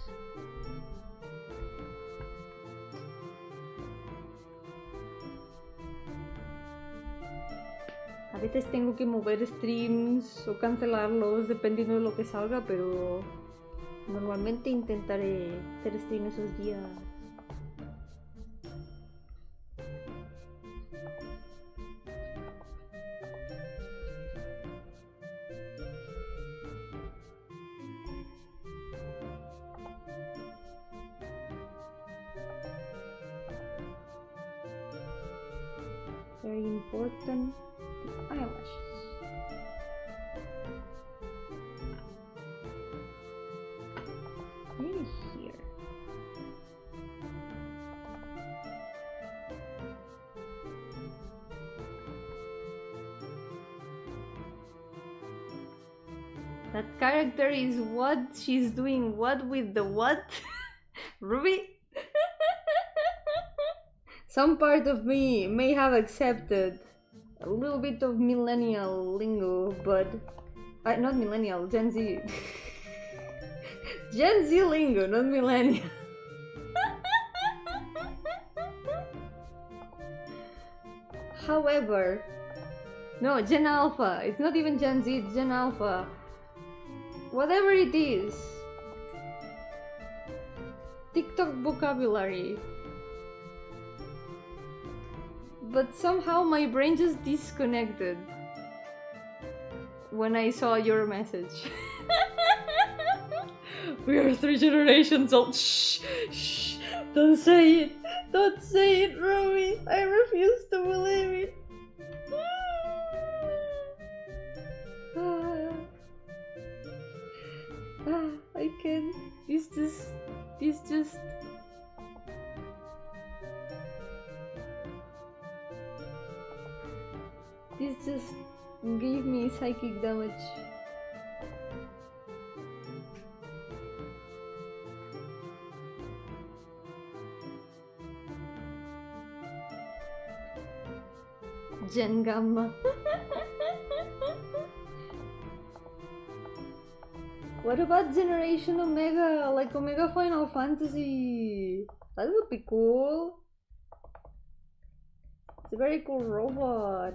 A veces tengo que mover streams o cancelarlos dependiendo de lo que salga, pero normalmente intentaré hacer stream esos días. Very important. Eyelashes. That character is what? She's doing what with the what? Ruby? Some part of me may have accepted a little bit of millennial lingo, but... not millennial, Gen Z. Gen Z lingo, not millennial. However... No, Gen Alpha. It's not even Gen Z, it's Gen Alpha. Whatever it is. TikTok vocabulary. But somehow my brain just disconnected when I saw your message. We are 3 generations old. Shh, shh, don't say it. Don't say it, Romy. I refuse to believe it. I can't. This just gave me psychic damage. Gen Gamma. What about Generation Omega? Like Omega Final Fantasy? That would be cool. It's a very cool robot.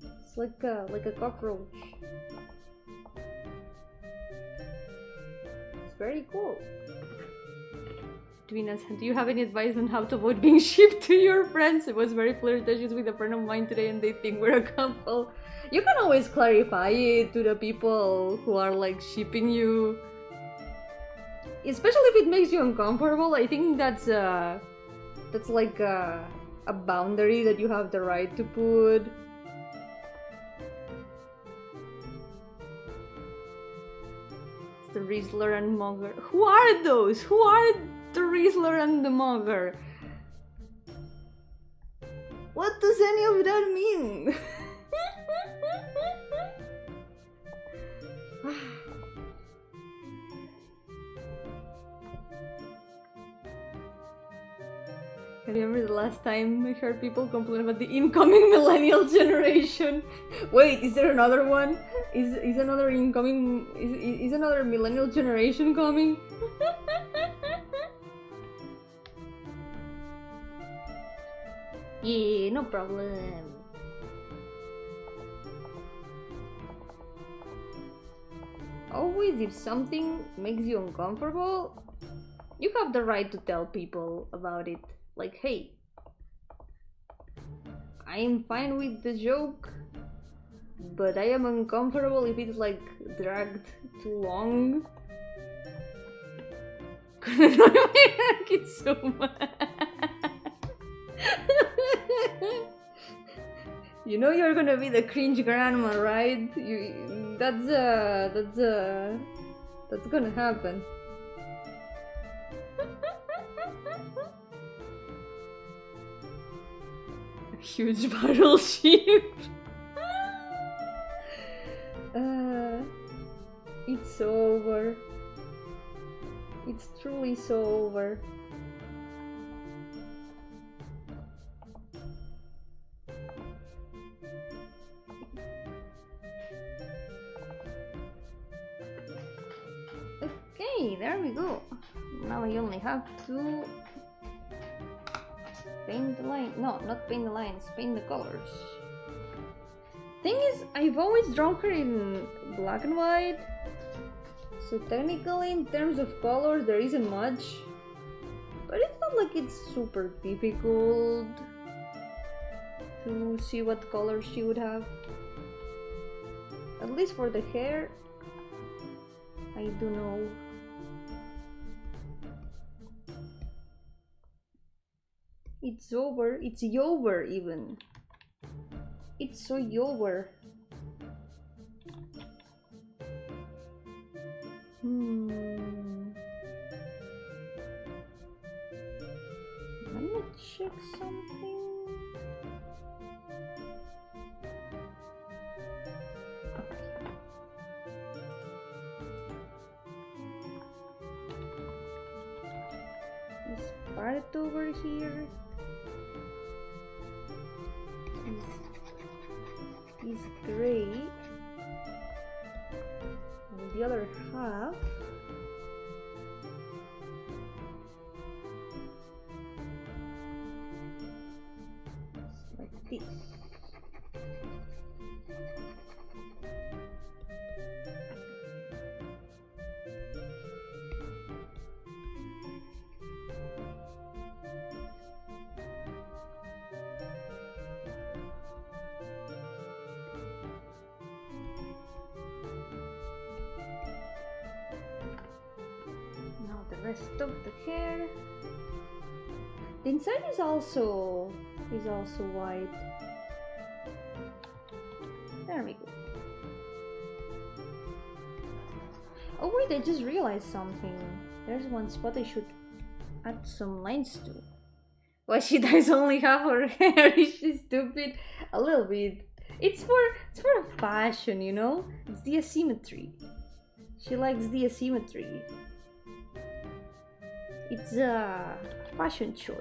It's like a cockroach. It's very cool. Between us, do you have any advice on how to avoid being shipped to your friends? It was very flirtatious with a friend of mine today and they think we're a couple. You can always clarify it to the people who are like shipping you. Especially if it makes you uncomfortable. I think that's like a boundary that you have the right to put. It's the Rizzler and Mugger. Who are those? Who are the Rizzler and the Mugger? What does any of that mean? I remember the last time I heard people complain about the incoming millennial generation. Wait, is there another one? Is another incoming... Is another millennial generation coming? Yeah, no problem. Always, if something makes you uncomfortable, you have the right to tell people about it. Like, hey, I am fine with the joke, but I am uncomfortable if it's like dragged too long. It's so mad. You know you're gonna be the cringe grandma, right? That's gonna happen. A huge battleship. It's over. It's truly so over. Okay, there we go. Now I only have to paint the line. No, not paint the lines, paint the colors. Thing is, I've always drawn her in black and white. So technically, in terms of colors, there isn't much. But it's not like it's super difficult to see what colors she would have. At least for the hair, I do know. It's over. It's over even. It's so over. Let me check something. part over here is gray, and the other half is like this. Rest of the hair. The inside is also white. There we go. Oh wait, I just realized something. There's one spot I should add some lines to. Why she does only half her hair? Is she stupid? A little bit. It's for fashion, you know? It's the asymmetry. She likes the asymmetry. It's a fashion choice.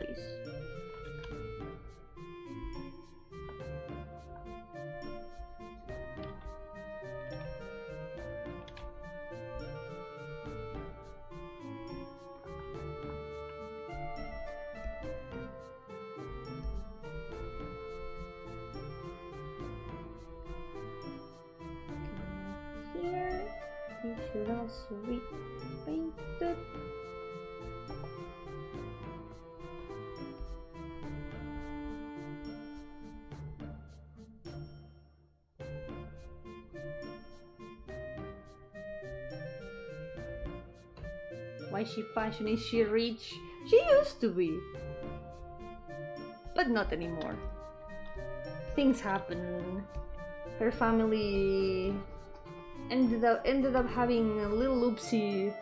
Here, it should also be painted. Why is she fashion? Is she rich? She used to be, but not anymore. Things happen. Her family ended up having a little oopsie.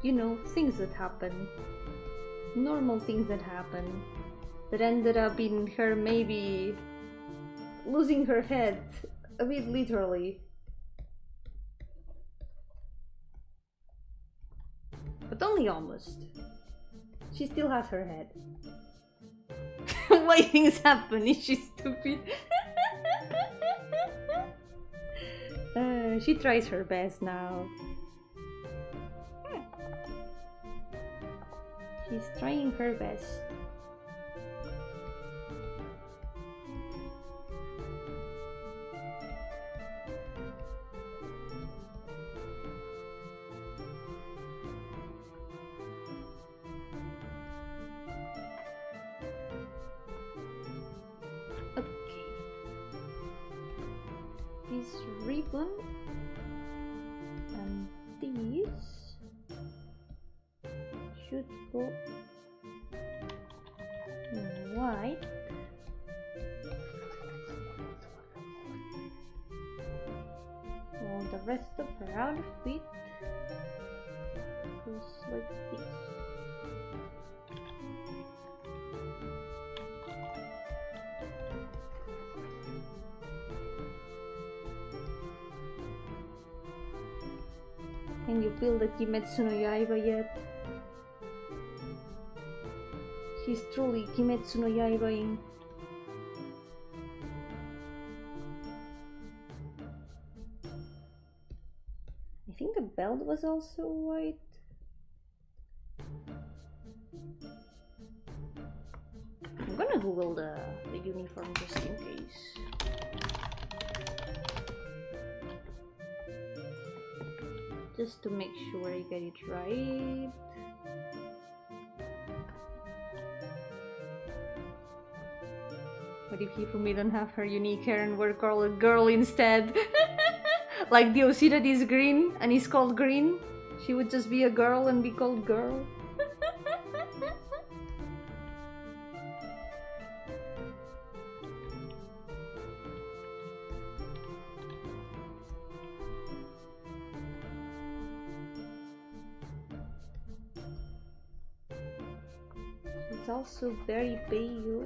You know, things that happen. Normal things that happen. That ended up in her maybe losing her head, a bit literally. But only almost. She still has her head. Why things happen? Is she stupid? She tries her best now. She's trying her best. This ribbon and this should go in white. While the rest of her outfit goes like this. Can you feel the Kimetsu no Yaiba yet? She's truly Kimetsu no Yaiba-ing. I think the belt was also white. I'm gonna Google the uniform just in case. Just to make sure I get it right. What if Hifumi don't have her unique hair and we're called a girl instead? Like the OC that is green and is called green? She would just be a girl and be called girl? It's also very pale.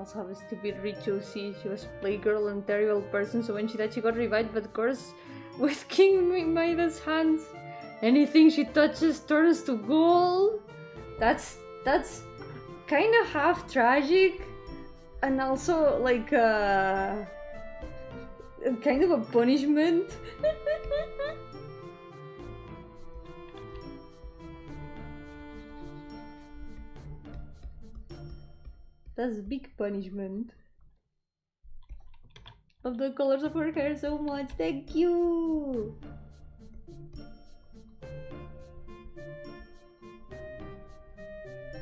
also have a stupid ritual. She was playgirl and terrible person, so when she died she got revived, but of course with King Maida's hands. Anything she touches turns to gold. That's kind of half tragic and also like kind of a punishment. That's a big punishment. Love the colors of her hair so much. Thank you.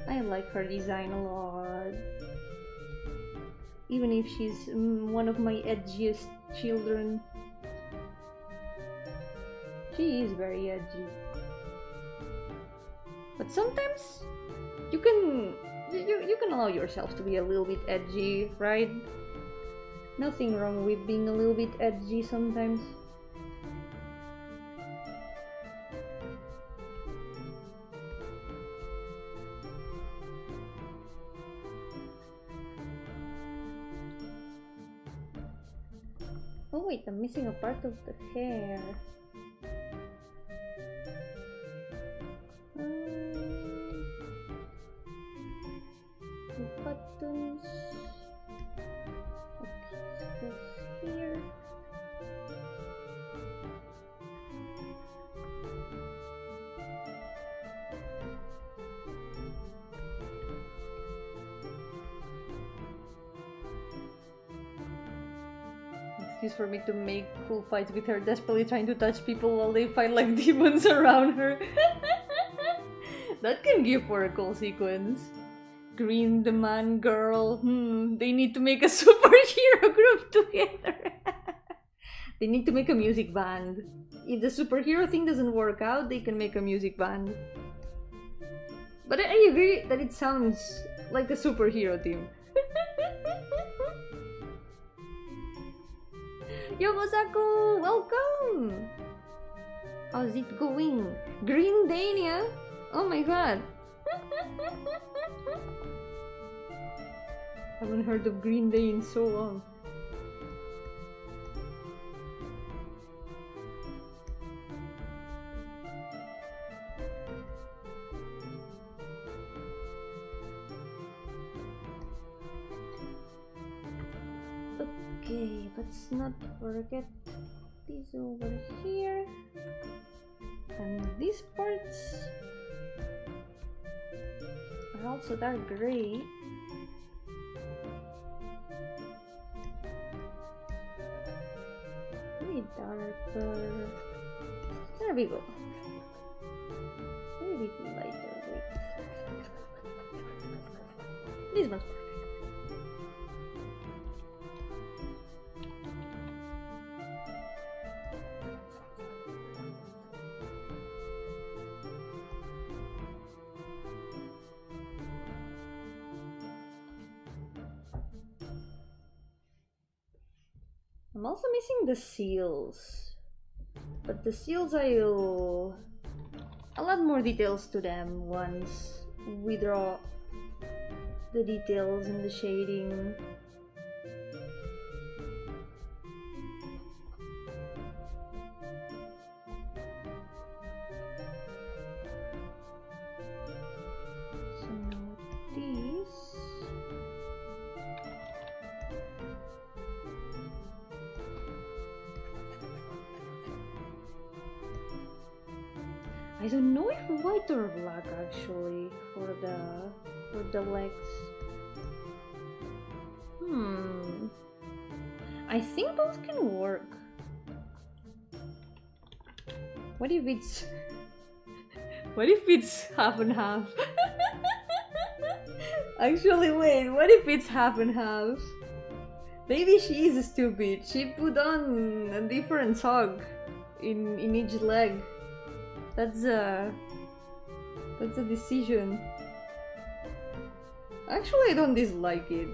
I like her design a lot. Even if she's one of my edgiest children. She is very edgy. But sometimes you can allow yourself to be a little bit edgy, right? Nothing wrong with being a little bit edgy sometimes. Oh wait, I'm missing a part of the hair. The buttons. Okay, this goes here. Excuse for me to make cool fights with her, desperately trying to touch people while they fight like demons around her. That can give for a cool sequence. Green, the man, girl. They need to make a superhero group together. They need to make a music band. If the superhero thing doesn't work out, they can make a music band. But I agree that it sounds like a superhero team. Yomosaku, welcome! How's it going? Green Dania? Oh my god! Haven't heard of Green Day in so long. Okay, let's not forget these over here. And these parts are also dark gray. Maybe darker. There we go. Maybe lighter. Wait. This one's perfect. I'm also missing the seals, but the seals I'll add more details to them once we draw the details and the shading. So now these. I don't know if white or black actually for the legs. I think both can work. What if it's half and half? Actually, wait, what if it's half and half? Maybe she is stupid. She put on a different sock in each leg. That's a decision. Actually, I don't dislike it.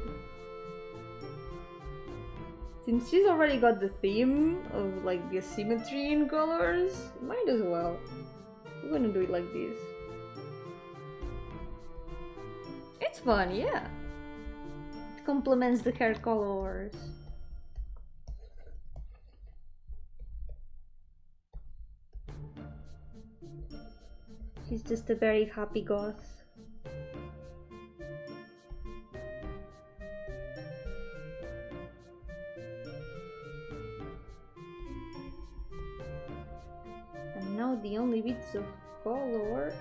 Since she's already got the theme of like the asymmetry in colors, might as well. We're gonna do it like this. It's fun, yeah. complements the hair colors. She's just a very happy goth. And now the only bits of color.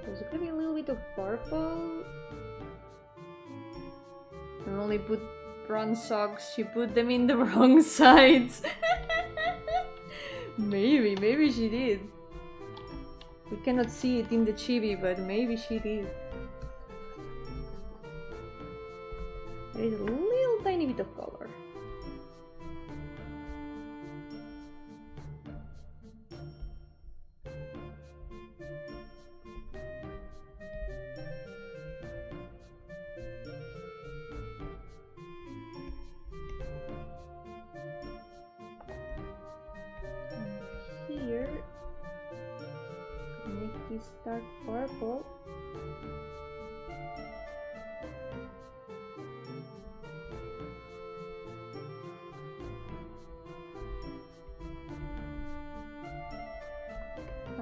There's gonna be a little bit of purple. I only put brown socks. She put them in the wrong sides. Maybe she did. We cannot see it in the chibi, but maybe she did. There is a little tiny bit of color. And here, make this dark purple.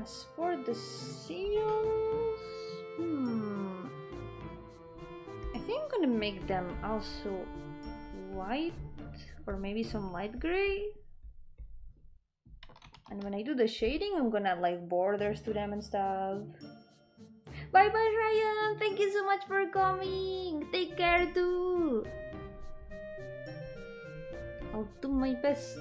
As for the seals, I think I'm gonna make them also white or maybe some light gray. And when I do the shading, I'm gonna add like borders to them and stuff. Bye bye Ryan, thank you so much for coming. Take care too. I'll do my best.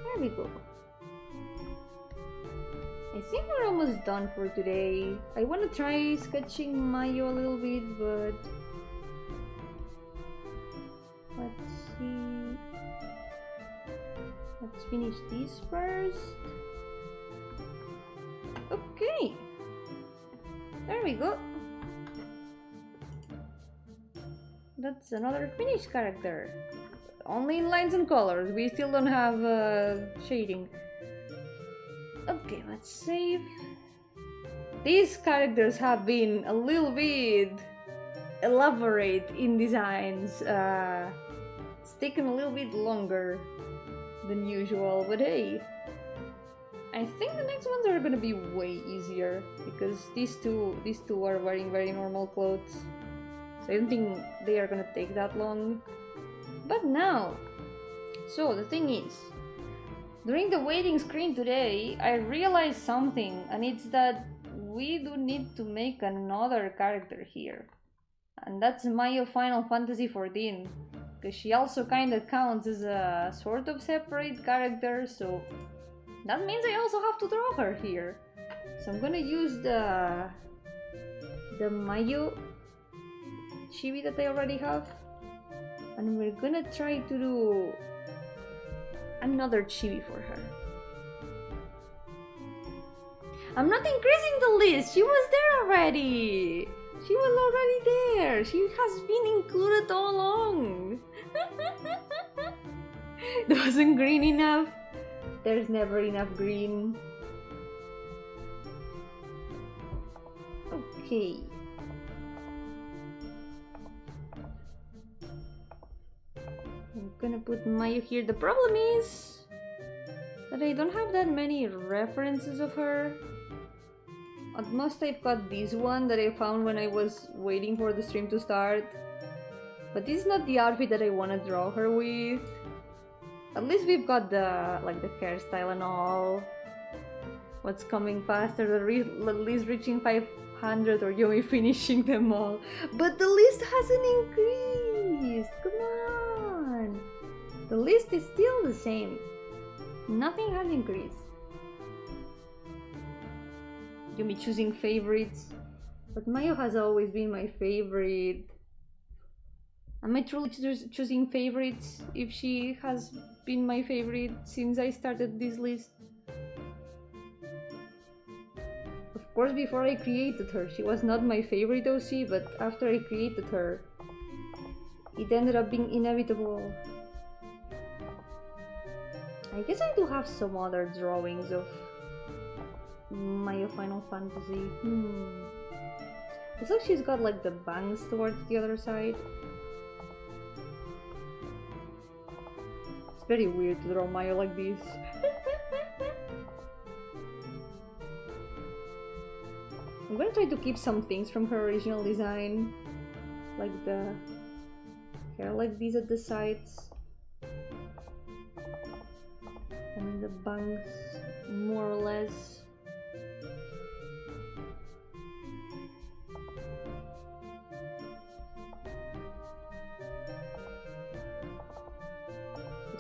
There we go. I think we're almost done for today. I want to try sketching Mayo a little bit, but let's see. Let's finish this first. Okay. There we go. That's another finished character. Only in lines and colors. We still don't have shading. Okay, let's save. These characters have been a little bit elaborate in designs. It's taken a little bit longer than usual, but hey, I think the next ones are gonna be way easier because these two are wearing very normal clothes, so I don't think they are gonna take that long. But now, so the thing is, during the waiting screen today, I realized something, and it's that we do need to make another character here. And that's Mayo Final Fantasy XIV, because she also kind of counts as a sort of separate character, so that means I also have to draw her here. So I'm gonna use the Mayo chibi that I already have, and we're gonna try to do another chibi for her. I'm not increasing the list, she was there already! She was already there! She has been included all along! It wasn't green enough? There's never enough green. Okay. I'm gonna put Mayo here. The problem is that I don't have that many references of her. At most I've got this one that I found when I was waiting for the stream to start. But this is not the outfit that I want to draw her with. At least we've got the hairstyle and all. What's coming faster, the list reaching 500 or Yomi finishing them all. But the list hasn't increased! Come on! The list is still the same. Nothing has increased. Yomi choosing favorites. But Mayo has always been my favorite. Am I truly choosing favorites if she has been my favorite since I started this list? Of course, before I created her, she was not my favorite OC, but after I created her, it ended up being inevitable. I guess I do have some other drawings of my Final Fantasy. It's like she's got like the bangs towards the other side. It's very weird to draw Mayo like this. I'm gonna try to keep some things from her original design, like the hair like these at the sides, and the bangs more or less.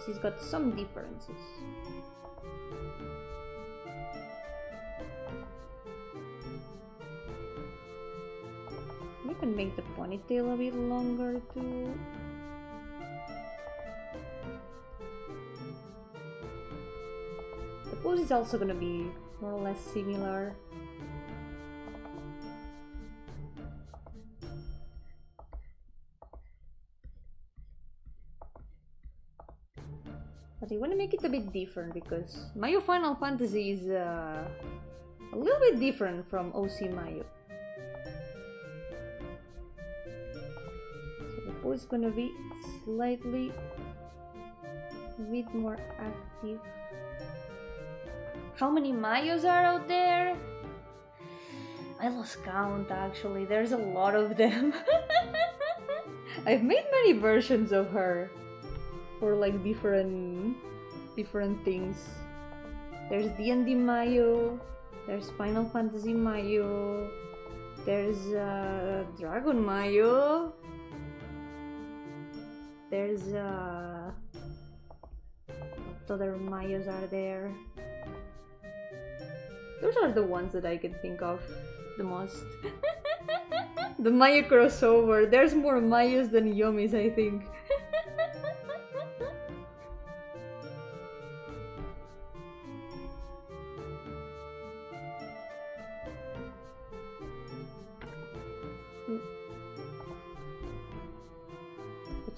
She's got some differences. We can make the ponytail a bit longer too. The pose is also gonna be more or less similar. But I want to make it a bit different because Mayo Final Fantasy is a little bit different from OC Mayo. So the pose is gonna be slightly a bit more active. How many Mayos are out there? I lost count actually, there's a lot of them. I've made many versions of her. For like different things. There's D&D Mayo, there's Final Fantasy Mayo, there's Dragon Mayo, there's what other Mayos are there? Those are the ones that I can think of the most. The Mayo crossover. There's more Mayos than Yomis, I think.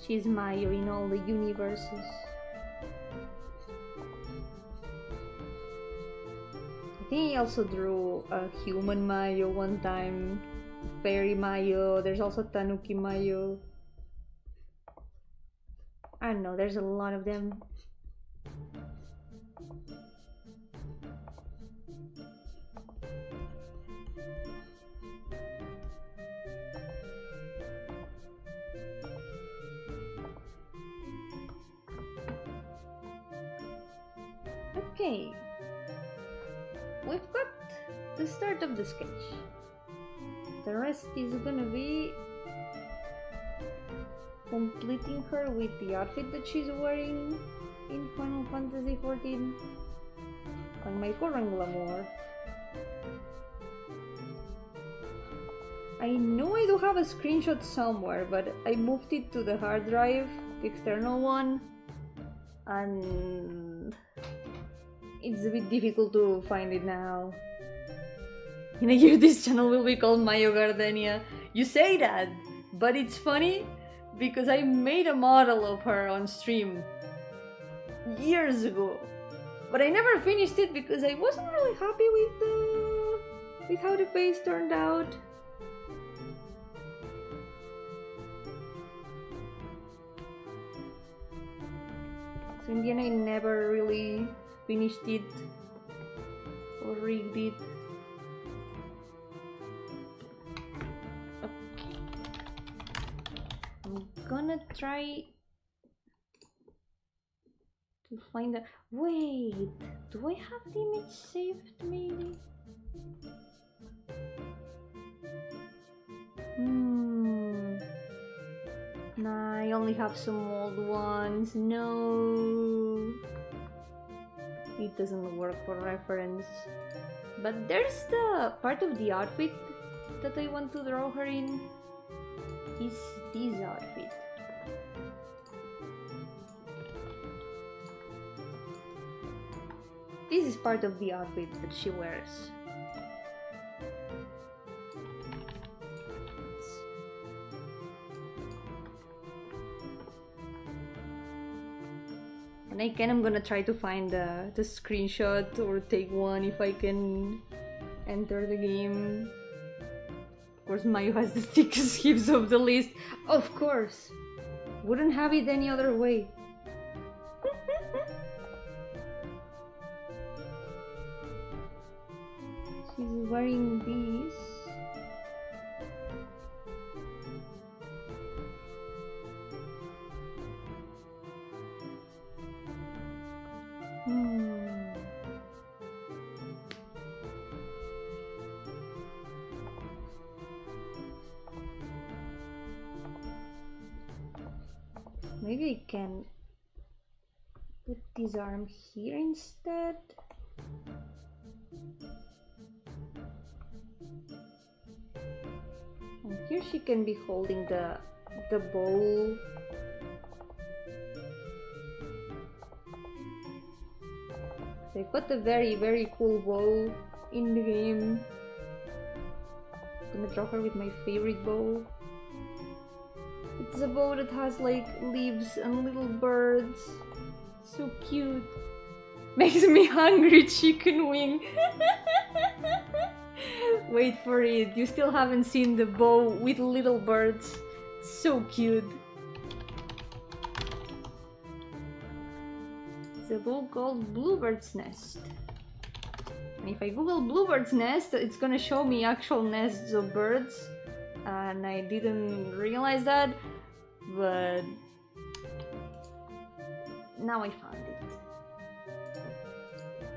She's Mayo in all the universes. I think he also drew a human Mayo one time, fairy Mayo, there's also Tanuki Mayo. I don't know, there's a lot of them. Okay, we've got the start of the sketch. The rest is gonna be completing her with the outfit that she's wearing in Final Fantasy XIV on my current glamour. I know I do have a screenshot somewhere, but I moved it to the hard drive, the external one, and it's a bit difficult to find it now. In a year this channel will be called Mayo Gardenia. You say that, but it's funny because I made a model of her on stream years ago. But I never finished it because I wasn't really happy with how the face turned out. So in the end I never really finished it or rigged it. Okay. I'm gonna try to find a... Wait, do I have the image saved maybe? Nah, I only have some old ones. No. It doesn't work for reference. But there's the part of the outfit that I want to draw her in. Is this outfit. This is part of the outfit that she wears. And I'm gonna try to find the screenshot or take one if I can enter the game. Of course, Mayu has the thickest hips of the list. Of course! Wouldn't have it any other way. She's wearing these. Maybe I can put this arm here instead. And here she can be holding the bowl. They've got a very cool bow in the game. I'm gonna draw her with my favorite bow. It's a bow that has like leaves and little birds. So cute. Makes me hungry, chicken wing. Wait for it, you still haven't seen the bow with little birds. So cute. It's a bow called Bluebird's Nest. And if I Google Bluebird's Nest, it's gonna show me actual nests of birds. And I didn't realize that, but now I found it.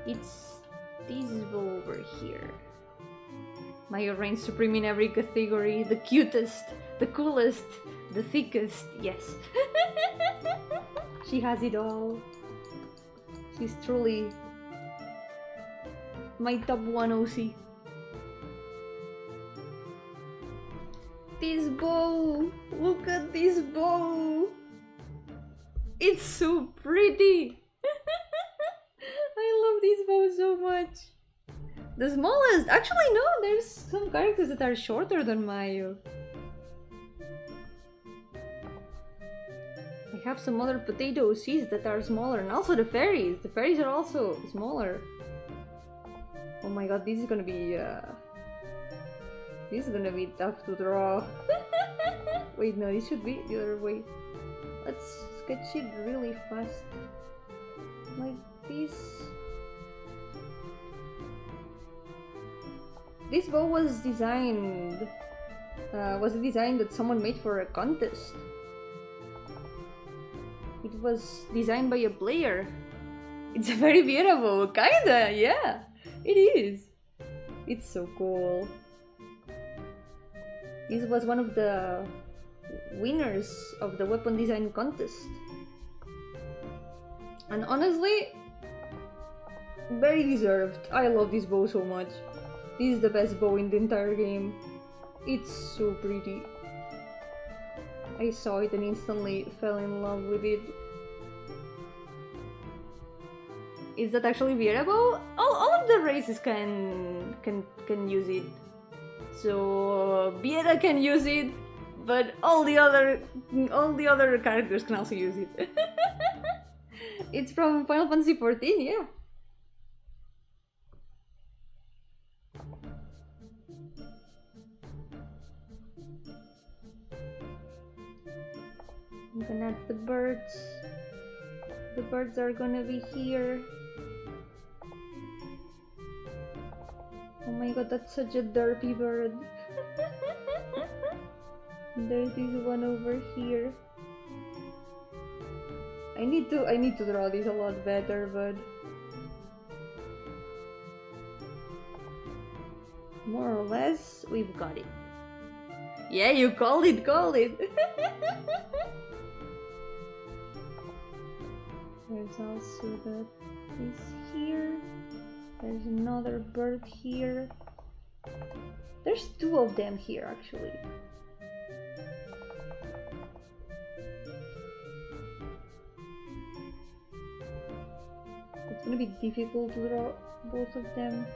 It's this bow over here. Mayo reigns supreme in every category. The cutest, the coolest, the thickest, yes. She has it all. She's truly my top 1 OC. This bow! Look at this bow! It's so pretty! I love this bow so much! The smallest! Actually no, there's some characters that are shorter than Mayu. I have some other potato OCs that are smaller, and also the fairies! The fairies are also smaller. Oh my god, this is gonna be tough to draw. Wait, no, this should be the other way. Let's sketch it really fast. Like this. This bow was designed... was a design that someone made for a contest. It was designed by a player. It's very beautiful, kinda, yeah! It is! It's so cool. This was one of the winners of the weapon design contest. And honestly, very deserved. I love this bow so much. This is the best bow in the entire game. It's so pretty. I saw it and instantly fell in love with it. Is that actually wearable? All of the races can use it. So Viera can use it, but all the other characters can also use it. It's from Final Fantasy XIV, yeah. I'm gonna add the birds. The birds are gonna be here. Oh my god, that's such a derpy bird. There's this one over here. I need to draw this a lot better, but more or less we've got it. Yeah, you called it, There's also this here. There's another bird here. There's 2 of them here, actually. It's gonna be difficult to draw both of them.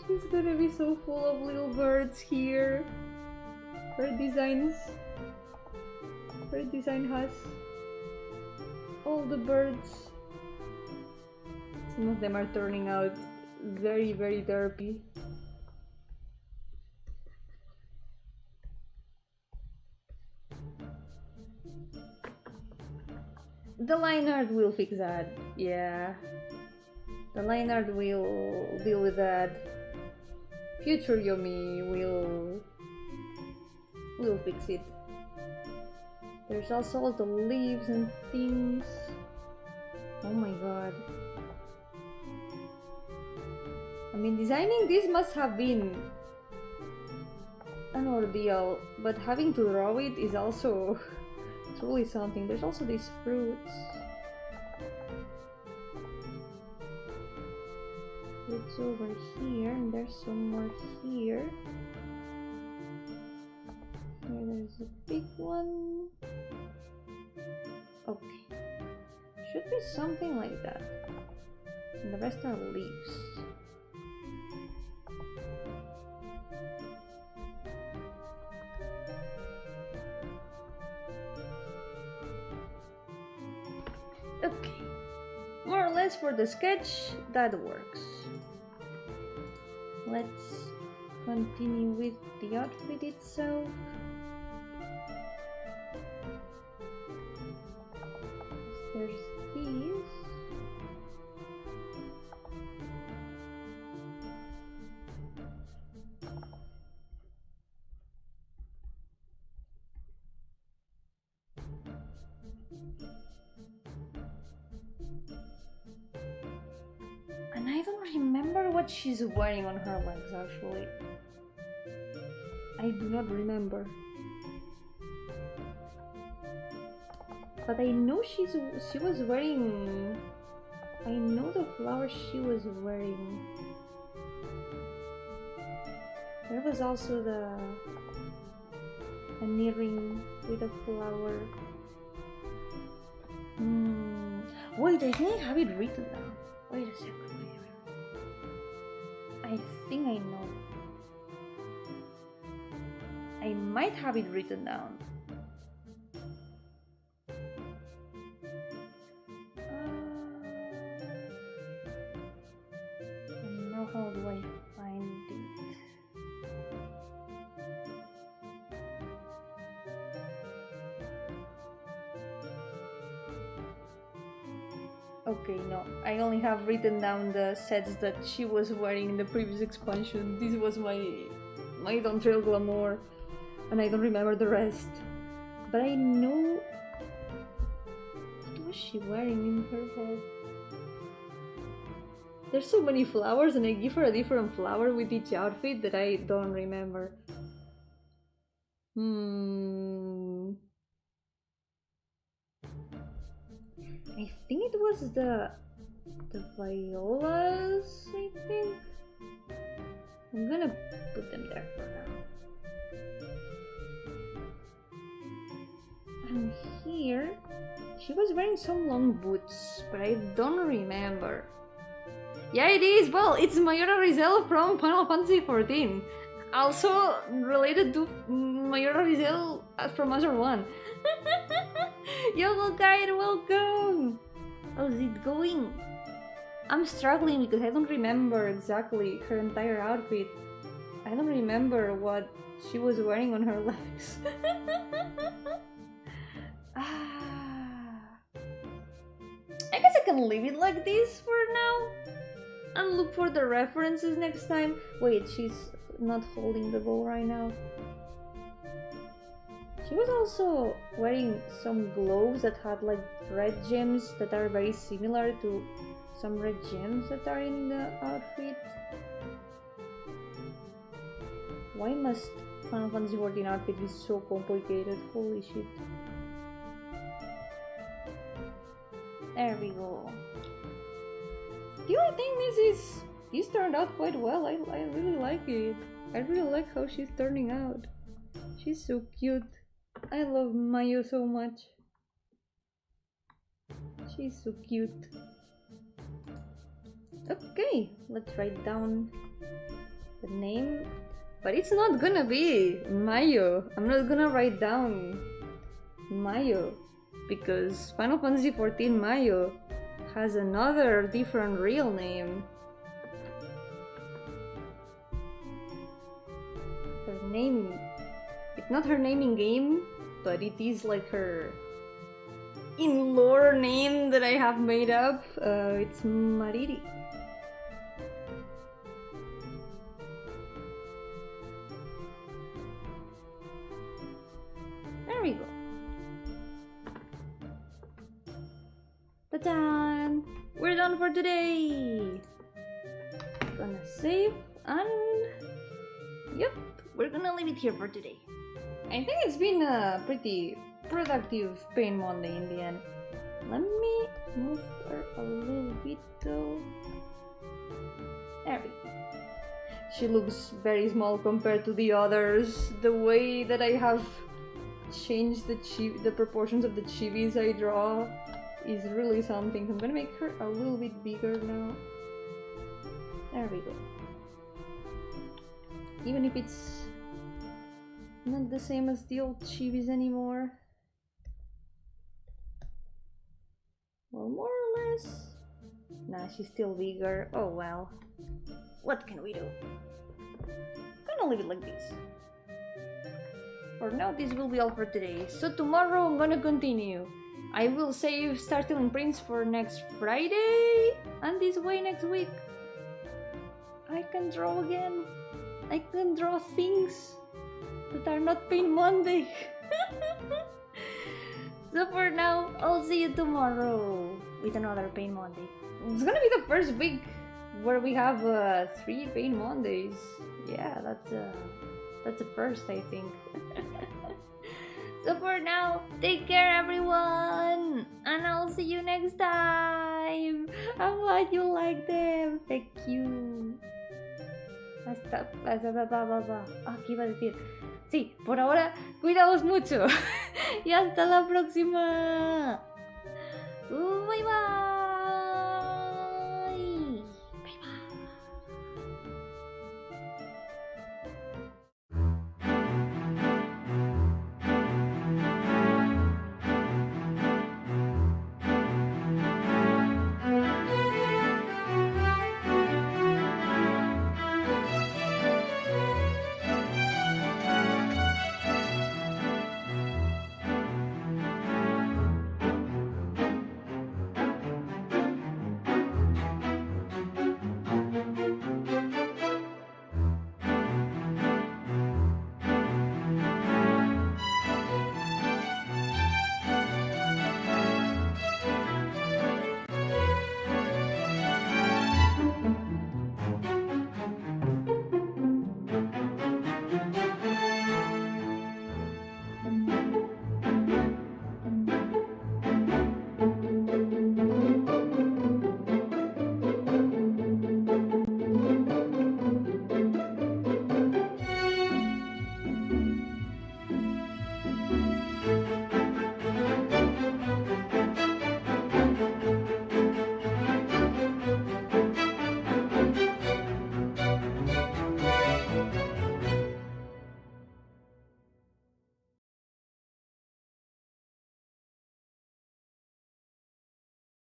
He's gonna be so full of little birds here. Bird designs. Bird design has all the birds. Some of them are turning out very, very derpy. The line art will fix that. Yeah. The line art will deal with that. Future Yomi will fix it. There's also all the leaves and things. Oh my god. I mean, designing this must have been an ordeal, but having to draw it is also truly something. There's also these fruits. Fruits over here, and there's some more here. Here there's a big one. Okay. Should be something like that. And the rest are leaves. Okay. More or less for the sketch, that works. Let's continue with the outfit itself. There's these. And I don't remember what she's wearing on her legs actually. I do not remember. But I know she was wearing... I know the flower she was wearing. There was also an earring with a flower. Wait, I think I have it written down. Wait a second. I think I know. I might have it written down. Now how do I find it? Okay, no, I only have written down the sets that she was wearing in the previous expansion. This was my Don't Trail Glamour, and I don't remember the rest. But I know... What was she wearing in her head? There's so many flowers, and I give her a different flower with each outfit that I don't remember. I think it was the violas, I think. I'm gonna put them there for now. And here, she was wearing some long boots, but I don't remember. Yeah, it is! Well, it's Mayora Rizel from Final Fantasy XIV. Also related to Mayora Rizel from Azure 1. Yo, guide, welcome! How's it going? I'm struggling because I don't remember exactly her entire outfit. I don't remember what she was wearing on her legs. I guess I can leave it like this for now and look for the references next time. Wait, she's not holding the bow right now. She was also wearing some gloves that had like red gems that are very similar to some red gems that are in the outfit. Why must Final Fantasy XIV outfit be so complicated? Holy shit. There we go. Still, I think this turned out quite well. I really like it. I really like how she's turning out. She's so cute. I love Mayo so much. She's so cute. Okay, let's write down the name, but it's not gonna be Mayo. I'm not gonna write down Mayo because Final Fantasy XIV Mayo has another different real name. Her name, it's not her name in game, but it is like her in lore name that I have made up. It's Mariri. There we go. Ta-da! We're done for today! Gonna save and... Yep, we're gonna leave it here for today. I think it's been a pretty productive Pain Monday in the end. Let me move her a little bit though. There we go. She looks very small compared to the others. The way that I have changed the proportions of the chibis I draw is really something. I'm gonna make her a little bit bigger now. There we go. Even if it's not the same as the old chibis anymore. Well, more or less. Nah, she's still bigger. Oh well. What can we do? Gonna leave it like this. For now, this will be all for today. So tomorrow I'm gonna continue. I will save Star Stealing Prince for next Friday, and this way next week I can draw again. I can draw things that are not Pain Monday. So for now, I'll see you tomorrow with another Pain Monday. It's gonna be the first week where we have 3 Pain Mondays. Yeah, that's a first, I think. So for now, take care everyone, and I'll see you next time. I'm glad you like them. Thank you. Hasta, ¿qué iba a decir? Sí, por ahora, cuidaos mucho. Y hasta la próxima. Bye bye.